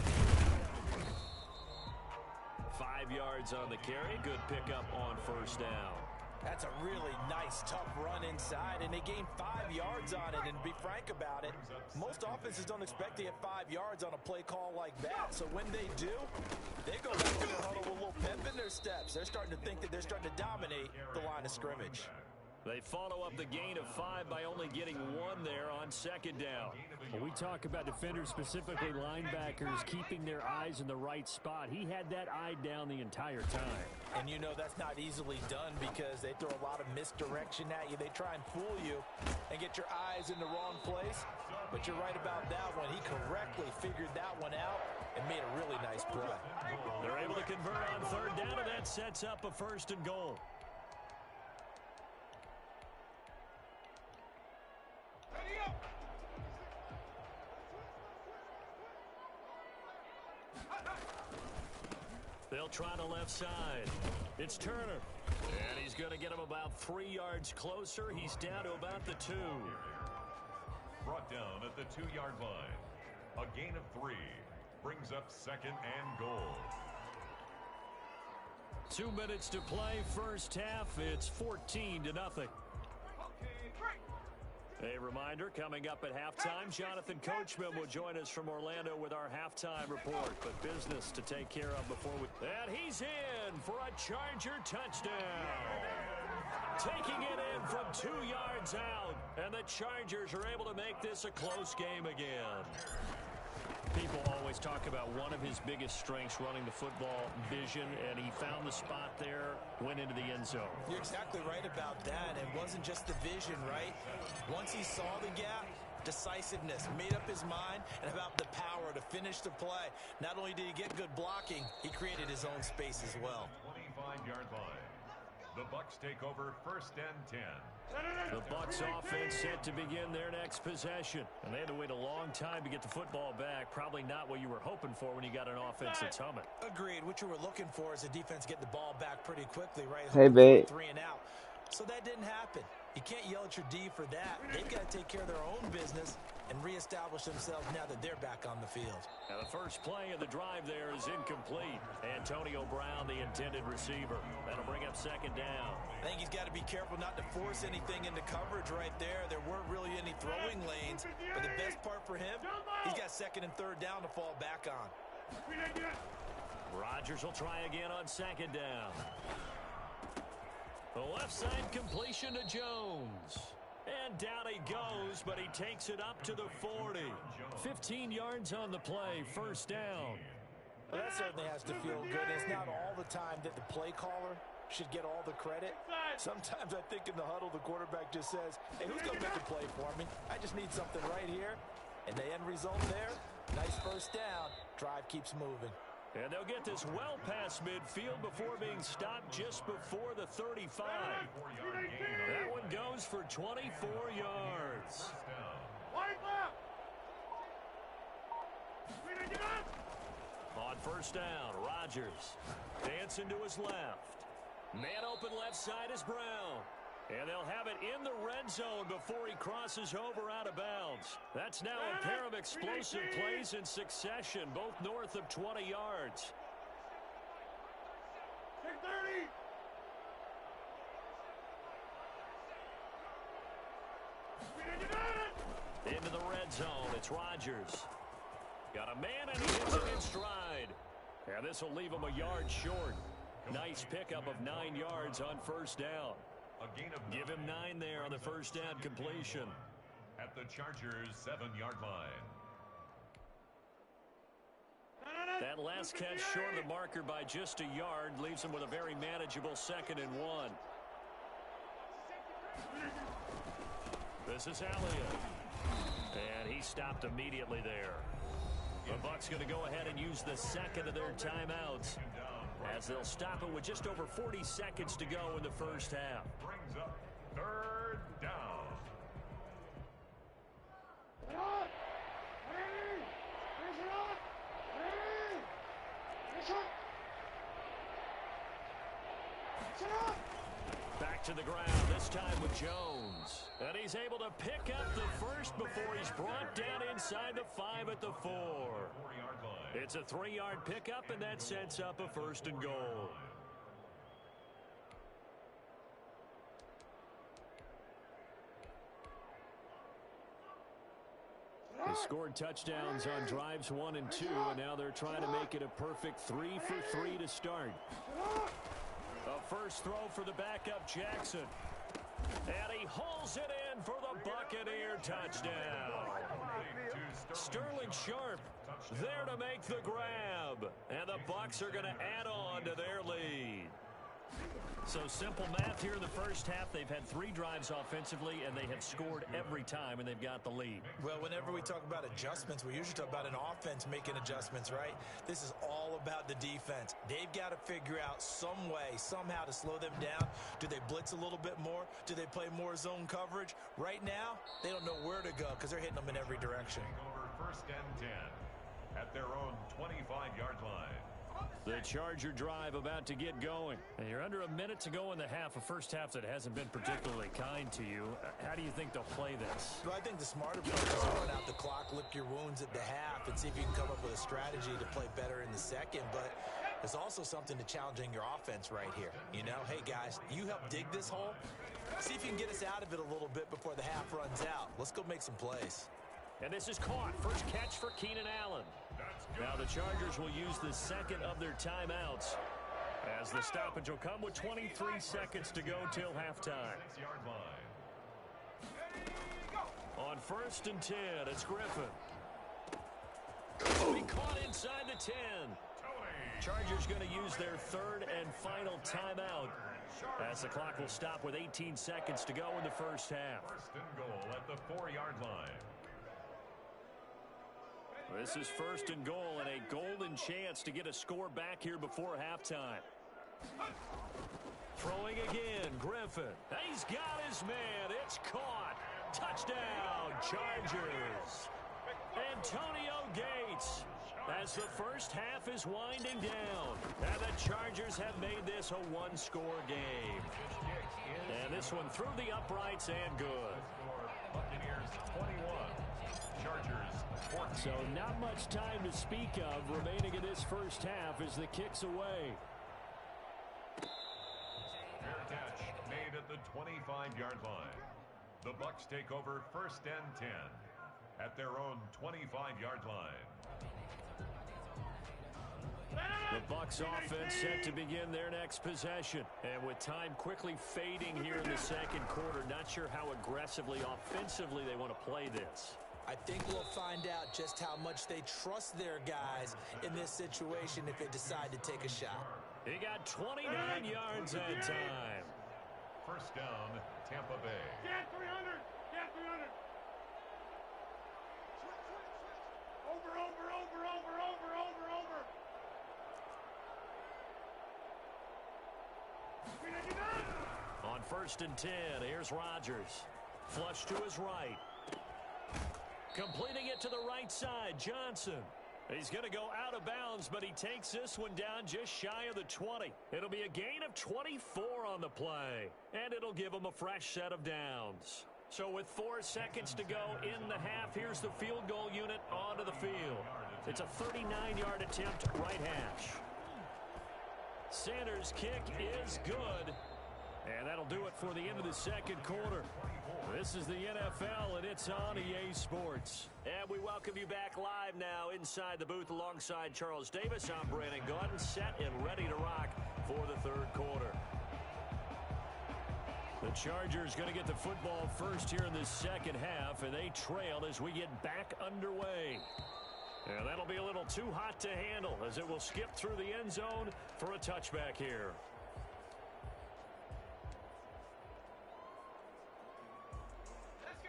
5 yards on the carry. Good pickup on first down. That's a really nice, tough run inside, and they gained 5 yards on it. And to be frank about it, most offenses don't expect to get 5 yards on a play call like that. So when they do, they go back to the huddle with a little pep in their steps. They're starting to think that they're starting to dominate the line of scrimmage. They follow up the gain of 5 by only getting 1 there on second down. When we talk about defenders, specifically linebackers, keeping their eyes in the right spot, he had that eye down the entire time. And you know that's not easily done because they throw a lot of misdirection at you. They try and fool you and get your eyes in the wrong place. But you're right about that one. He correctly figured that one out and made a really nice play. They're able to convert on third down, and that sets up a 1st and goal. They'll try the left side. It's Turner. And he's going to get him about 3 yards closer. He's down to about the 2. Brought down at the 2-yard line. A gain of 3 brings up 2nd and goal. 2 minutes to play, first half. It's 14-0. A reminder, coming up at halftime, Jonathan Coachman will join us from Orlando with our halftime report. But business to take care of before we... And he's in for a Charger touchdown. Taking it in from 2 yards out. And the Chargers are able to make this a close game again. People always talk about one of his biggest strengths, running the football, vision, and he found the spot there, went into the end zone. You're exactly right about that. It wasn't just the vision, right? Once he saw the gap, decisiveness, made up his mind, and about the power to finish the play. Not only did he get good blocking, he created his own space as well. 25-yard line. The Bucs take over 1st and 10. The Bucs offense set to begin their next possession. And they had to wait a long time to get the football back. Probably not what you were hoping for when you got an offense that's humming. Agreed. What you were looking for is a defense get the ball back pretty quickly, right? Hey, babe. 3 and out. So that balance your D for that. They've got to take care of their own business and reestablish themselves now that they're back on the field. Now the first play of the drive there is incomplete. Antonio Brown, the intended receiver. That'll bring up second down. I think he's got to be careful not to force anything into coverage right there. There weren't really any throwing lanes, but the best part for him, he's got second and third down to fall back on. Rodgers will try again on second down. The left side completion to Jones. And down he goes, but he takes it up to the 40. 15 yards on the play, first down. Well, that certainly has to feel good. It's not all the time that the play caller should get all the credit. Sometimes I think in the huddle, the quarterback just says, hey, who's going to make a play for me? I just need something right here. And the end result there, nice first down. Drive keeps moving. And they'll get this well past midfield before being stopped just before the 35. That one goes for 24 yards. On first down, Rodgers dancing to his left. Man open left side is Brown. And they'll have it in the red zone before he crosses over out of bounds. That's now a pair of explosive plays in succession, both north of 20 yards. Into the red zone, it's Rodgers. Got a man and he hits it in stride. And this will leave him a yard short. Nice pickup of 9 yards on first down. Give him 9 there on the first down completion. At the Chargers' 7-yard line. That last catch short of the marker by just a yard leaves him with a very manageable 2nd and 1. This is Elliott. And he stopped immediately there. The Bucs going to go ahead and use the second of their timeouts, as they'll stop it with just over 40 seconds to go in the first half. Brings up third down. Back to the ground, this time with Jones. And he's able to pick up the first before he's brought down inside the 5 at the 4. It's a 3-yard pickup, and that sets up a first and goal. They scored touchdowns on drives 1 and 2, and now they're trying to make it a perfect 3 for 3 to start. A first throw for the backup Jackson. And he hauls it in for the Buccaneer touchdown. Sterling Sharp there to make the grab. And the Bucs are going to add on to their lead. So simple math here in the first half. They've had 3 drives offensively, and they have scored every time, and they've got the lead. Well, whenever we talk about adjustments, we usually talk about an offense making adjustments, right? This is all about the defense. They've got to figure out some way, somehow to slow them down. Do they blitz a little bit more? Do they play more zone coverage? Right now, they don't know where to go because they're hitting them in every direction. Over first and 10 at their own 25-yard line. The Charger drive about to get going. And you're under a minute to go in the half, a first half that hasn't been particularly kind to you. How do you think they'll play this? Well, I think the smarter approach is to run out the clock, lick your wounds at the half, and see if you can come up with a strategy to play better in the second. But there's also something to challenging your offense right here. You know, hey, guys, you help dig this hole. See if you can get us out of it a little bit before the half runs out. Let's go make some plays. And this is caught. First catch for Keenan Allen. Now the Chargers will use the second of their timeouts, as the stoppage will come with 23 seconds to go till halftime. On first and 10, it's Griffin. He caught inside the 10. Chargers going to use their third and final timeout, as the clock will stop with 18 seconds to go in the first half. First and goal at the 4-yard line. This is first and goal, and a golden chance to get a score back here before halftime. Throwing again, Griffin. He's got his man. It's caught. Touchdown, Chargers. Antonio Gates, as the first half is winding down. And the Chargers have made this a one-score game. And this one through the uprights and good. Buccaneers 21, Chargers 14. So not much time to speak of remaining in this first half as the kick's away. Fair catch made at the 25-yard line. The Bucs take over first and 10 at their own 25-yard line. The Bucs offense set to begin their next possession. And with time quickly fading here in the second quarter, not sure how aggressively, offensively they want to play this. I think we'll find out just how much they trust their guys in this situation if they decide to take a shot. He got 29 yards that time. First down, Tampa Bay. Get 300. Get 300. Over. On first and 10, here's Rodgers. Flush to his right. Completing it to the right side, Johnson. He's going to go out of bounds, but he takes this one down just shy of the 20. It'll be a gain of 24 on the play, and it'll give him a fresh set of downs. So with 4 seconds to go in the half, here's the field goal unit onto the field. It's a 39-yard attempt, right hash. Sanders' kick is good. And that'll do it for the end of the second quarter. This is the NFL, and it's on EA Sports. And we welcome you back live now inside the booth alongside Charles Davis. I'm Brandon Gaudin, set and ready to rock for the third quarter. The Chargers going to get the football first here in the second half, and they trail as we get back underway. And that'll be a little too hot to handle as it will skip through the end zone for a touchback here.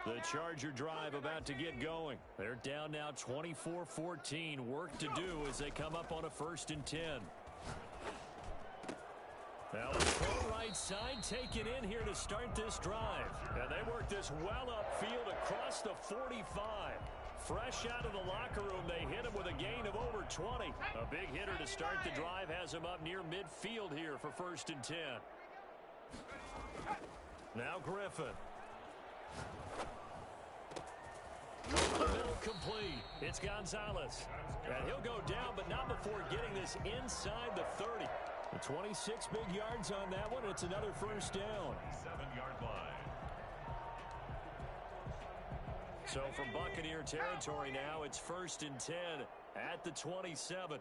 The Charger drive about to get going. They're down now 24-14. Work to do as they come up on a first and 10. Now the full right side taken in here to start this drive. And they work this well upfield across the 45. Fresh out of the locker room, they hit him with a gain of over 20. A big hitter to start the drive has him up near midfield here for first and 10. Now Griffin. The middle complete. It's Gonzalez. And he'll go down, but not before getting this inside the 30. The 26 big yards on that one. It's another first down. 7-yard line. So from Buccaneer territory now, it's first and 10 at the 27.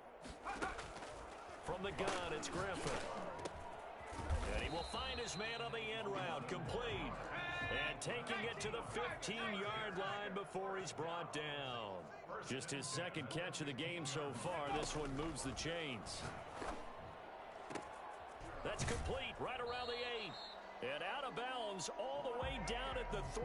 From the gun, it's Griffin. And he will find his man on the end route, complete. And taking it to the 15-yard line before he's brought down. Just his second catch of the game so far. This one moves the chains. That's complete right around the 8. And out of bounds all the way down at the 3.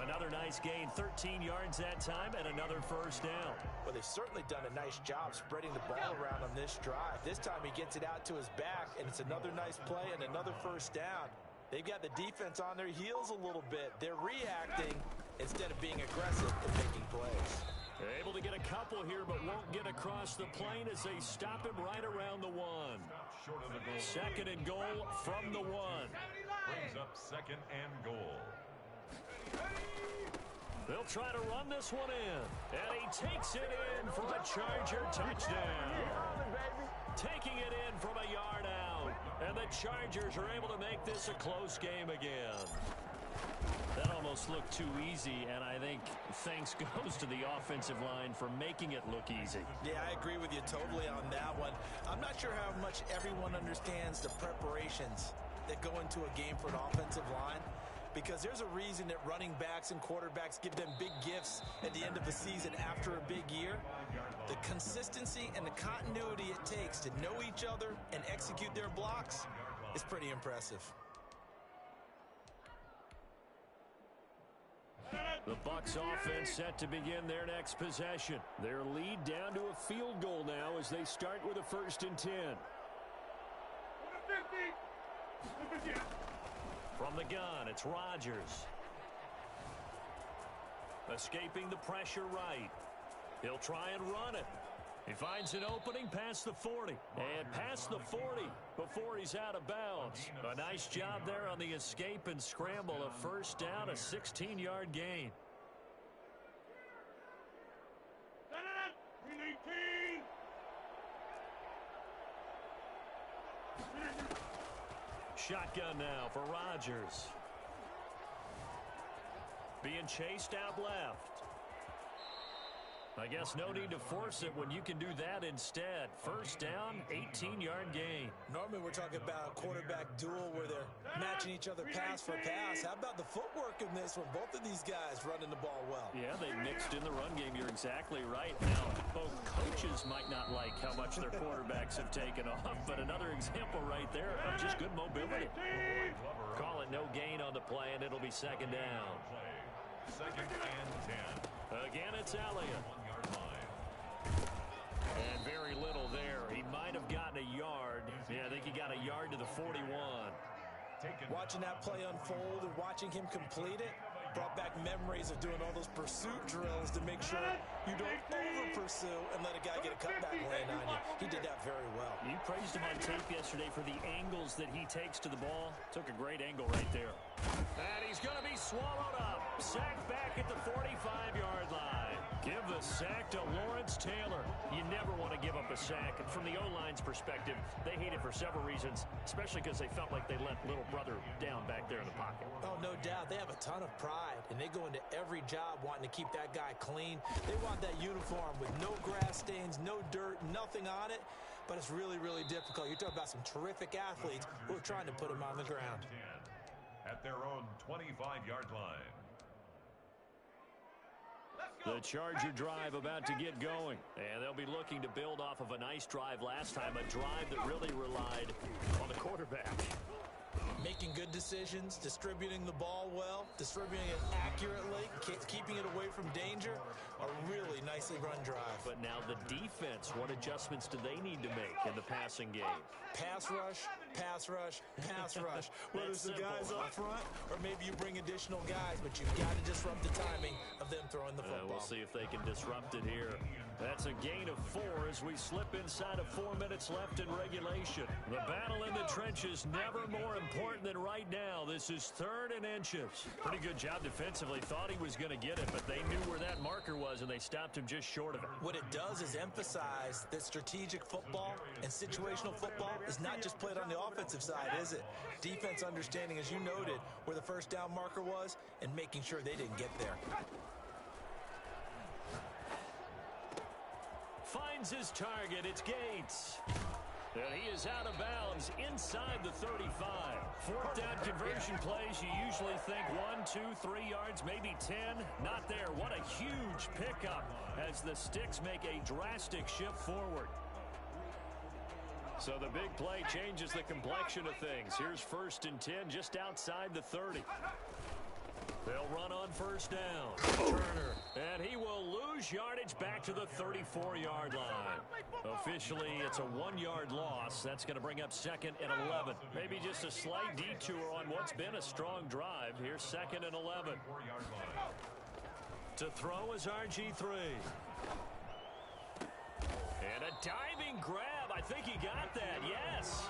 Another nice gain, 13 yards that time, and another first down. Well, they've certainly done a nice job spreading the ball around on this drive. This time he gets it out to his back, and it's another nice play and another first down. They've got the defense on their heels a little bit. They're reacting instead of being aggressive and making plays. They're able to get a couple here, but won't get across the plane as they stop him right around the 1. Second and goal from the 1. Brings up second and goal. They'll try to run this one in. And he takes it in for a Charger touchdown. Taking it in from a yard out. And the Chargers are able to make this a close game again. That almost looked too easy, and I think thanks goes to the offensive line for making it look easy. Yeah, I agree with you totally on that one. I'm not sure how much everyone understands the preparations that go into a game for an offensive line, because there's a reason that running backs and quarterbacks give them big gifts at the end of the season after a big year. The consistency and the continuity it takes to know each other and execute their blocks is pretty impressive. The Bucs offense set to begin their next possession. Their lead down to a field goal now as they start with a first and 10. From the gun, it's Rodgers. Escaping the pressure right. He'll try and run it. He finds an opening past the 40. And past the 40 before he's out of bounds. A nice job there on the escape and scramble. A first down, a 16-yard gain. Shotgun now for Rodgers. Being chased out left. I guess no need to force it when you can do that instead. First down, 18-yard gain. Normally we're talking about a quarterback duel where they're matching each other pass for pass. How about the footwork in this one? Both of these guys running the ball well. Yeah, they mixed in the run game. You're exactly right. Now, both coaches might not like how much their quarterbacks have taken off, but another example right there of just good mobility. Call it no gain on the play, and it'll be second down. Second and 10. Again, it's Elliott. And very little there. He might have gotten a yard. Yeah, I think he got a yard to the 41. Watching that play unfold and watching him complete it brought back memories of doing all those pursuit drills to make sure you don't over-pursue and let a guy get a cutback lane on you. He did that very well. You praised him on tape yesterday for the angles that he takes to the ball. Took a great angle right there. And he's going to be swallowed up. Sacked back at the 45-yard line. Give the sack to Lawrence Taylor. You never want to give up a sack. And from the O-line's perspective, they hate it for several reasons, especially because they felt like they let little brother down back there in the pocket. Oh, no doubt. They have a ton of pride, and they go into every job wanting to keep that guy clean. They want that uniform with no grass stains, no dirt, nothing on it. But it's really, really difficult. You're talking about some terrific athletes who are trying to put him on the ground. At their own 25-yard line. The Charger drive about to get going. And they'll be looking to build off of a nice drive last time, a drive that really relied on the quarterback. Making good decisions, distributing the ball well, distributing it accurately, keeping it away from danger. A really nicely run drive. But now the defense, what adjustments do they need to make in the passing game? Pass rush, pass rush, pass rush. Whether it's the guys up front or maybe you bring additional guys, but you've got to disrupt the timing of them throwing the football. We'll see if they can disrupt it here. That's a gain of 4 as we slip inside of 4 minutes left in regulation. The battle in the trenches never more important than right now. This is 3rd and inches. Pretty good job defensively. Thought he was going to get it, but they knew where that marker was, and they stopped him just short of it. What it does is emphasize that strategic football and situational football is not just played on the offensive side, is it? Defense understanding, as you noted, where the first down marker was and making sure they didn't get there. Finds his target. It's Gates. And he is out of bounds inside the 35. 4th down conversion plays, you usually think 1, 2, 3 yards, maybe 10. Not there. What a huge pickup as the Sticks make a drastic shift forward. So the big play changes the complexion of things. Here's 1st and 10 just outside the 30. They'll run on first down. Turner. And he will lose yardage back to the 34-yard line. Officially, it's a 1-yard loss. That's going to bring up 2nd and 11. Maybe just a slight detour on what's been a strong drive. Here's 2nd and 11. To throw is RG3. And a diving grab. I think he got that. Yes.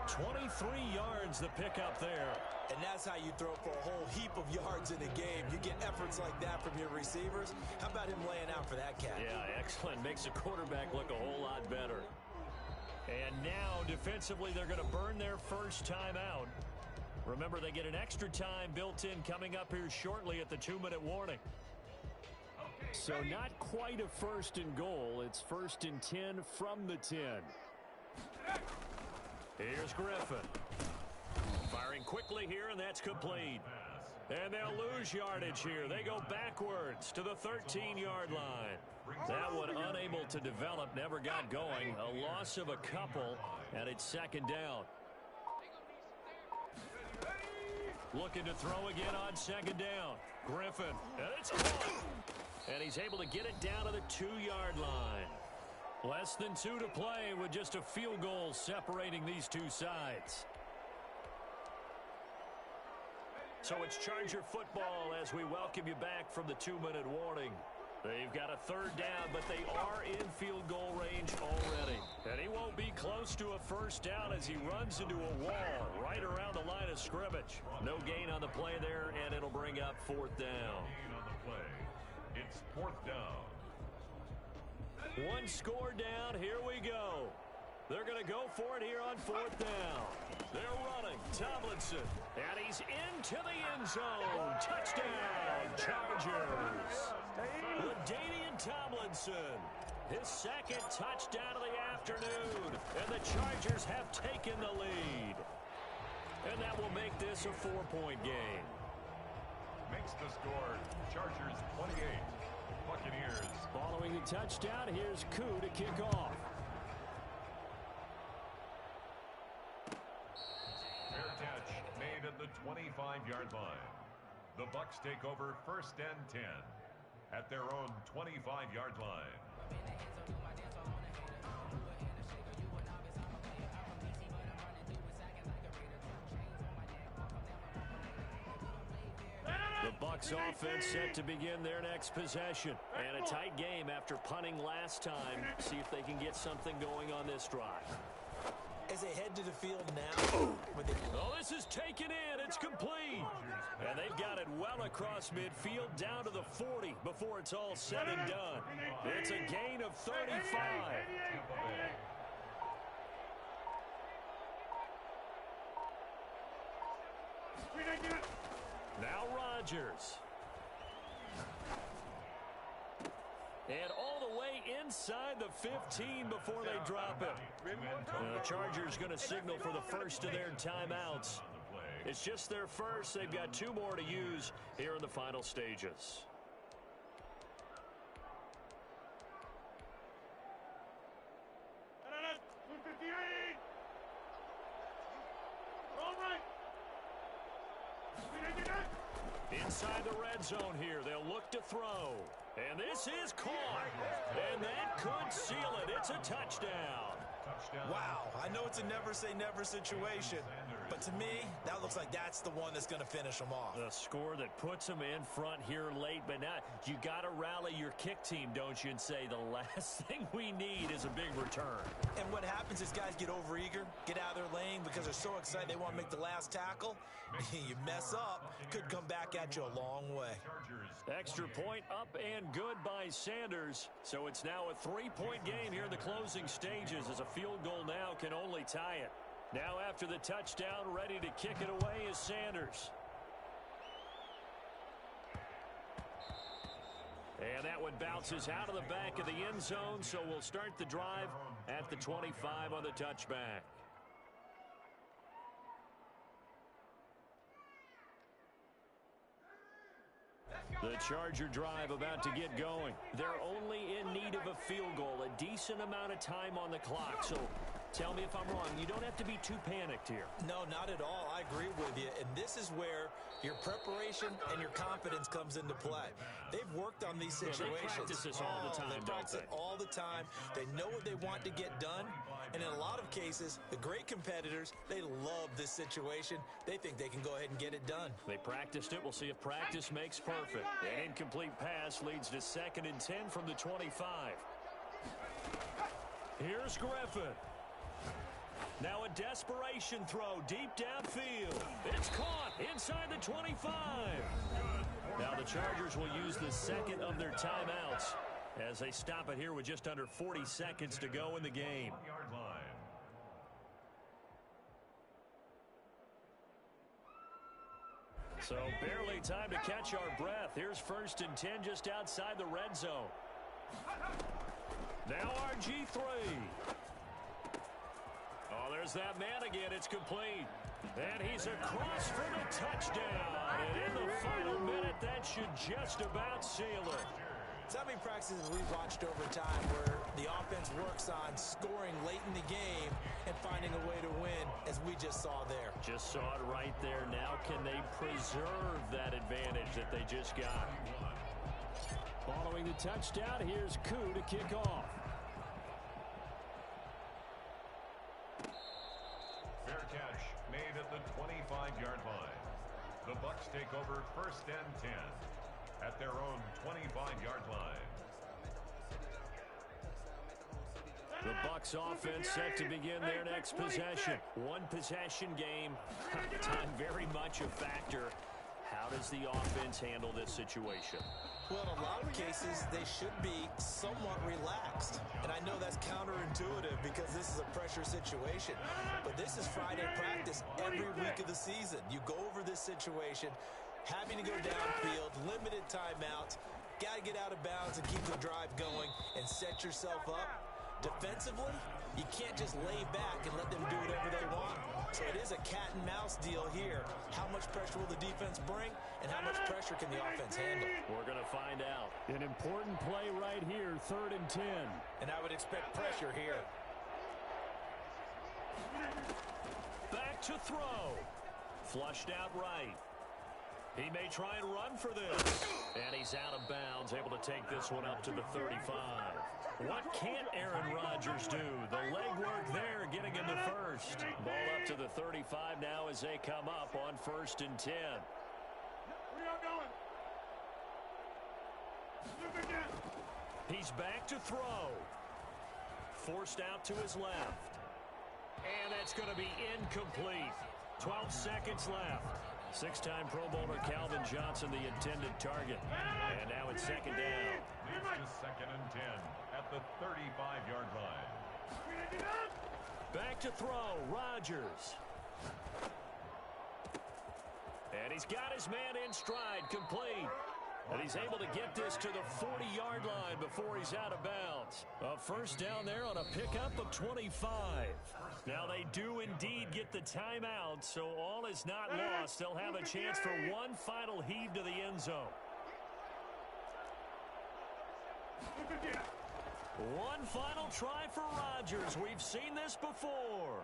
23 yards the pickup there. And that's how you throw for a whole heap of yards in a game. You get efforts like that from your receivers. How about him laying out for that catch? Yeah, excellent. Makes the quarterback look a whole lot better. And now, defensively, they're going to burn their first time out. Remember, they get an extra time built in coming up here shortly at the 2-minute warning. So not quite a 1st and goal. It's 1st and 10 from the 10. Here's Griffin. Firing quickly here, and that's complete. And they'll lose yardage here. They go backwards to the 13-yard line. That one unable to develop, never got going. A loss of a couple, and it's 2nd down. Looking to throw again on 2nd down. Griffin, and it's caught. And he's able to get it down to the 2-yard line. Less than 2 to play with just a field goal separating these two sides. So it's Charger football as we welcome you back from the 2-minute warning. They've got a third down, but they are in field goal range already. And he won't be close to a first down as he runs into a wall right around the line of scrimmage. No gain on the play there, and it'll bring up fourth down. Gain on the play. It's fourth down. One score down. Here we go. They're going to go for it here on fourth down. They're running. Tomlinson. And he's into the end zone. Touchdown, Chargers. LaDainian Tomlinson. His second touchdown of the afternoon. And the Chargers have taken the lead. And that will make this a 4-point game. Makes the score Chargers 28. Buccaneers. Following the touchdown, here's Koo to kick off. Fair catch made at the 25-yard line. The Bucs take over first and 10 at their own 25-yard line. The Bucs offense set to begin their next possession. And a tight game after punting last time. See if they can get something going on this drive. As they head to the field now. Oh, this is taken in. It's complete. And they've got it well across midfield down to the 40 before it's all said and done. It's a gain of 35. Now Rodgers. And all the way inside the 15 before they drop it. The Chargers going to signal for the first of their timeouts. It's just their first. They've got 2 more to use here in the final stages. Inside the red zone here, they'll look to throw. And this is caught. And that could seal it. It's a touchdown. Wow, I know it's a never-say-never situation, but to me, that looks like that's the one that's going to finish them off. The score that puts them in front here late, but now you got to rally your kick team, don't you, and say the last thing we need is a big return. And what happens is guys get overeager, get out of their lane because they're so excited they want to make the last tackle. You mess up, could come back at you a long way. Extra point up and good by Sanders. So it's now a 3-point game here in the closing stages as a field goal now can only tie it. Now after the touchdown, ready to kick it away is Sanders. And that one bounces out of the back of the end zone, so we'll start the drive at the 25 on the touchback. The Charger drive about to get going. They're only in need of a field goal, a decent amount of time on the clock. So tell me if I'm wrong. You don't have to be too panicked here. No, not at all. I agree with you. And this is where your preparation and your confidence comes into play. They've worked on these situations. They practice this all the time, They practice it all the time. They know what they want to get done. And in a lot of cases, the great competitors, they love this situation. They think they can go ahead and get it done. They practiced it. We'll see if practice makes perfect. An incomplete pass leads to 2nd and 10 from the 25. Here's Griffin. Now a desperation throw deep downfield. It's caught inside the 25. Now the Chargers will use the second of their timeouts as they stop it here with just under 40 seconds to go in the game. So barely time to catch our breath. Here's 1st and 10 just outside the red zone. Now RG3. Oh, there's that man again. It's complete. And he's across for the touchdown. And in the final minute, that should just about seal it. So how many practices we've watched over time where the offense works on scoring late in the game and finding a way to win, as we just saw there. Just saw it right there. Now can they preserve that advantage that they just got? Following the touchdown, here's Koo to kick off. Fair catch made at the 25-yard line. The Bucs take over 1st and 10 at their own 25-yard line. The Bucs offense set to begin their next possession. One possession game. Time very much a factor. How does the offense handle this situation? Well, in a lot of cases, they should be somewhat relaxed. And I know that's counterintuitive because this is a pressure situation. But this is Friday practice every week of the season. You go over this situation, having to go downfield, limited timeouts, got to get out of bounds and keep the drive going and set yourself up. Defensively, you can't just lay back and let them do whatever they want. So it is a cat and mouse deal here. How much pressure will the defense bring, and how much pressure can the offense handle? We're going to find out. An important play right here, 3rd and 10. And I would expect pressure here. Back to throw. Flushed out right. He may try and run for this. And he's out of bounds, able to take this one up to the 35. What can't Aaron Rodgers do? The legwork there, getting him to first. Ball up to the 35 now as they come up on 1st and 10. Where y'all going? Look again. He's back to throw. Forced out to his left. And that's going to be incomplete. 12 seconds left. 6-time Pro Bowler Calvin Johnson, the intended target. And now it's 2nd down. It's 2nd and 10 at the 35-yard line. Back to throw, Rodgers. And he's got his man in stride, complete. And he's able to get this to the 40-yard line before he's out of bounds. A 1st down there on a pickup of 25. Now they do indeed get the timeout, so all is not lost. They'll have a chance for one final heave to the end zone. One final try for Rodgers. We've seen this before.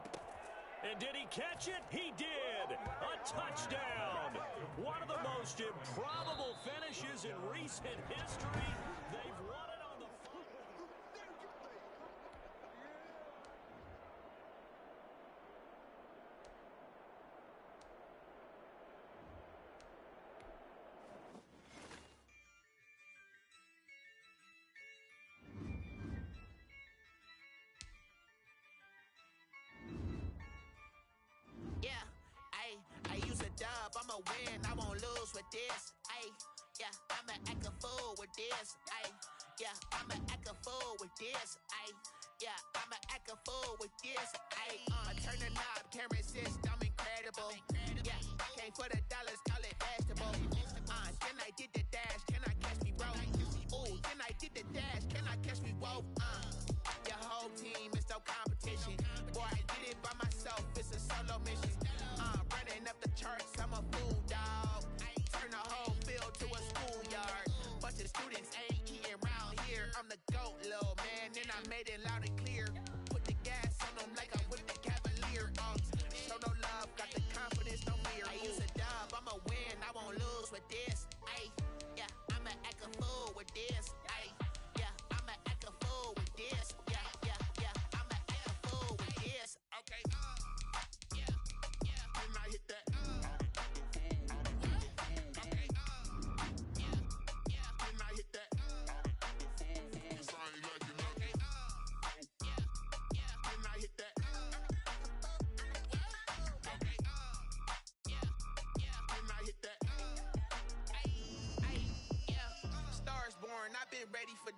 And did he catch it? He did. A touchdown. One of the most improbable finishes in recent history. They've won it on the I'ma win, I won't lose with this. Ay, yeah, I'ma act a fool with this. Ay, yeah, I'ma act a fool with this. Ay, yeah, I'ma act a fool with this. Ay, I turn the knob, can't resist, I'm incredible. Yeah, came for the dollars, call it vegetable. Then I did the dash, can I catch me, bro? Ooh, then I did the dash, can I catch me, whoa? Your whole team is no competition. Boy, I did it by myself, it's a solo mission. Running up the charts, I'm a fool, dog. Turn the whole field to a schoolyard. Bunch of students ain't eating round here. I'm the GOAT, little man, and I made it loud and clear. Put the gas on them like I'm with the Cavalier. Show no love, got the confidence, no fear. I use a dub, I'ma win, I won't lose with this. Ay, yeah, I'ma act a fool with this. Ay, yeah, I'ma act a fool with this. Yeah, yeah, yeah, I'ma act a fool with this. Okay, I hit that. Okay. Then I hit that. Cause I ain't like it, okay. Then I hit that. Okay. Then I hit that. Stars born, I've been ready for